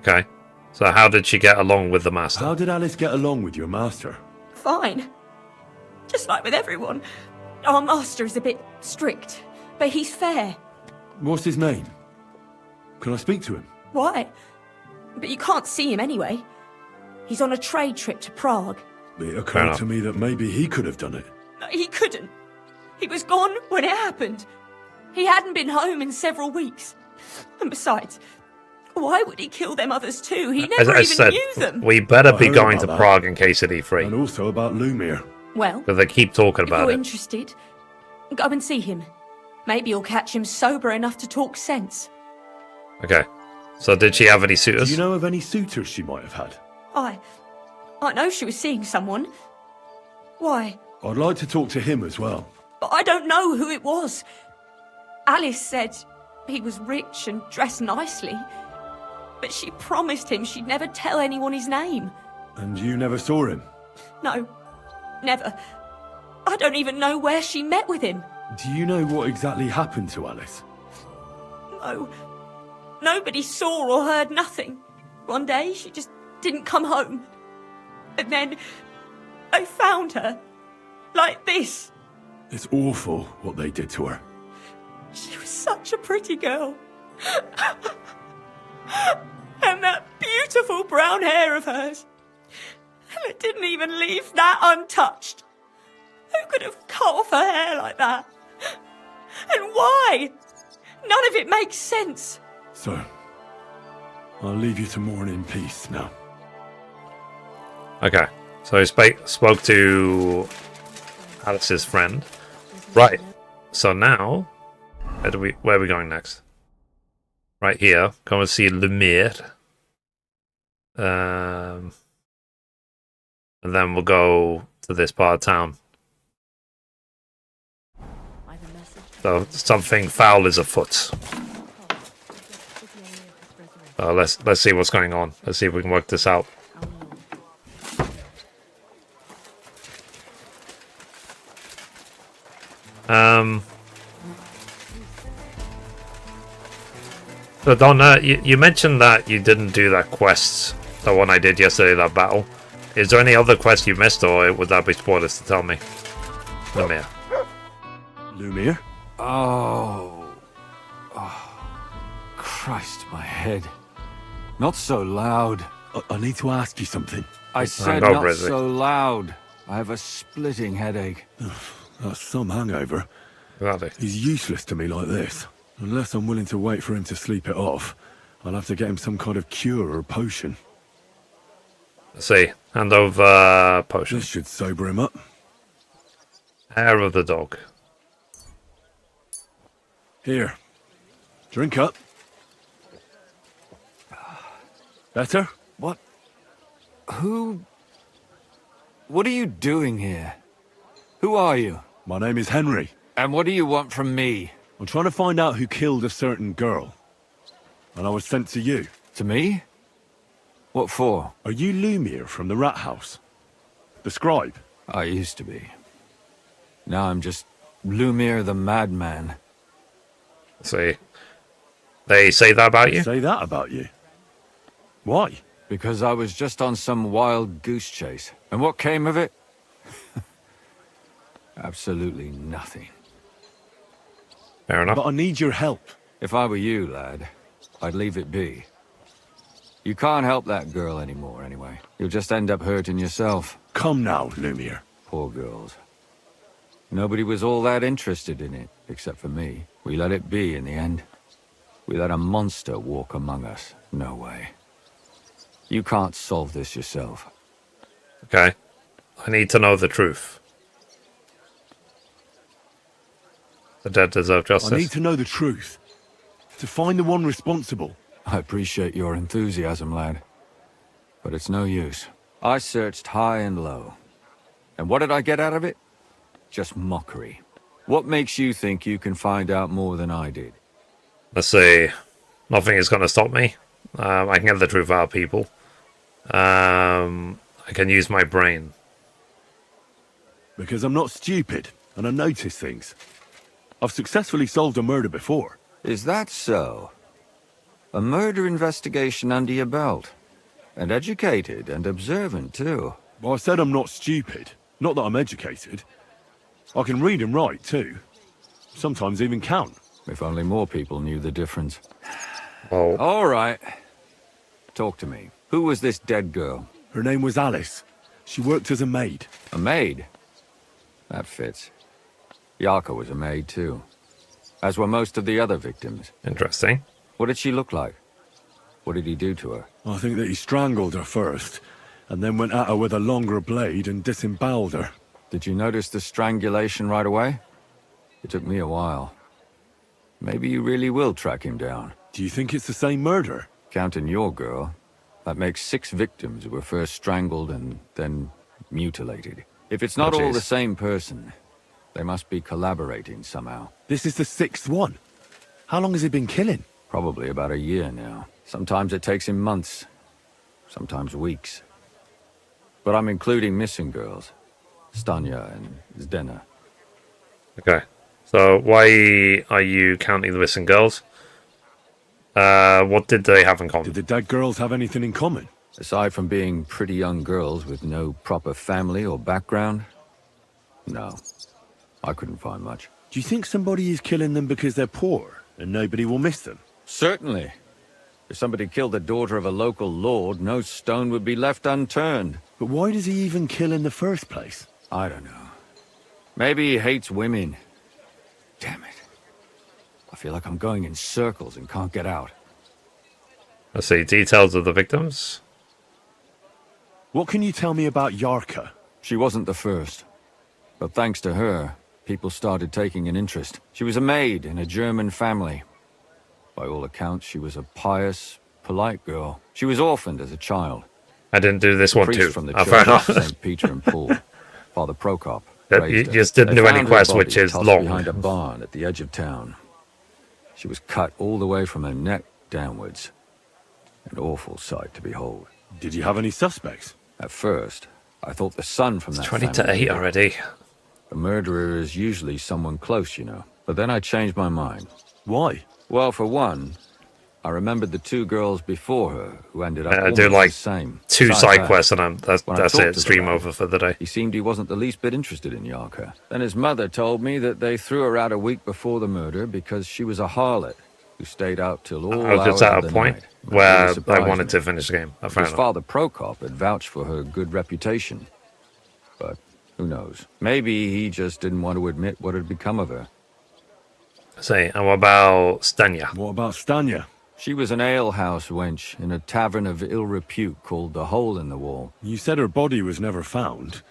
Okay. So how did she get along with the master? How did Alice get along with your master? Fine. Just like with everyone. Our master is a bit strict, but he's fair. What's his name? Can I speak to him? Why? But you can't see him anyway. He's on a trade trip to Prague. It occurred to me that maybe he could have done it. No, he couldn't. He was gone when it happened. He hadn't been home in several weeks. And besides, why would he kill them others too? He never even knew them. We better be heard going about to that. Prague in KCD 3. And also about Lumir. Well, Because they keep talking if about you're it. interested, go and see him. Maybe you'll catch him sober enough to talk sense. Okay. So did she have any suitors? Do you know of any suitors she might have had? I know she was seeing someone. Why? I'd like to talk to him as well. But I don't know who it was. Alice said he was rich and dressed nicely. But she promised him she'd never tell anyone his name. And you never saw him? No, never. I don't even know where she met with him. Do you know what exactly happened to Alice? No. Nobody saw or heard nothing. One day, she just didn't come home. And then, I found her. Like this. It's awful what they did to her. She was such a pretty girl. And that beautiful brown hair of hers. And it didn't even leave that untouched. Who could have cut off her hair like that? And why? None of it makes sense. So, I'll leave you to mourn in peace now. Okay. So he spoke to Alice's friend. Right. So now, where are we going next? Right here. Come and see Lumir. And then we'll go to this part of town. So something foul is afoot. So let's see what's going on. Let's see if we can work this out. So Donna, you mentioned that you didn't do that quest, the one I did yesterday, that battle. Is there any other quest you missed, or would that be spoilers to tell me? Lumir. Lumir? Oh, Christ, my head. Not so loud. I need to ask you something. I said not so loud. I have a splitting headache. That's some hangover. Exactly. He's useless to me like this. Unless I'm willing to wait for him to sleep it off, I'll have to get him some kind of cure or potion. Let's see. Hand over potion. This should sober him up. Hair of the dog. Here. Drink up. Better? What? Who? What are you doing here? Who are you? My name is Henry. And what do you want from me? I'm trying to find out who killed a certain girl. And I was sent to you. To me? What for? Are you Lumir from the rat house? The scribe? I used to be. Now I'm just Lumir the madman. See. They say that about you? Say that about you? Why? Because I was just on some wild goose chase. And what came of it? Absolutely nothing. Fair enough. But I need your help. If I were you, lad, I'd leave it be. You can't help that girl anymore, anyway. You'll just end up hurting yourself. Come now, Lumir. Poor girls. Nobody was all that interested in it, except for me. We let it be in the end. We let a monster walk among us. No way. You can't solve this yourself. Okay. I need to know the truth. The dead deserve justice. I need to know the truth. To find the one responsible. I appreciate your enthusiasm, lad. But it's no use. I searched high and low. And what did I get out of it? Just mockery. What makes you think you can find out more than I did? Let's see. Nothing is going to stop me. I can get the truth out of people. I can use my brain. Because I'm not stupid, and I notice things. I've successfully solved a murder before. Is that so? A murder investigation under your belt. And educated and observant, too. Well, I said I'm not stupid. Not that I'm educated. I can read and write, too. Sometimes even count. If only more people knew the difference. Oh. All right. Talk to me. Who was this dead girl? Her name was Alice. She worked as a maid. A maid? That fits. Yarka was a maid, too. As were most of the other victims. Interesting. What did she look like? What did he do to her? I think that he strangled her first, and then went at her with a longer blade and disemboweled her. Did you notice the strangulation right away? It took me a while. Maybe you really will track him down. Do you think it's the same murder? Counting your girl, that makes 6 victims who were first strangled and then mutilated. If it's not all the same person, they must be collaborating somehow. This is the 6th one. How long has he been killing? Probably about a year now. Sometimes it takes him months, sometimes weeks. But I'm including missing girls. Stanya and Zdena. Okay. So why are you counting the missing girls? What did they have in common? Did the dead girls have anything in common? Aside from being pretty young girls with no proper family or background? No. I couldn't find much. Do you think somebody is killing them because they're poor and nobody will miss them? Certainly. If somebody killed the daughter of a local lord, no stone would be left unturned. But why does he even kill in the first place? I don't know. Maybe he hates women. Damn it. I feel like I'm going in circles and can't get out. Let's see, details of the victims. What can you tell me about Yarka? She wasn't the first. But thanks to her, people started taking an interest. She was a maid in a German family. By all accounts, she was a pious, polite girl. She was orphaned as a child. I didn't do this one too. From the fair enough. St. Peter and Paul, Father Prokop. You just didn't do any quest, which is long. Behind a barn at the edge of town. She was cut all the way from her neck downwards. An awful sight to behold. Did you have any suspects? At first, I thought the son from that 20 to family 8 already. A murderer is usually someone close, you know. But then I changed my mind. Why? Well, for one, I remembered the 2 girls before her who ended up I do like the same. 2 side quests, and that's it. To Stream over for the day. He seemed he wasn't the least bit interested in Yarka. Then his mother told me that they threw her out a week before the murder because she was a harlot who stayed out till all I was just hours at of a the point night. where Really I wanted me. to finish the game. His father Prokop had vouched for her good reputation. But who knows? Maybe he just didn't want to admit what had become of her. Say, and what about Stanya? What about Stanya? She was an alehouse wench in a tavern of ill repute called the Hole in the Wall. You said her body was never found.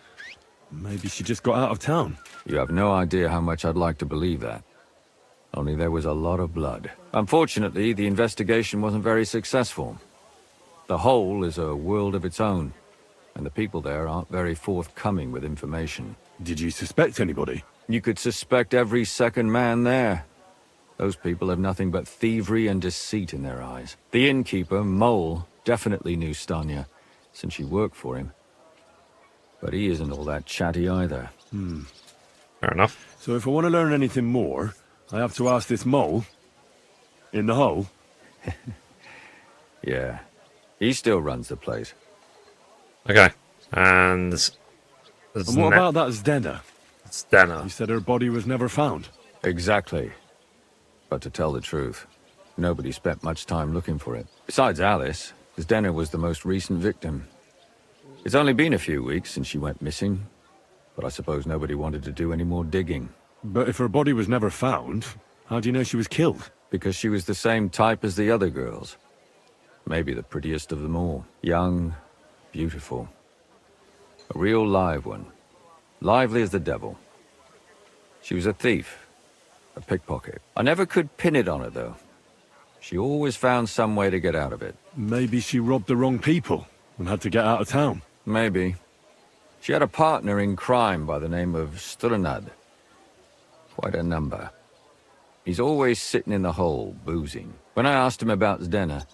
Maybe she just got out of town. You have no idea how much I'd like to believe that. Only there was a lot of blood. Unfortunately, the investigation wasn't very successful. The Hole is a world of its own, and the people there aren't very forthcoming with information. Did you suspect anybody? You could suspect every second man there. Those people have nothing but thievery and deceit in their eyes. The innkeeper, Mole, definitely knew Stanya, since she worked for him. But he isn't all that chatty either. Fair enough. So if I want to learn anything more, I have to ask this Mole in the hole. Yeah, he still runs the place. Okay, and what about that Zdena? Zdena. You said her body was never found. Exactly. But to tell the truth, nobody spent much time looking for it. Besides Alice, Zdena was the most recent victim. It's only been a few weeks since she went missing, but I suppose nobody wanted to do any more digging. But if her body was never found, how do you know she was killed? Because she was the same type as the other girls. Maybe the prettiest of them all. Young, beautiful. A real live one. Lively as the devil. She was a thief. A pickpocket. I never could pin it on her, though. She always found some way to get out of it. Maybe she robbed the wrong people and had to get out of town. Maybe. She had a partner in crime by the name of Strnad. Quite a number. He's always sitting in the hole, boozing. When I asked him about Zdena,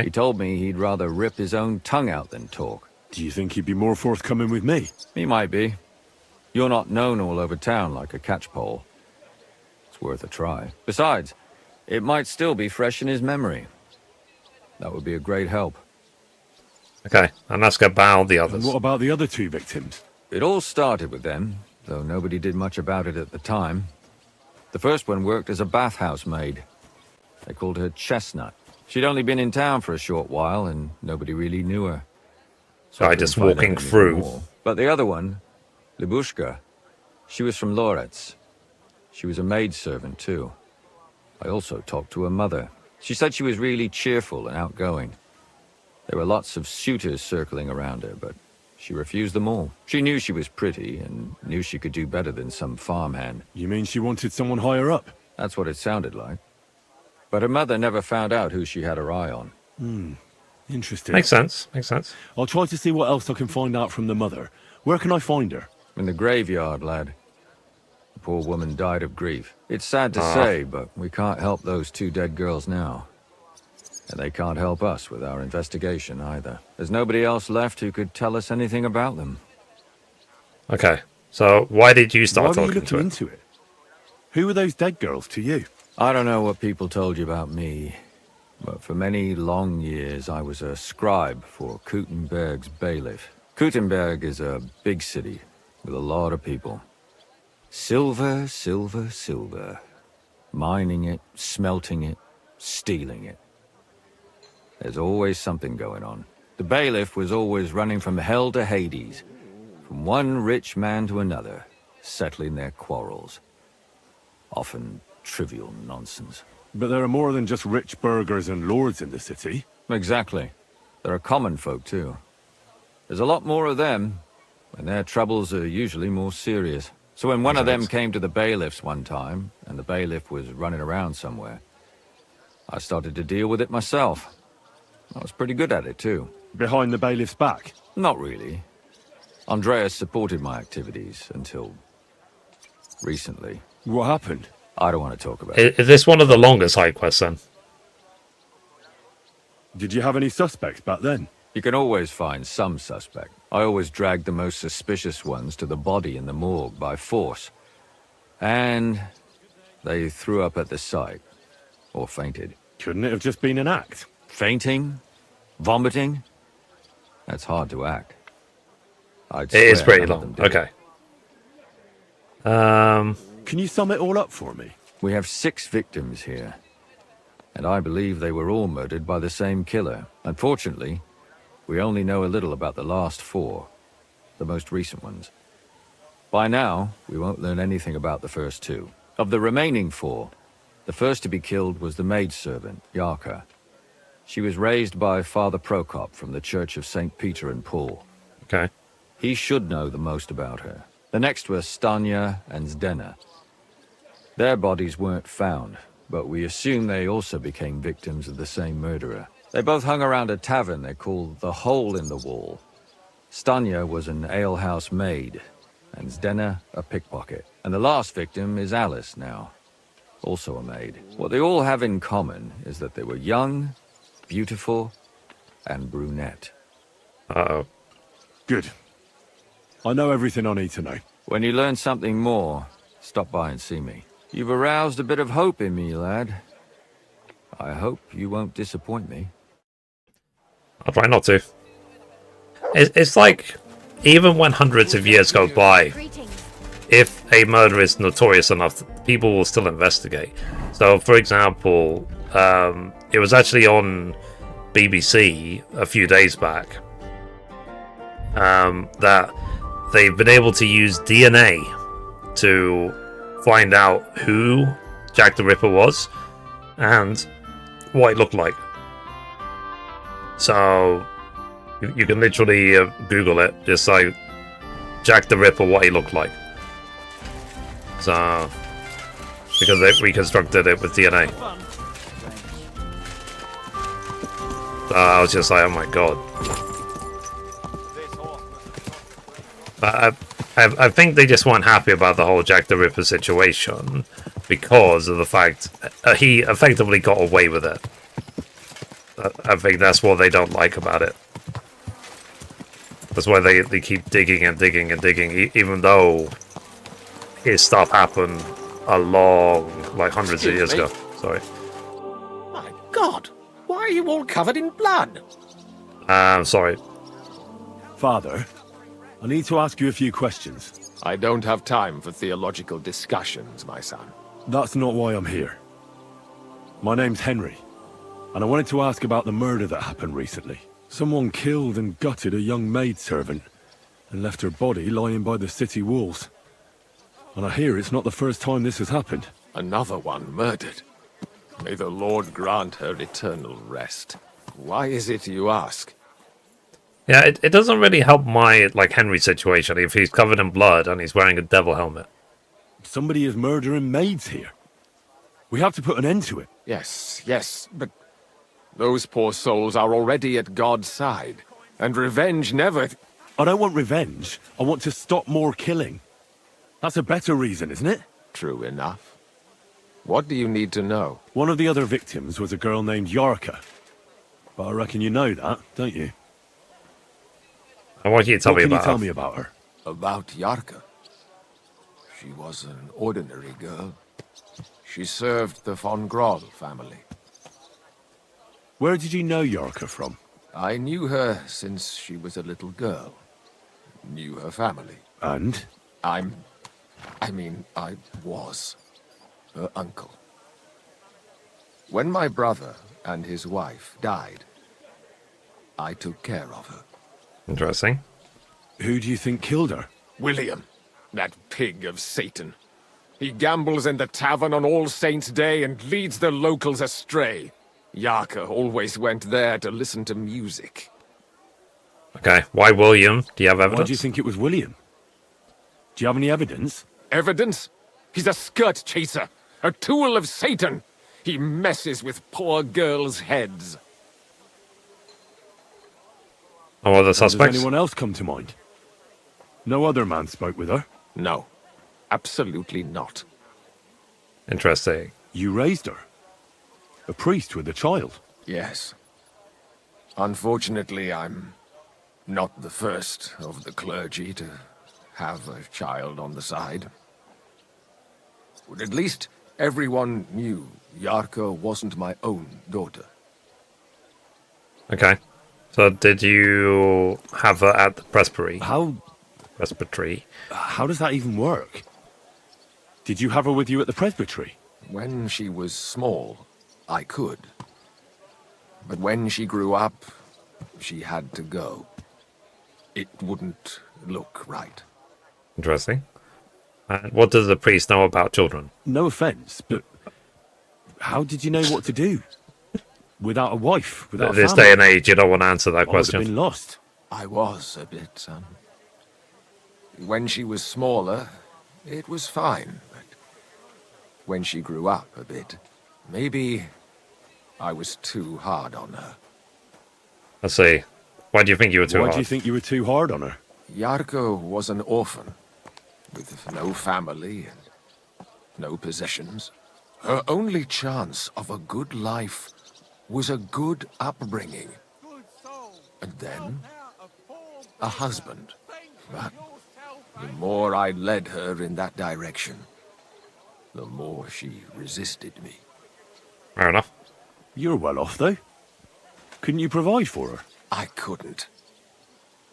he told me he'd rather rip his own tongue out than talk. Do you think he'd be more forthcoming with me? He might be. You're not known all over town like a catchpole. It's worth a try. Besides, it might still be fresh in his memory. That would be a great help. Okay, and ask about the others. And what about the other 2 victims? It all started with them, though nobody did much about it at the time. The first one worked as a bathhouse maid. They called her Chestnut. She'd only been in town for a short while, and nobody really knew her. So I just walking through. But the other one, Libushka, she was from Loretz. She was a maidservant, too. I also talked to her mother. She said she was really cheerful and outgoing. There were lots of suitors circling around her, but she refused them all. She knew she was pretty and knew she could do better than some farmhand. You mean she wanted someone higher up? That's what it sounded like. But her mother never found out who she had her eye on. Interesting. Makes sense. Makes sense. I'll try to see what else I can find out from the mother. Where can I find her? In the graveyard, lad. The poor woman died of grief. It's sad to say, but we can't help those 2 dead girls now. And they can't help us with our investigation either. There's nobody else left who could tell us anything about them. Okay, so why did you start Why were you talking looking into it? Who were those dead girls to you? I don't know what people told you about me, but for many long years I was a scribe for Kuttenberg's bailiff. Kuttenberg is a big city with a lot of people. Silver, silver, silver. Mining it, smelting it, stealing it. There's always something going on. The bailiff was always running from hell to Hades, from one rich man to another, settling their quarrels. Often trivial nonsense. But there are more than just rich burghers and lords in the city. Exactly. There are common folk, too. There's a lot more of them, and their troubles are usually more serious. So when one of them came to the bailiff's one time, and the bailiff was running around somewhere, I started to deal with it myself. I was pretty good at it, too. Behind the bailiff's back? Not really. Andreas supported my activities until recently. What happened? I don't want to talk about it. Is this one of the longest side quests, then? Did you have any suspects back then? You can always find some suspect. I always dragged the most suspicious ones to the body in the morgue by force. And they threw up at the sight. Or fainted. Couldn't it have just been an act? Fainting? Vomiting? That's hard to act. It is pretty long. Okay. Can you sum it all up for me? We have 6 victims here. And I believe they were all murdered by the same killer. Unfortunately, we only know a little about the last 4. The most recent ones. By now, we won't learn anything about the first 2. Of the remaining 4, the first to be killed was the maidservant, Yarka. She was raised by Father Prokop from the Church of St. Peter and Paul. Okay. He should know the most about her. The next were Stanya and Zdena. Their bodies weren't found, but we assume they also became victims of the same murderer. They both hung around a tavern they called the Hole in the Wall. Stanya was an alehouse maid, and Zdena a pickpocket. And the last victim is Alice now, also a maid. What they all have in common is that they were young, beautiful, and brunette. Uh-oh. Good. I know everything I need to know. When you learn something more, stop by and see me. You've aroused a bit of hope in me, lad. I hope you won't disappoint me. I'll try not to. It's like, even when hundreds of years go by, if a murder is notorious enough, people will still investigate. So, for example, it was actually on BBC a few days back that they've been able to use DNA to find out who Jack the Ripper was and what it looked like. So you can literally Google it, just like Jack the Ripper, what he looked like. So because they reconstructed it with DNA. So I was just like, oh my god. I think they just weren't happy about the whole Jack the Ripper situation because of the fact he effectively got away with it. I think that's what they don't like about it. That's why they keep digging and digging and digging, even though his stuff happened a long, like hundreds of years ago. Sorry. My God, why are you all covered in blood? Sorry. Father, I need to ask you a few questions. I don't have time for theological discussions, my son. That's not why I'm here. My name's Henry, and I wanted to ask about the murder that happened recently. Someone killed and gutted a young maidservant and left her body lying by the city walls. And I hear it's not the first time this has happened. Another one murdered. May the Lord grant her eternal rest. Why is it you ask? Yeah, it doesn't really help my, like, Henry situation if he's covered in blood and he's wearing a devil helmet. Somebody is murdering maids here. We have to put an end to it. Yes, but those poor souls are already at God's side, and revenge never... I don't want revenge. I want to stop more killing. That's a better reason, isn't it? True enough. What do you need to know? One of the other victims was a girl named Yarka. But I reckon you know that, don't you? I want you to tell me about her. What can you tell me about her? About Yarka? She was an ordinary girl. She served the von Groll family. Where did you know Yarka from? I knew her since she was a little girl. Knew her family. And? I was her uncle. When my brother and his wife died, I took care of her. Interesting. Who do you think killed her? William, that pig of Satan. He gambles in the tavern on All Saints' Day and leads the locals astray. Yarka always went there to listen to music. Okay, why William? Do you have evidence? Why do you think it was William? Do you have any evidence? Evidence? He's a skirt chaser, a tool of Satan. He messes with poor girls' heads. Oh, other suspects? Does anyone else come to mind? No other man spoke with her? No, absolutely not. Interesting. You raised her? A priest with a child? Yes. Unfortunately, I'm not the first of the clergy to have a child on the side. But at least everyone knew Yarka wasn't my own daughter. Okay. So did you have her at the presbytery? Presbytery. How does that even work? Did you have her with you at the presbytery? When she was small, I could. But when she grew up, she had to go. It wouldn't look right. Interesting. What does the priest know about children? No offense, but how did you know what to do? Without a wife, without a family? This day and age, you don't want to answer that question. I would have been lost. I was a bit, son. When she was smaller, it was fine. But when she grew up a bit, maybe I was too hard on her. Let's see. Why do you think you were too hard? Why do you think you were too hard on her? Yarka was an orphan, with no family and no possessions. Her only chance of a good life was a good upbringing. And then, a husband. But the more I led her in that direction, the more she resisted me. Fair enough. You're well off, though. Couldn't you provide for her? I couldn't.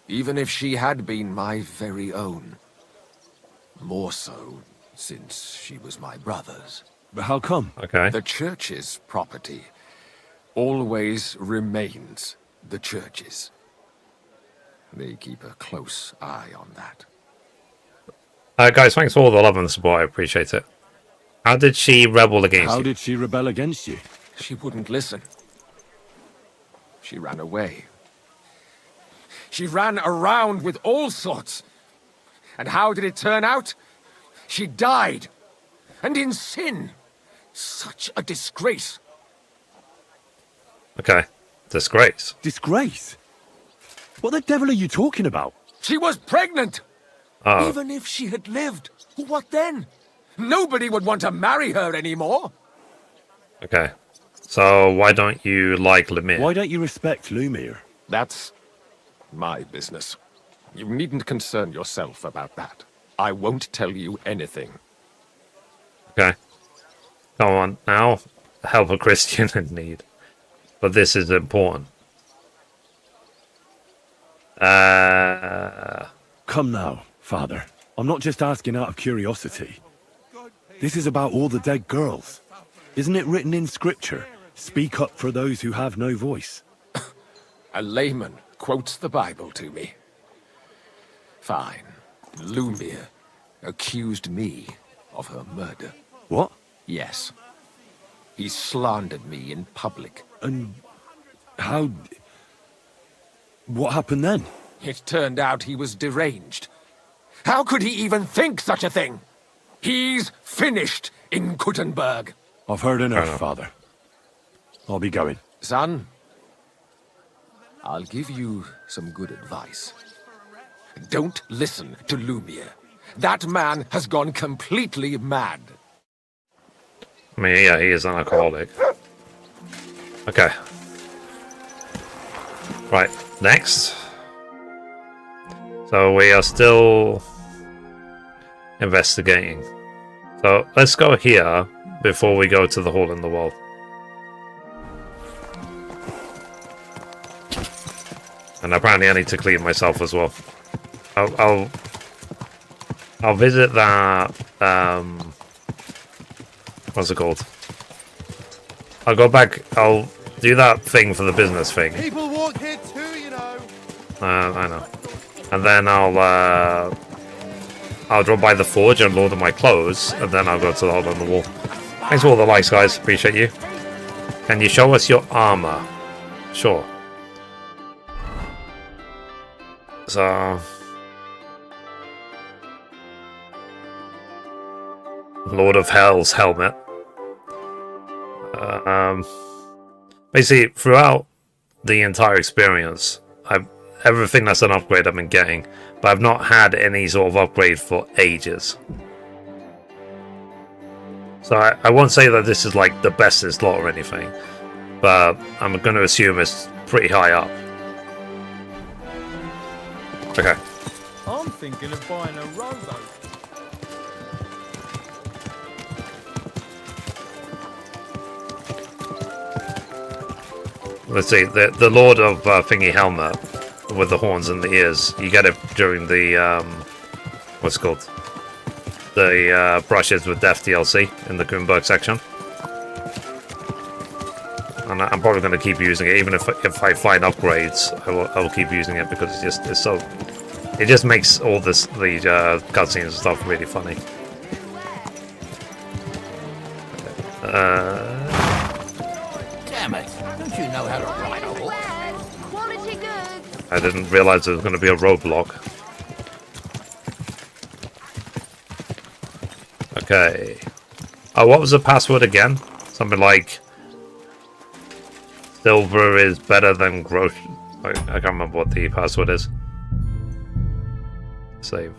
Even if she had been my very own. More so, since she was my brother's. But how come? Okay. The church's property always remains the church's. They keep a close eye on that. Guys, thanks for all the love and support. I appreciate it. How did she rebel against you? How did she rebel against you? She wouldn't listen. She ran away. She ran around with all sorts. And how did it turn out? She died. And in sin. Such a disgrace. Okay. Disgrace. Disgrace? What the devil are you talking about? She was pregnant! Oh. Even if she had lived, what then? Nobody would want to marry her anymore. Okay. So why don't you like Lumir? Why don't you respect Lumir? That's my business. You needn't concern yourself about that. I won't tell you anything. Okay. Come on, now. Help a Christian in need. But this is important. Come now, Father. I'm not just asking out of curiosity. This is about all the dead girls. Isn't it written in Scripture? Speak up for those who have no voice. A layman quotes the Bible to me. Fine. Lumir accused me of her murder. What? Yes. He slandered me in public. And how... What happened then? It turned out he was deranged. How could he even think such a thing? He's finished in Kuttenberg. I've heard enough, Father. I'll be going. Son, I'll give you some good advice. Don't listen to Lumir. That man has gone completely mad. I mean, yeah, he is an alcoholic. Okay. Right, next. So we are still investigating. So let's go here before we go to the hole in the wall. And apparently I need to clean myself as well. I'll visit that, what's it called? I'll go back, I'll do that thing for the business thing. People walk here too, you know. I know. And then I'll drop by the forge and order my clothes, and then I'll go to the hole in the wall. Thanks for all the likes, guys. Appreciate you. Can you show us your armor? Sure. So... Lord of Hell's helmet. Basically, throughout the entire experience, everything that's an upgrade I've been getting, but I've not had any sort of upgrade for ages. So I won't say that this is like the best in slot or anything, but I'm going to assume it's pretty high up. Okay. I'm thinking of buying a rowboat. Let's see, the Lord of Thingy Helmet with the horns and the ears, you get it during the, what's it called? The Brushes with Death DLC in the Kuttenberg section. And I'm probably going to keep using it, even if I find upgrades, I will keep using it because it just makes all the cutscenes and stuff really funny. Damn it! Don't you know how to ride a horse? Quality goods. I didn't realize there was going to be a roadblock. Okay. Oh, what was the password again? Something like... Silver is better than gross... I can't remember what the password is. Save.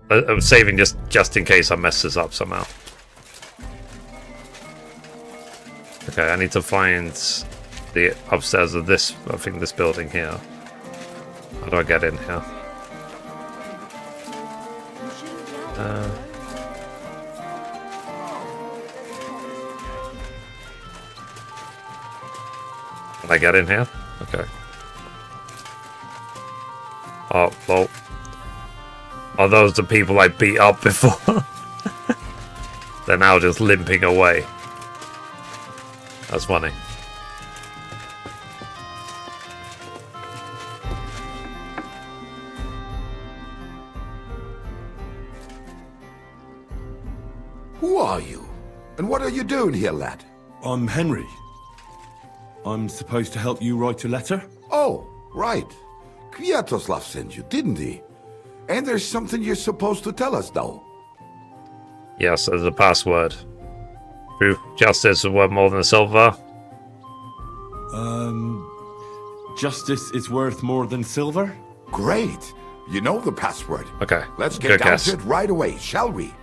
I'm saving just in case I mess this up somehow. Okay, I need to find the upstairs of this, I think this building here. How do I get in here? Can I get in here? Okay. Oh, well. Are those the people I beat up before? They're now just limping away. That's funny. Who are you? And what are you doing here, lad? I'm Henry. I'm supposed to help you write a letter? Oh, right. Kwiatoslav sent you, didn't he? And there's something you're supposed to tell us, though. Yes, there's a password. True justice is worth more than silver. Justice is worth more than silver? Great. You know the password. Okay. Let's good get down guess. to it right away, shall we?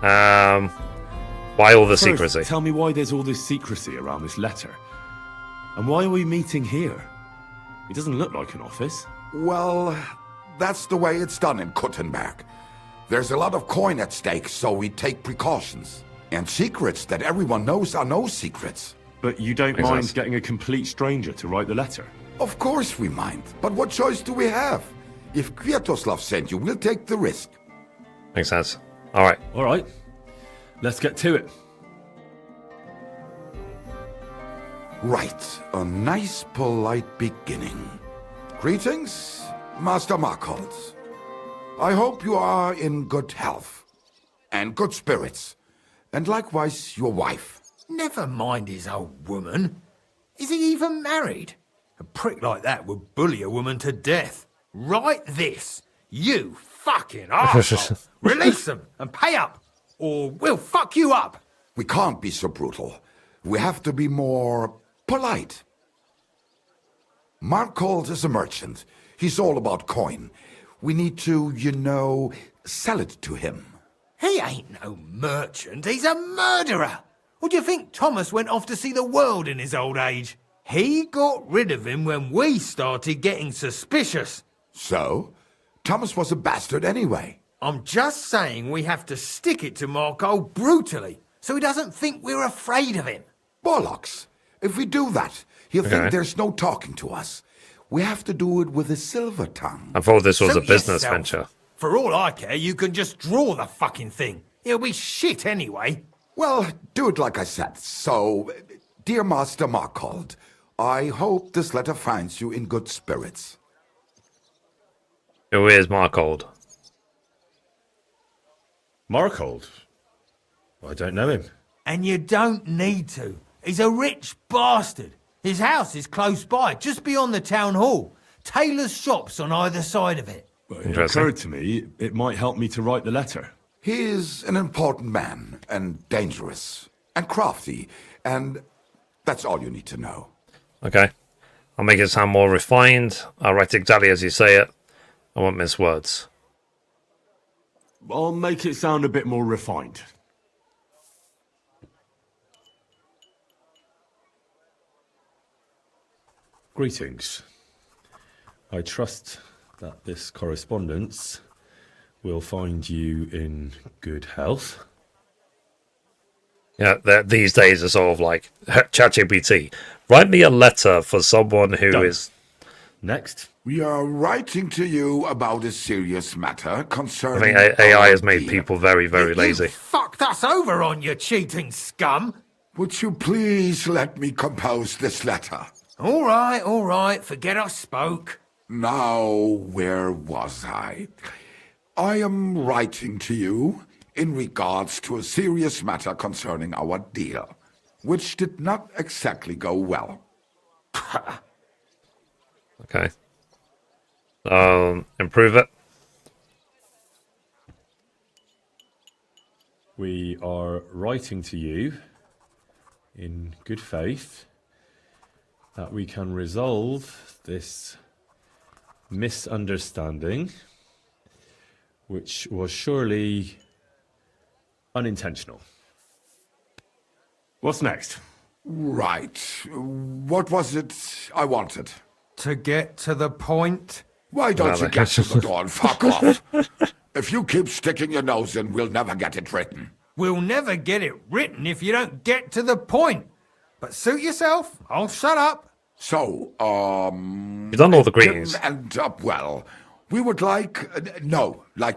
Why all the First, secrecy? Tell me why there's all this secrecy around this letter. And why are we meeting here? It doesn't look like an office. Well, that's the way it's done in Kuttenberg. There's a lot of coin at stake, so we take precautions. And secrets that everyone knows are no secrets. But you don't Makes mind sense. getting a complete stranger to write the letter? Of course we mind. But what choice do we have? If Kwiatoslav sent you, we'll take the risk. Makes sense. All right. All right. Let's get to it. Right. A nice, polite beginning. Greetings, Master Markhold. I hope you are in good health. And good spirits. And likewise your wife. Never mind his old woman. Is he even married? A prick like that would bully a woman to death. Write this. You fucking arsehole. Release them and pay up, or we'll fuck you up. We can't be so brutal. We have to be more polite. Markhold is a merchant. He's all about coin. We need to, sell it to him. He ain't no merchant, he's a murderer. Or do you think Thomas went off to see the world in his old age? He got rid of him when we started getting suspicious. So? Thomas was a bastard anyway. I'm just saying we have to stick it to Markhold brutally, so he doesn't think we're afraid of him. Bollocks. If we do that, he'll Okay. think there's no talking to us. We have to do it with a silver tongue. I thought this was Suit a business yourself. venture. For all I care, you can just draw the fucking thing. It'll be shit anyway. Well, do it like I said. So, dear Master Markhold, I hope this letter finds you in good spirits. Who is Markhold? Markhold? I don't know him. And you don't need to. He's a rich bastard. His house is close by, just beyond the town hall. Tailor's shops on either side of it. But it occurred to me it might help me to write the letter. He is an important man, and dangerous, and crafty, and that's all you need to know. Okay. I'll make it sound more refined. I'll write exactly as you say it. I won't miss words. I'll make it sound a bit more refined. Greetings. I trust that this correspondence will find you in good health. Yeah, these days are sort of like ChatGPT. Write me a letter for someone who is. Next. We are writing to you about a serious matter I concerning... think AI our has made deal. people very, very lazy. Fucked us over on you cheating scum. Would you please let me compose this letter? All right, forget I spoke. Now, where was I? I am writing to you in regards to a serious matter concerning our deal, which did not exactly go well. Okay. Improve it. We are writing to you in good faith that we can resolve this misunderstanding, which was surely unintentional. What's next? Right. What was it I wanted? To get to the point? Why don't you get to the door and fuck off? If you keep sticking your nose in, we'll never get it written. We'll never get it written if you don't get to the point. But suit yourself, I'll shut up. So, You've done all the greetings. didn't end up well. We would like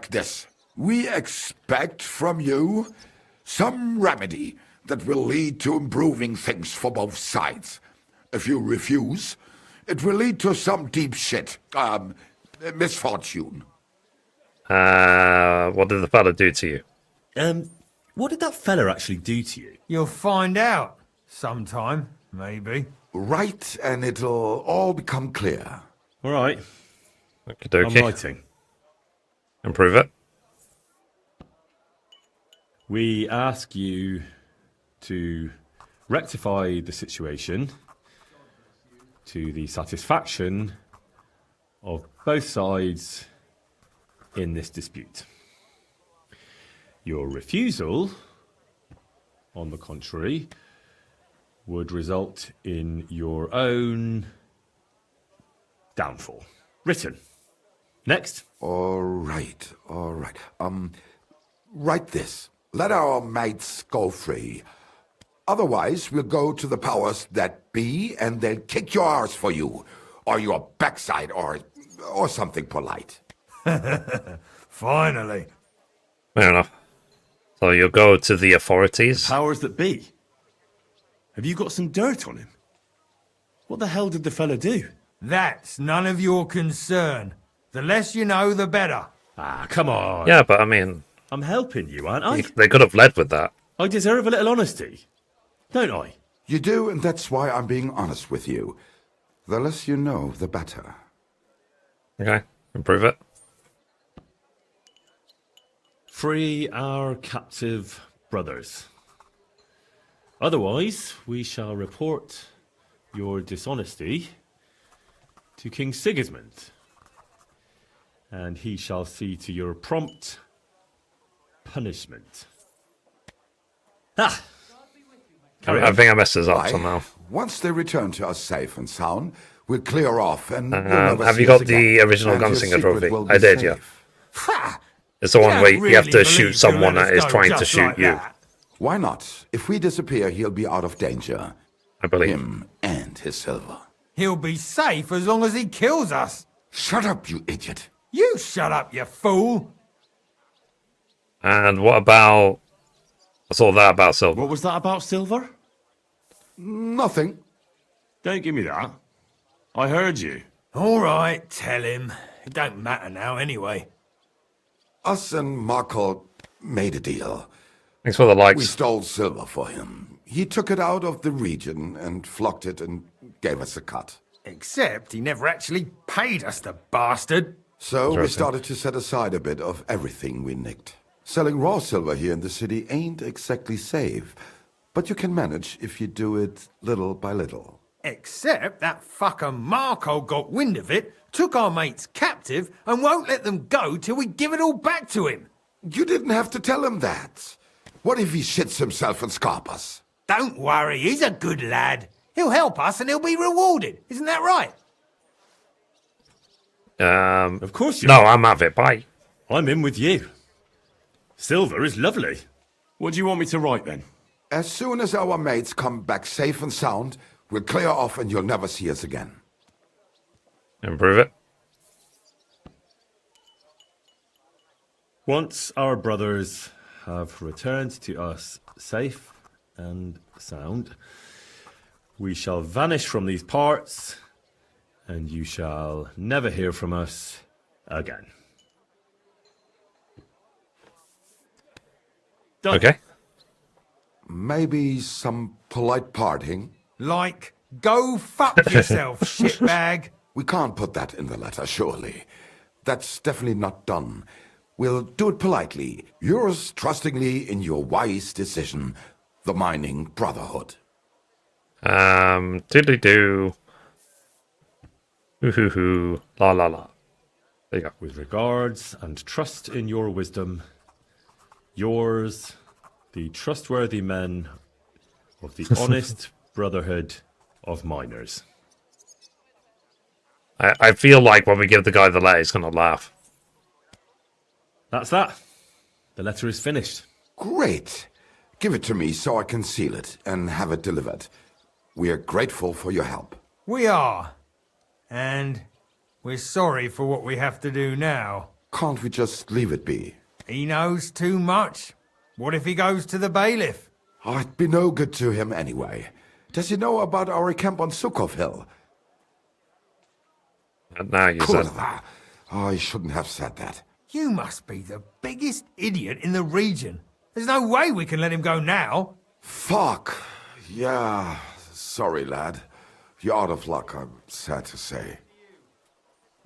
this. We expect from you some remedy that will lead to improving things for both sides. If you refuse, it will lead to some deep shit. Misfortune. What did the fella do to you? What did that fella actually do to you? You'll find out. Sometime, maybe. Right, and it'll all become clear. All right. Okey-dokey. I'm writing. Improve it. We ask you to rectify the situation to the satisfaction of both sides in this dispute. Your refusal, on the contrary, would result in your own downfall. Written. Next. All right. Write this. Let our mates go free. Otherwise, we'll go to the powers that be, and they'll kick your arse for you, or your backside, or something polite. Finally. Fair enough. So you'll go to the authorities? Powers that be? Have you got some dirt on him? What the hell did the fella do? That's none of your concern. The less you know, the better. Ah, come on. Yeah, but I mean... I'm helping you, aren't I? They could have led with that. I deserve a little honesty, don't I? You do, and that's why I'm being honest with you. The less you know, the better. Okay, improve it. Free our captive brothers. Otherwise, we shall report your dishonesty to King Sigismund, and he shall see to your prompt punishment. Ah! I think I messed this up Why, somehow. Once they return to us safe and sound, we'll clear off and... you'll never have see you got us the again. original And your Gunslinger secret trophy? will be I did, safe. yeah. It's the one where you have to shoot someone that is trying to shoot you. Why not? If we disappear, he'll be out of danger. I believe. Him and his silver. He'll be safe as long as he kills us. Shut up, you idiot. You shut up, you fool. And what about... What's all that about silver? What was that about silver? Nothing. Don't give me that. I heard you. All right, tell him. It don't matter now anyway. Us and Marco made a deal. Thanks for the likes. We stole silver for him. He took it out of the region and flocked it and gave us a cut. Except he never actually paid us, the bastard. So we started to set aside a bit of everything we nicked. Selling raw silver here in the city ain't exactly safe, but you can manage if you do it little by little. Except that fucker Marco got wind of it, took our mates captive, and won't let them go till we give it all back to him. You didn't have to tell him that. What if he shits himself and scarp us? Don't worry, he's a good lad. He'll help us and he'll be rewarded. Isn't that right? Of course you No, are. I'm out of it. Bye. I'm in with you. Silver is lovely. What do you want me to write then? As soon as our mates come back safe and sound, we'll clear off and you'll never see us again. Improve it. Once our brothers have returned to us safe and sound, we shall vanish from these parts, and you shall never hear from us again. Done. Okay. Maybe some polite parting? Like, go fuck yourself, shitbag. We can't put that in the letter, surely. That's definitely not done. We'll do it politely. Yours trustingly in your wise decision, the Mining Brotherhood. Doodly-doo. Hoo-hoo-hoo. La-la-la. There you go. With regards and trust in your wisdom, yours, the trustworthy men of the honest brotherhood of miners. I feel like when we give the guy the letter, he's going to laugh. That's that. The letter is finished. Great. Give it to me so I can seal it and have it delivered. We are grateful for your help. We are. And we're sorry for what we have to do now. Can't we just leave it be? He knows too much. What if he goes to the bailiff? Oh, it'd be no good to him anyway. Does he know about our camp on Sukov Hill? Now you said... Kurva. Oh, I shouldn't have said that. You must be the biggest idiot in the region. There's no way we can let him go now. Fuck. Yeah. Sorry, lad. You're out of luck, I'm sad to say.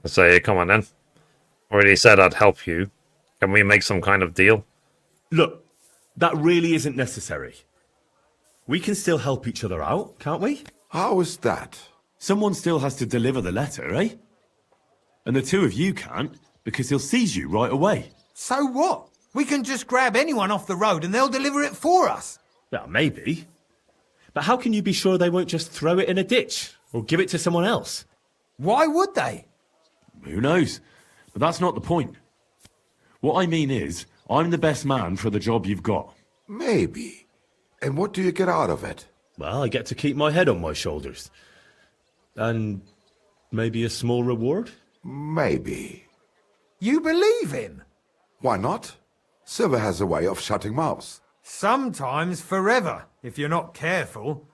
I say, come on then. Already said I'd help you. Can we make some kind of deal? Look, that really isn't necessary. We can still help each other out, can't we? How is that? Someone still has to deliver the letter, eh? And the two of you can't, because he'll seize you right away. So what? We can just grab anyone off the road and they'll deliver it for us. Well, maybe. But how can you be sure they won't just throw it in a ditch or give it to someone else? Why would they? Who knows? But that's not the point. What I mean is, I'm the best man for the job you've got. Maybe. And what do you get out of it? Well, I get to keep my head on my shoulders. And maybe a small reward? Maybe. You believe him? Why not? Silver has a way of shutting mouths. Sometimes forever, if you're not careful.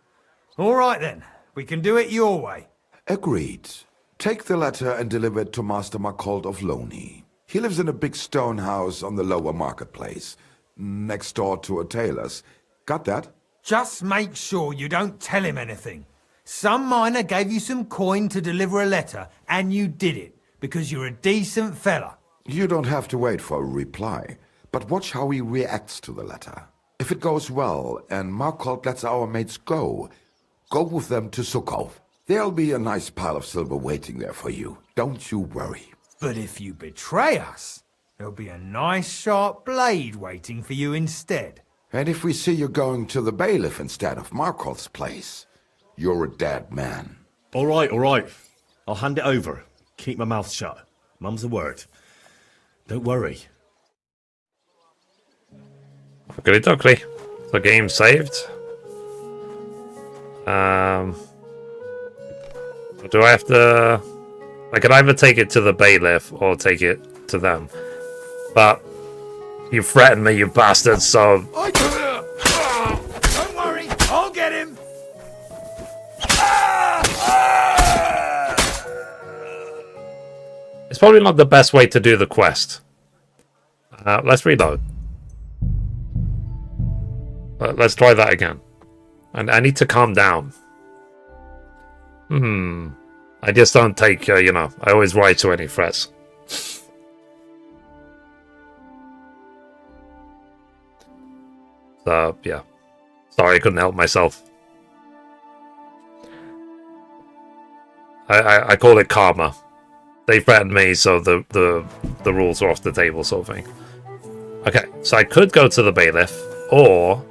All right then, we can do it your way. Agreed. Take the letter and deliver it to Master Marcold of Loney. He lives in a big stone house on the lower marketplace, next door to a tailor's. Got that? Just make sure you don't tell him anything. Some miner gave you some coin to deliver a letter, and you did it, because you're a decent fella. You don't have to wait for a reply, but watch how he reacts to the letter. If it goes well, and Marcold lets our mates go with them to Sukhov. There'll be a nice pile of silver waiting there for you. Don't you worry. But if you betray us, there'll be a nice sharp blade waiting for you instead. And if we see you going to the bailiff instead of Marcold's place, you're a dead man. All right. I'll hand it over. Keep my mouth shut. Mum's the word. Don't worry. Goody doggly. The game's saved. Do I have to... I can either take it to the bailiff or take it to them. But you threatened me, you bastard, so... Don't worry, I'll get him! It's probably not the best way to do the quest. Let's reload. Let's try that again. And I need to calm down. I just don't take, I always rise to any threats. So, yeah. Sorry, I couldn't help myself. I call it karma. They threatened me, so the rules are off the table, sort of thing. Okay, so I could go to the bailiff, or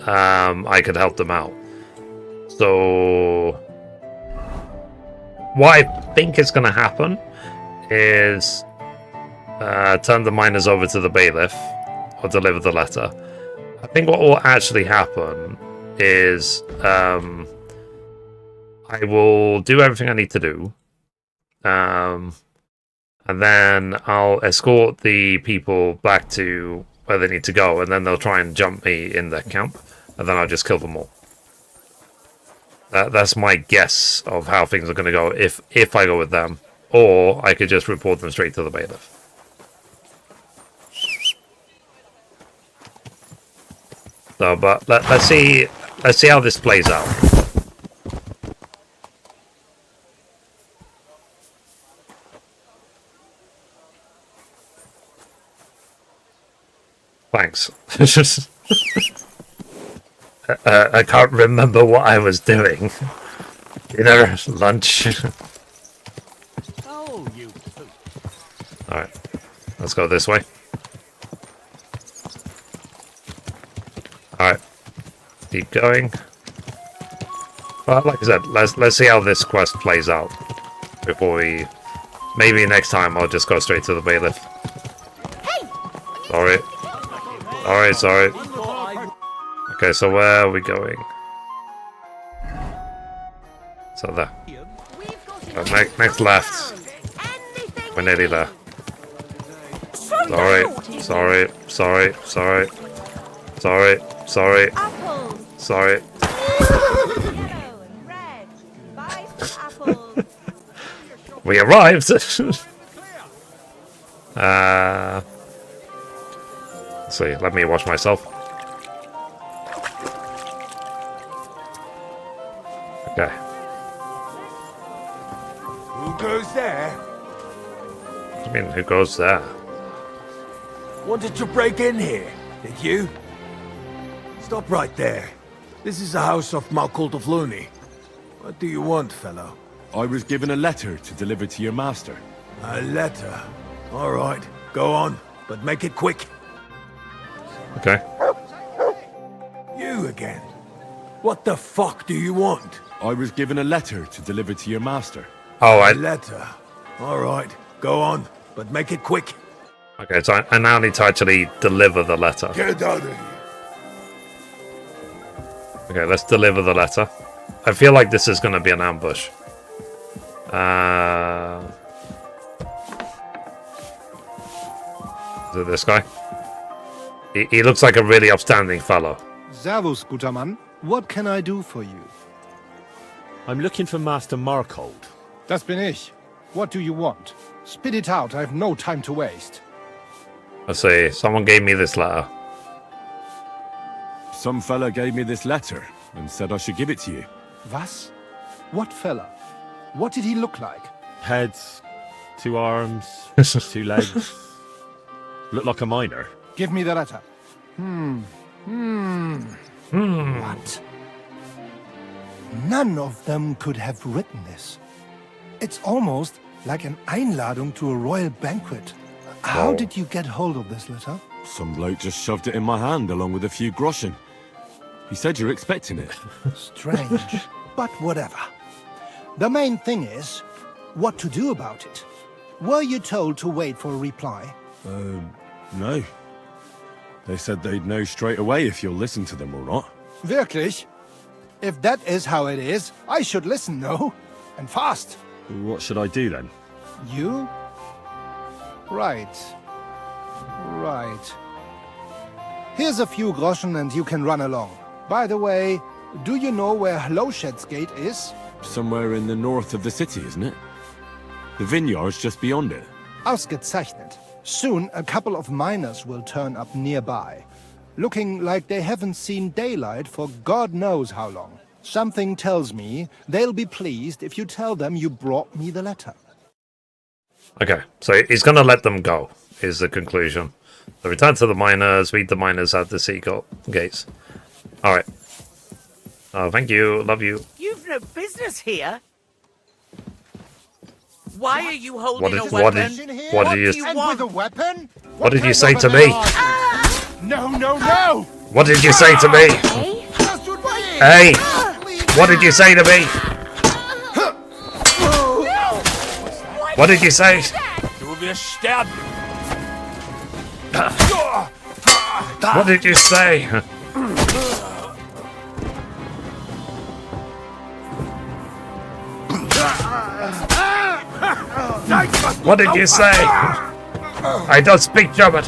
I could help them out. So what I think is going to happen is turn the miners over to the bailiff or deliver the letter. I think what will actually happen is I will do everything I need to do, and then I'll escort the people back to where they need to go, and then they'll try and jump me in their camp, and then I'll just kill them all. That's my guess of how things are going to go if I go with them, or I could just report them straight to the bailiff. So, but let's see how this plays out. Thanks. I can't remember what I was doing. Lunch. Oh, you. Alright. Let's go this way. Alright. Keep going. But like I said, let's see how this quest plays out before we... Maybe next time I'll just go straight to the bailiff. Sorry. Okay, so where are we going? So there. Next left. We're nearly there. Sorry. We arrived! Let's see, let me wash myself. Okay. Who goes there? What do you mean, who goes there? Wanted to break in here, did you? Stop right there. This is the house of Marcold of Loney. What do you want, fellow? I was given a letter to deliver to your master. A letter. All right, go on, but make it quick. Okay. You again. What the fuck do you want? I was given a letter to deliver to your master. Oh, A letter. All right, go on, but make it quick. Okay, so I now need to actually deliver the letter. Get out of here. Okay, let's deliver the letter. I feel like this is going to be an ambush. Is it this guy? He looks like a really upstanding fellow. Servus, guter Mann. What can I do for you? I'm looking for Master Markhold. Das bin ich. What do you want? Spit it out, I have no time to waste. Let's see, someone gave me this letter. Some fella gave me this letter and said I should give it to you. Was? What fella? What did he look like? Heads, 2 arms, 2 legs. Looked like a miner. Give me the letter. What? None of them could have written this. It's almost like an Einladung to a royal banquet. How did you get hold of this letter? Some bloke just shoved it in my hand along with a few groschen. He said you're expecting it. Strange, but whatever. The main thing is, what to do about it. Were you told to wait for a reply? No. They said they'd know straight away if you'll listen to them or not. Wirklich? If that is how it is, I should listen, no? And fast. What should I do then? You? Right. Right. Here's a few groschen and you can run along. By the way, do you know where Lowshed's Gate is? Somewhere in the north of the city, isn't it? The vineyard's just beyond it. Ausgezeichnet. Soon a couple of miners will turn up nearby, looking like they haven't seen daylight for God knows how long. Something tells me they'll be pleased if you tell them you brought me the letter. Okay, so he's going to let them go, is the conclusion. So return to the miners, meet the miners at the city gates. Alright. Oh, thank you, love you. You've no business here. Why are you holding a weapon? What did you with a weapon? What did you say to me? No, no, no! What did you say to me? Hey! What did you say to me? What did you say? There will be a stab. What did you say? What did you say? I don't speak German.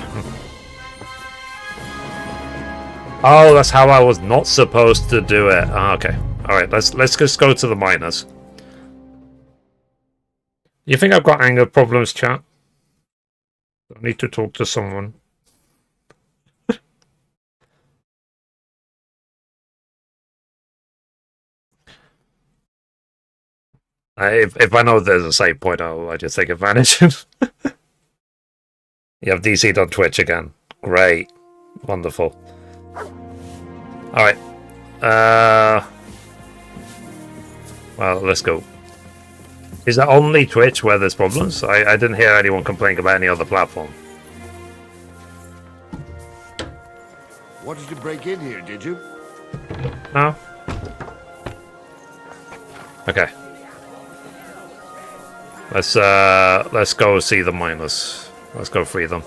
Oh, that's how I was not supposed to do it. Oh, okay. Alright, let's just go to the miners. You think I've got anger problems, chat? I need to talk to someone. If I know there's a save point, I just take advantage. You have DC'd on Twitch again. Great. Wonderful. Alright. Well, let's go. Is that only Twitch where there's problems? I didn't hear anyone complaining about any other platform. Wanted to break in here, did you? No? Okay. Let's go see the miners. Let's go free them.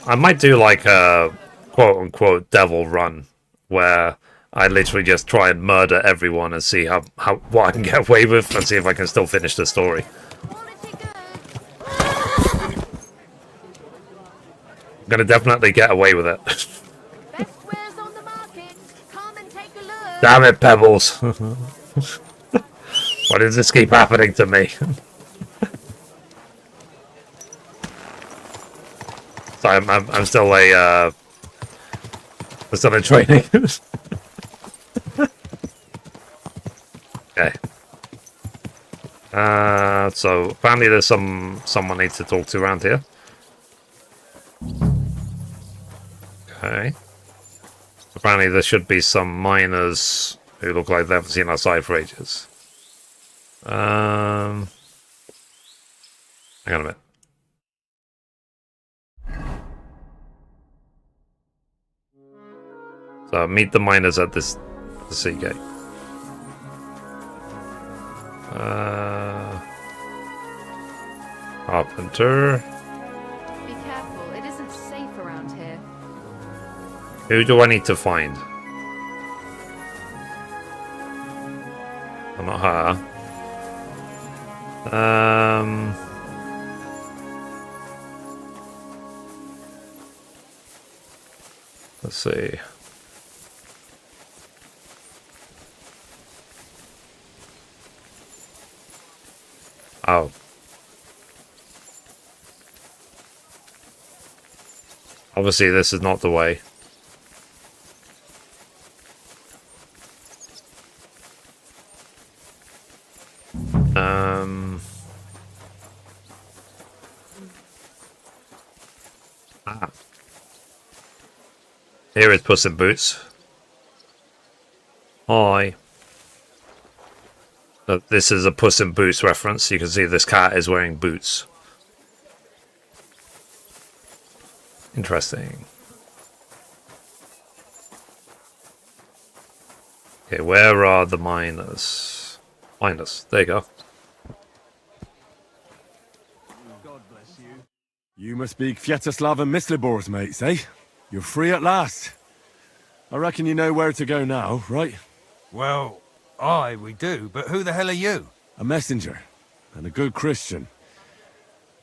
I might do like a quote-unquote devil run where I literally just try and murder everyone and see how what I can get away with and see if I can still finish the story. I'm gonna definitely get away with it. Damn it, Pebbles! Why does this keep happening to me? So I'm still I'm still in training. Okay. So apparently there's someone needs to talk to around here. Okay. Apparently there should be some miners who look like they haven't seen our side for ages. Hang on a minute. So meet the miners at the sea gate. Carpenter. Be careful, it isn't safe around here. Who do I need to find? Well, not her. Let's see. Oh. Obviously, this is not the way. Here is Puss in Boots. Hi. This is a Puss in Boots reference. You can see this cat is wearing boots. Interesting. Okay, where are the miners? Miners. There you go. God bless you. You must be Kwiatoslav and Myslibors, mates, eh? You're free at last. I reckon you know where to go now, right? Well, aye, we do, but who the hell are you? A messenger, and a good Christian.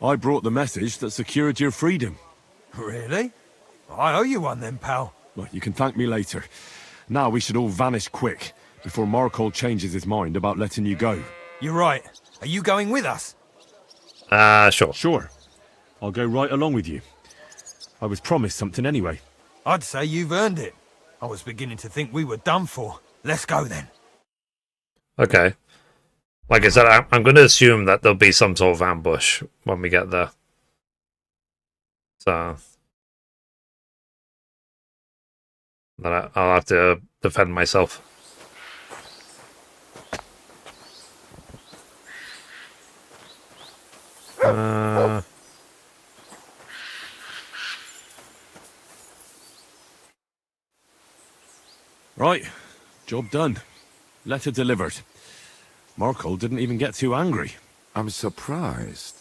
I brought the message that secured your freedom. Really? I owe you one then, pal. Well, you can thank me later. Now we should all vanish quick, before Markol changes his mind about letting you go. You're right. Are you going with us? Sure. Sure. I'll go right along with you. I was promised something anyway. I'd say you've earned it. I was beginning to think we were done for. Let's go then. Okay. Like I said, I'm going to assume that there'll be some sort of ambush when we get there. So then I'll have to defend myself. Right. Job done. Letter delivered. Markol didn't even get too angry. I'm surprised.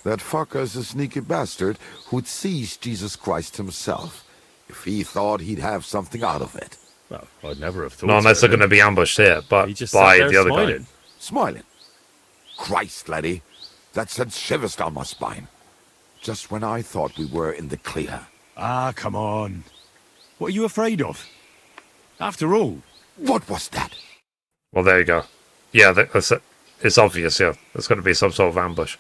That fucker's a sneaky bastard who'd seize Jesus Christ himself, if he thought he'd have something out of it. Well, I'd never have thought. Not unless they're going to be ambushed here, but by the other guy. Smiling. Christ, laddie. That sent shivers down my spine. Just when I thought we were in the clear. Ah, come on. What are you afraid of? After all. What was that? Well, there you go. Yeah, that's it. It's obvious, yeah. There's going to be some sort of ambush.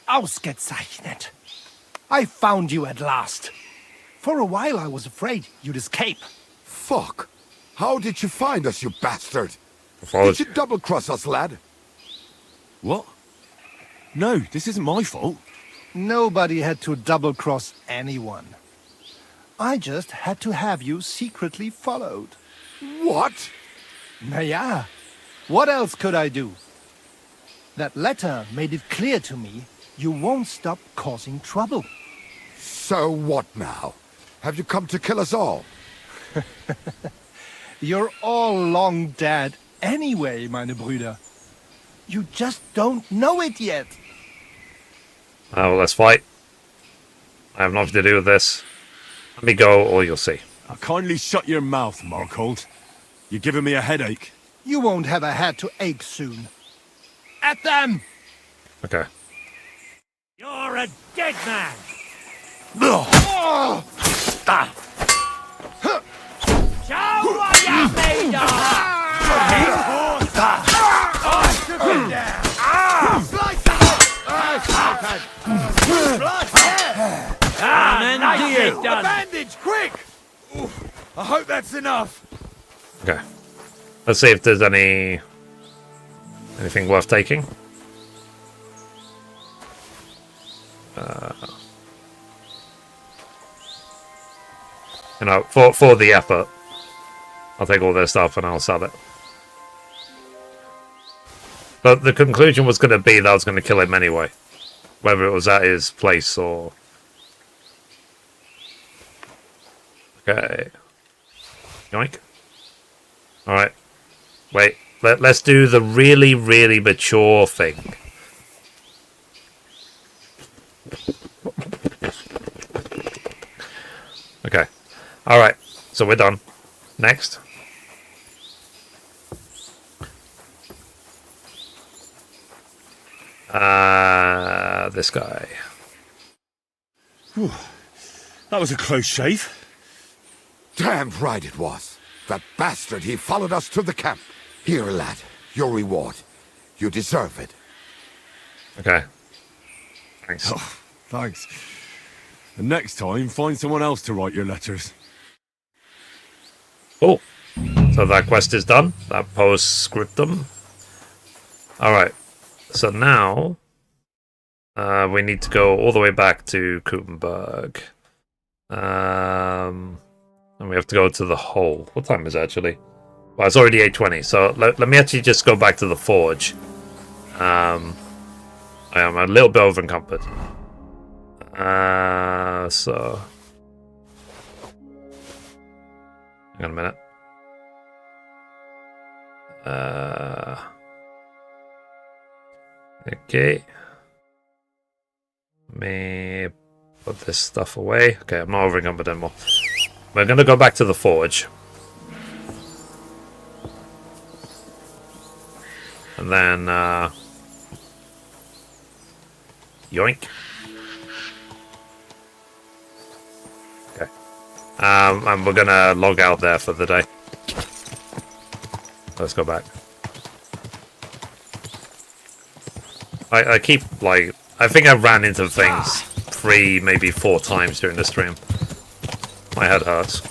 Ausgezeichnet. I found you at last. For a while I was afraid you'd escape. Fuck. How did you find us, you bastard? Did you double-cross us, lad? What? No, this isn't my fault. Nobody had to double-cross anyone. I just had to have you secretly followed. What? Naja, what else could I do? That letter made it clear to me you won't stop causing trouble. So what now? Have you come to kill us all? You're all long dead anyway, meine Brüder. You just don't know it yet. Well, let's fight. I have nothing to do with this. Let me go, or you'll see. Now kindly shut your mouth, Markhold. You're giving me a headache. You won't have a head to ache soon. At them! Okay. You're a dead man! Show what you're made of! I took him down! Nicely done! A bandage, quick! I hope that's enough. Okay. Let's see if there's anything worth taking. You know, for the effort. I'll take all their stuff and I'll sell it. But the conclusion was going to be that I was going to kill him anyway. Whether it was at his place or... Okay. Yoink. Alright. Wait. Let's do the really, really mature thing. Okay. Alright. So we're done. Next. This guy. Whew. That was a close shave. Damn right it was. That bastard, he followed us to the camp. Here, lad, your reward. You deserve it. Okay. Thanks. Oh, thanks. And next time, find someone else to write your letters. Cool. So that quest is done. That postscriptum. Alright. So now... we need to go all the way back to Kuttenberg. And we have to go to the hole. What time is it actually? Well, it's already 8:20, so let me actually just go back to the forge. I am a little bit over-encumbered. So... Hang on a minute. Okay. Let me put this stuff away. Okay, I'm not over-encumbered anymore. We're going to go back to the forge. And then, yoink. Okay. And we're going to log out there for the day. Let's go back. I keep, like... I think I ran into things 3, maybe 4 times during the stream. My head hurts.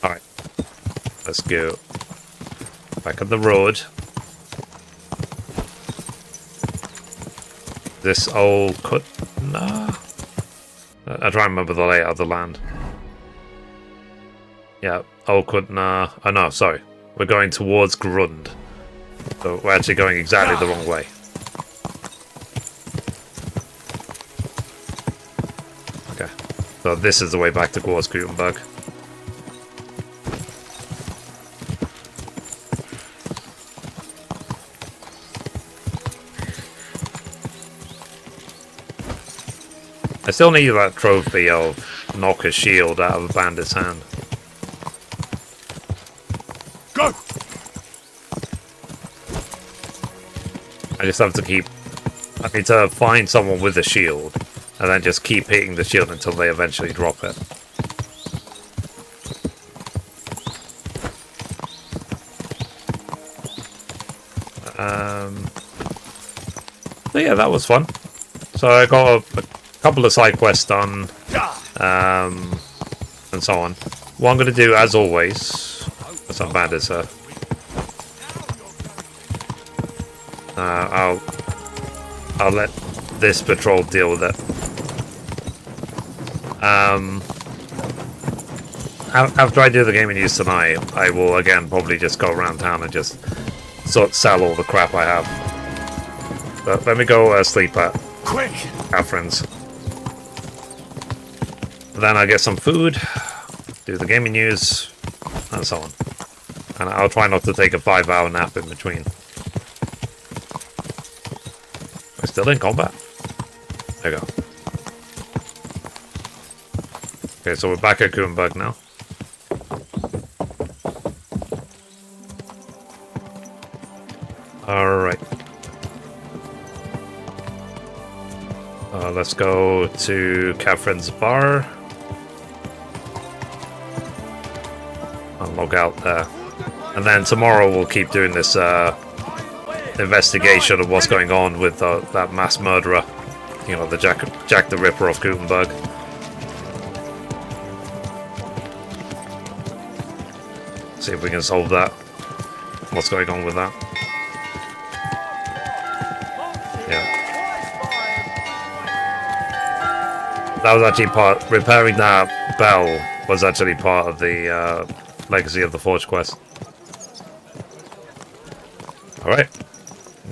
Alright. Let's go. Back on the road. This old cut... Nah. I try and remember the layout of the land. Yeah, old Kuttenberg. Oh no, sorry. We're going towards Grund. So we're actually going exactly the wrong way. Okay. So this is the way back to Kuttenberg. I still need that trophy of knock a shield out of a bandit's hand. Go! I just have to keep... I need to find someone with a shield, and then just keep hitting the shield until they eventually drop it. So yeah, that was fun. So I got a couple of side quests done, and so on. What I'm going to do, as always... That's not bad, is I'll let this patrol deal with it. After I do the game in use tonight, I will again probably just go around town and just sort of sell all the crap I have. But let me go sleep at Catherine's. Then I get some food, do the gaming news, and so on. And I'll try not to take a 5-hour nap in between. We're still in combat. There you go. Okay, so we're back at Kuttenberg now. Alright. Let's go to Catherine's bar. I'll log out there. And then tomorrow we'll keep doing this investigation of what's going on with that mass murderer. You know, the Jack the Ripper of Kuttenberg. See if we can solve that. What's going on with that? Yeah. that was actually part. Repairing that bell was actually part of the Legacy of the Forge quest. All right,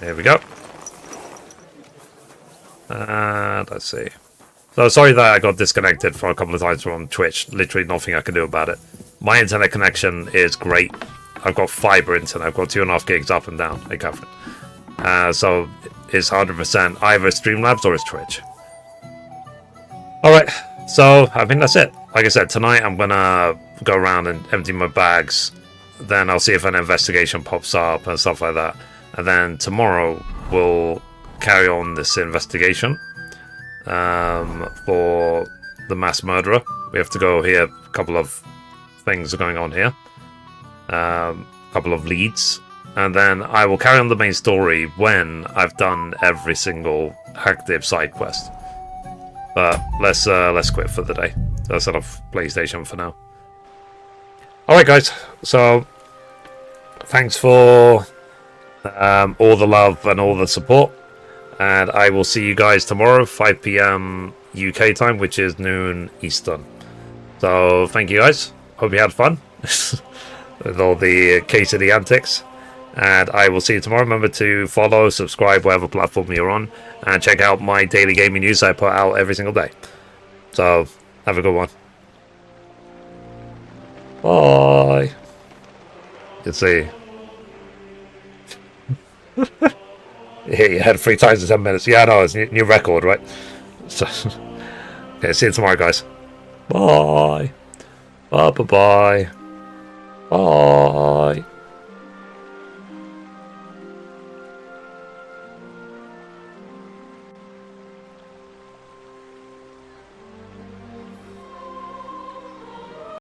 here we go. Let's see. So sorry that I got disconnected for a couple of times from Twitch. Literally nothing I can do about it. My internet connection is great. I've got fiber internet. I've got 2.5 gigs up and down. Hey, Catherine. So it's 100% either Streamlabs or it's Twitch. Alright, so I think that's it. Like I said, tonight I'm gonna go around and empty my bags. Then I'll see if an investigation pops up and stuff like that. And then tomorrow we'll carry on this investigation for the mass murderer. We have to go here. A couple of things are going on here. A couple of leads. And then I will carry on the main story when I've done every single active side quest. But let's quit for the day. Let's set off PlayStation for now. Alright guys, so thanks for all the love and all the support. And I will see you guys tomorrow, 5 PM UK time, which is noon Eastern. So thank you guys. Hope you had fun with all the KCD antics. And I will see you tomorrow. Remember to follow, subscribe, whatever platform you're on. And check out my daily gaming news I put out every single day. So, have a good one. Bye. You can see. You hit your head 3 times in 10 minutes. Yeah, I know. It's a new record, right? So, okay, see you tomorrow, guys. Bye. Bye-bye. Bye.